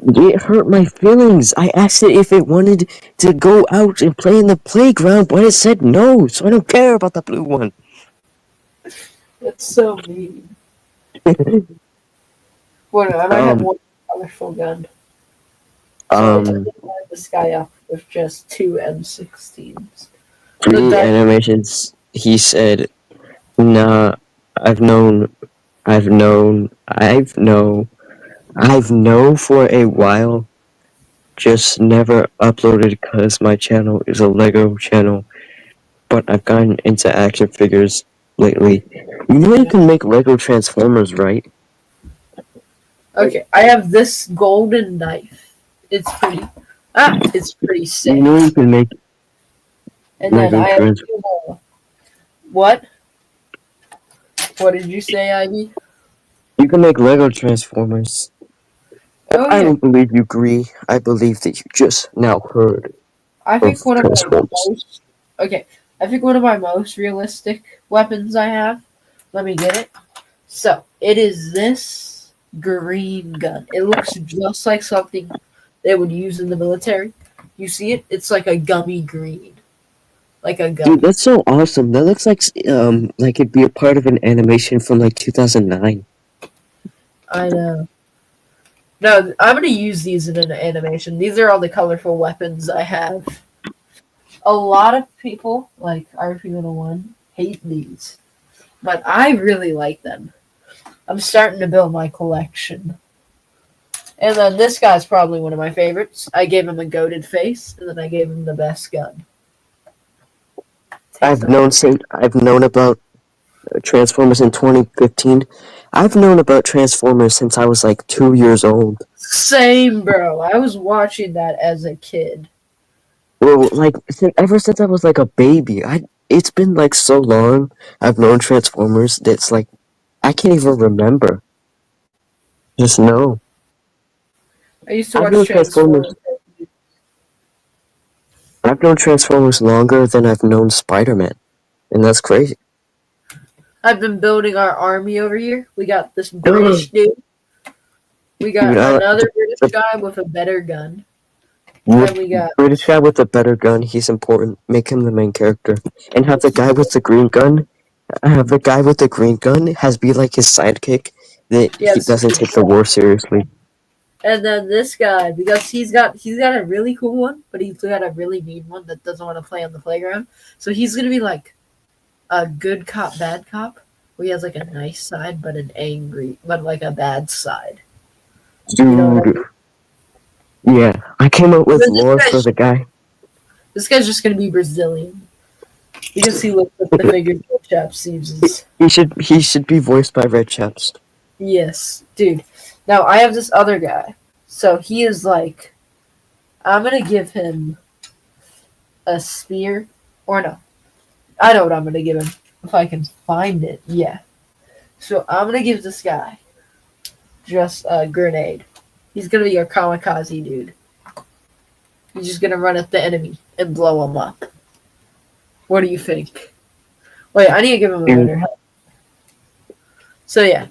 Speaker 2: It hurt my feelings. I asked it if it wanted to go out and play in the playground, but it said no, so I don't care about the blue one.
Speaker 1: That's so mean. What? I might have one colorful gun. So I line this guy up with just 2 M16s.
Speaker 2: 3 animations. He said, "Nah, I've known for a while. Just never uploaded because my channel is a Lego channel, but I've gotten into action figures lately. You know you can make Lego Transformers, right?"
Speaker 1: Okay, I have this golden knife. It's pretty sick.
Speaker 2: You know you can make
Speaker 1: and then I have what? What did you say, Ivy?
Speaker 2: You can make Lego Transformers.
Speaker 1: Oh, yeah.
Speaker 2: I don't believe you agree. I believe that you just now heard.
Speaker 1: I think one of my most I think one of my most realistic weapons I have. Let me get it. So it is this green gun. It looks just like something they would use in the military. You see it? It's like a gummy green. Like a gun.
Speaker 2: Dude, that's so awesome. That looks like it'd be a part of an animation from like 2009.
Speaker 1: I know. No, I'm gonna use these in an animation. These are all the colorful weapons I have. A lot of people, like RP101, hate these. But I really like them. I'm starting to build my collection. And then this guy's probably one of my favorites. I gave him a goated face, and then I gave him the best gun.
Speaker 2: I've known about Transformers in 2015. I've known about Transformers since I was like 2 years old.
Speaker 1: Same, bro. I was watching that as a kid.
Speaker 2: Well, like ever since I was like a baby. It's been like so long. I've known Transformers that's like I can't even remember. Just know.
Speaker 1: I used to watch Transformers.
Speaker 2: I've known Transformers longer than I've known Spider-Man, and that's crazy.
Speaker 1: I've been building our army over here. We got this British dude. We got another British guy with a better gun. And we got
Speaker 2: British guy with a better gun. He's important. Make him the main character. And have the guy with the green gun. Has be like his sidekick. That he doesn't take the war seriously.
Speaker 1: And then this guy, because he's got a really cool one, but he's got a really mean one that doesn't want to play on the playground. So he's gonna be like a good cop, bad cop, where he has like a nice side, but an angry, but like a bad side. You know what I
Speaker 2: Dude,
Speaker 1: mean?
Speaker 2: yeah. I came up
Speaker 1: And
Speaker 2: with
Speaker 1: then
Speaker 2: lore for the guy.
Speaker 1: this guy's just gonna be Brazilian because he looks like the figure Chaps uses.
Speaker 2: He should be voiced by Red Chaps.
Speaker 1: Yes, dude. Now I have this other guy. So he is like, I'm gonna give him a spear, or no, I know what I'm gonna give him if I can find it. Yeah. So I'm gonna give this guy just a grenade. He's gonna be our kamikaze dude. He's just gonna run at the enemy and blow him up. What do you think? Wait, I need to give him a
Speaker 2: Dude,
Speaker 1: better help. So yeah.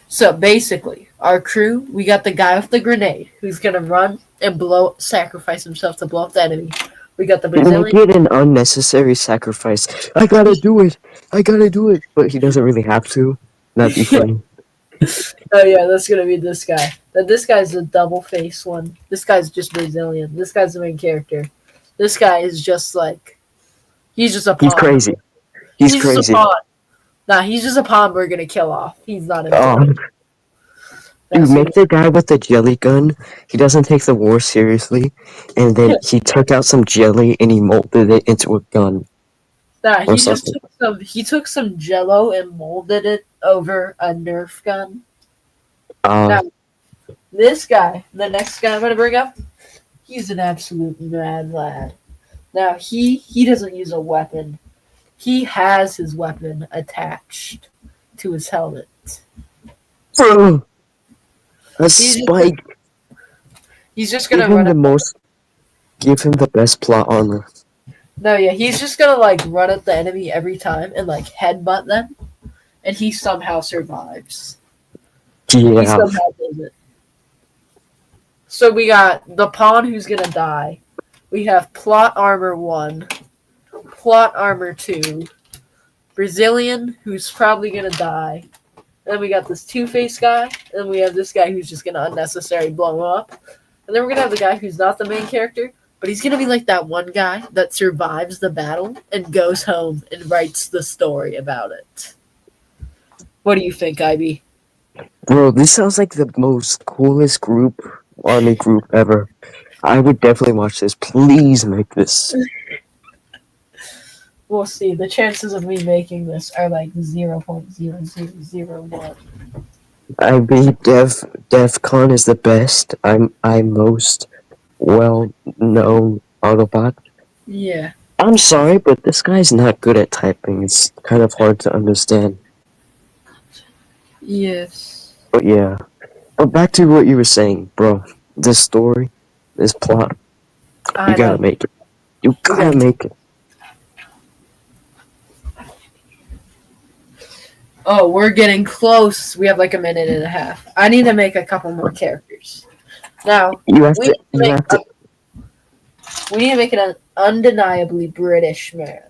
Speaker 1: So basically, our crew, we got the guy with the grenade who's gonna run and sacrifice himself to blow up the enemy. We got the
Speaker 2: make
Speaker 1: Brazilian.
Speaker 2: it an unnecessary sacrifice. I gotta do it. I gotta do it. But he doesn't really have to. That'd be
Speaker 1: Yeah.
Speaker 2: funny.
Speaker 1: Oh yeah, that's gonna be this guy. Then this guy's the double face one. This guy's just Brazilian. This guy's the main character. This guy is just like he's just a
Speaker 2: He's
Speaker 1: pawn.
Speaker 2: crazy. He's
Speaker 1: He's just a
Speaker 2: crazy.
Speaker 1: pawn. Nah, he's just a pawn we're gonna kill off. He's not
Speaker 2: Oh,
Speaker 1: important.
Speaker 2: dude,
Speaker 1: That's
Speaker 2: make the guy with the jelly gun. He doesn't take the war seriously, and then he took out some jelly and he molded it into a gun
Speaker 1: nah,
Speaker 2: or
Speaker 1: he just
Speaker 2: something.
Speaker 1: took some jello and molded it over a Nerf gun.
Speaker 2: Uh,
Speaker 1: Now this guy, the next guy I'm gonna bring up, he's an absolute mad lad. Now he doesn't use a weapon. He has his weapon attached to his helmet.
Speaker 2: bro, a
Speaker 1: He's just
Speaker 2: spike.
Speaker 1: he's just
Speaker 2: Give
Speaker 1: gonna
Speaker 2: him
Speaker 1: run
Speaker 2: the
Speaker 1: at
Speaker 2: most. Give him the best plot armor.
Speaker 1: no yeah, he's just gonna like run at the enemy every time and like headbutt them and he somehow survives. He
Speaker 2: Yeah,
Speaker 1: somehow does it. So we got the pawn who's gonna die. We have plot armor 1, plot armor 2, Brazilian who's probably gonna die. Then we got this Two-Face guy, and then we have this guy who's just gonna unnecessarily blow him up. And then we're gonna have the guy who's not the main character, but he's gonna be like that one guy that survives the battle and goes home and writes the story about it. What do you think, IB?
Speaker 2: bro, this sounds like the most coolest army group ever. I would definitely watch this. Please make this.
Speaker 1: We'll see. The chances of me making this are like 0.0001.
Speaker 2: I be DevCon is the best. I'm most well known Autobot.
Speaker 1: Yeah.
Speaker 2: I'm sorry, but this guy's not good at typing. It's kind of hard to understand.
Speaker 1: Yes.
Speaker 2: But yeah. But back to what you were saying, bro. This story, this plot, you
Speaker 1: I
Speaker 2: gotta
Speaker 1: know.
Speaker 2: make it. You
Speaker 1: We
Speaker 2: gotta
Speaker 1: got
Speaker 2: make it.
Speaker 1: Oh, we're getting close. We have like a minute and a half. I need to make a couple more characters. Now,
Speaker 2: You have
Speaker 1: we
Speaker 2: to.
Speaker 1: need to
Speaker 2: You
Speaker 1: make
Speaker 2: have to.
Speaker 1: we need to make an undeniably British man.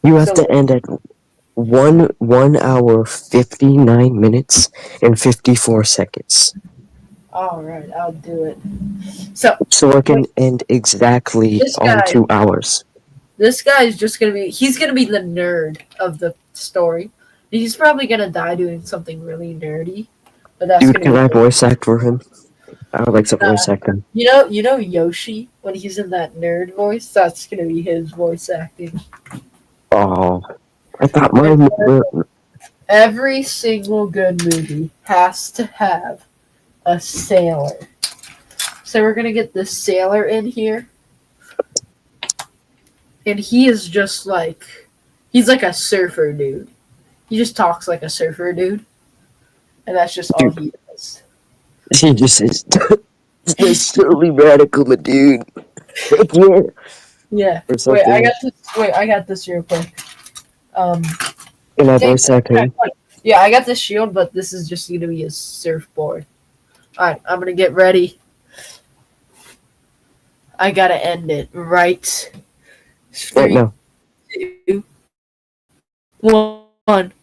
Speaker 2: You have
Speaker 1: So,
Speaker 2: to end at 1 hour 59 minutes and 54 seconds.
Speaker 1: all right, I'll do it. So,
Speaker 2: So I can
Speaker 1: wait,
Speaker 2: end exactly
Speaker 1: this
Speaker 2: on
Speaker 1: guy,
Speaker 2: 2 hours.
Speaker 1: this guy is just gonna be. He's gonna be the nerd of the story. He's probably gonna die doing something really nerdy, but that's
Speaker 2: Dude,
Speaker 1: gonna
Speaker 2: can
Speaker 1: be.
Speaker 2: I voice act for him? I would like to voice act him.
Speaker 1: You know Yoshi when he's in that nerd voice. That's gonna be his voice acting.
Speaker 2: Oh, I thought
Speaker 1: And
Speaker 2: mine.
Speaker 1: every single good movie has to have a sailor. So we're gonna get this sailor in here, and he is just like he's like a surfer dude. He just talks like a surfer dude, and that's just all
Speaker 2: Dude,
Speaker 1: he does.
Speaker 2: he just is. That's totally radical, my dude. Heck yeah.
Speaker 1: Yeah.
Speaker 2: Or
Speaker 1: Wait, I
Speaker 2: something.
Speaker 1: got this. Wait, I got this real quick. Um,
Speaker 2: Can I
Speaker 1: dang,
Speaker 2: voice act him?
Speaker 1: yeah, I got this shield, but this is just gonna be a surfboard. All right, I'm gonna get ready. I gotta end it right.
Speaker 2: Right
Speaker 1: 3,
Speaker 2: now.
Speaker 1: 2, 1.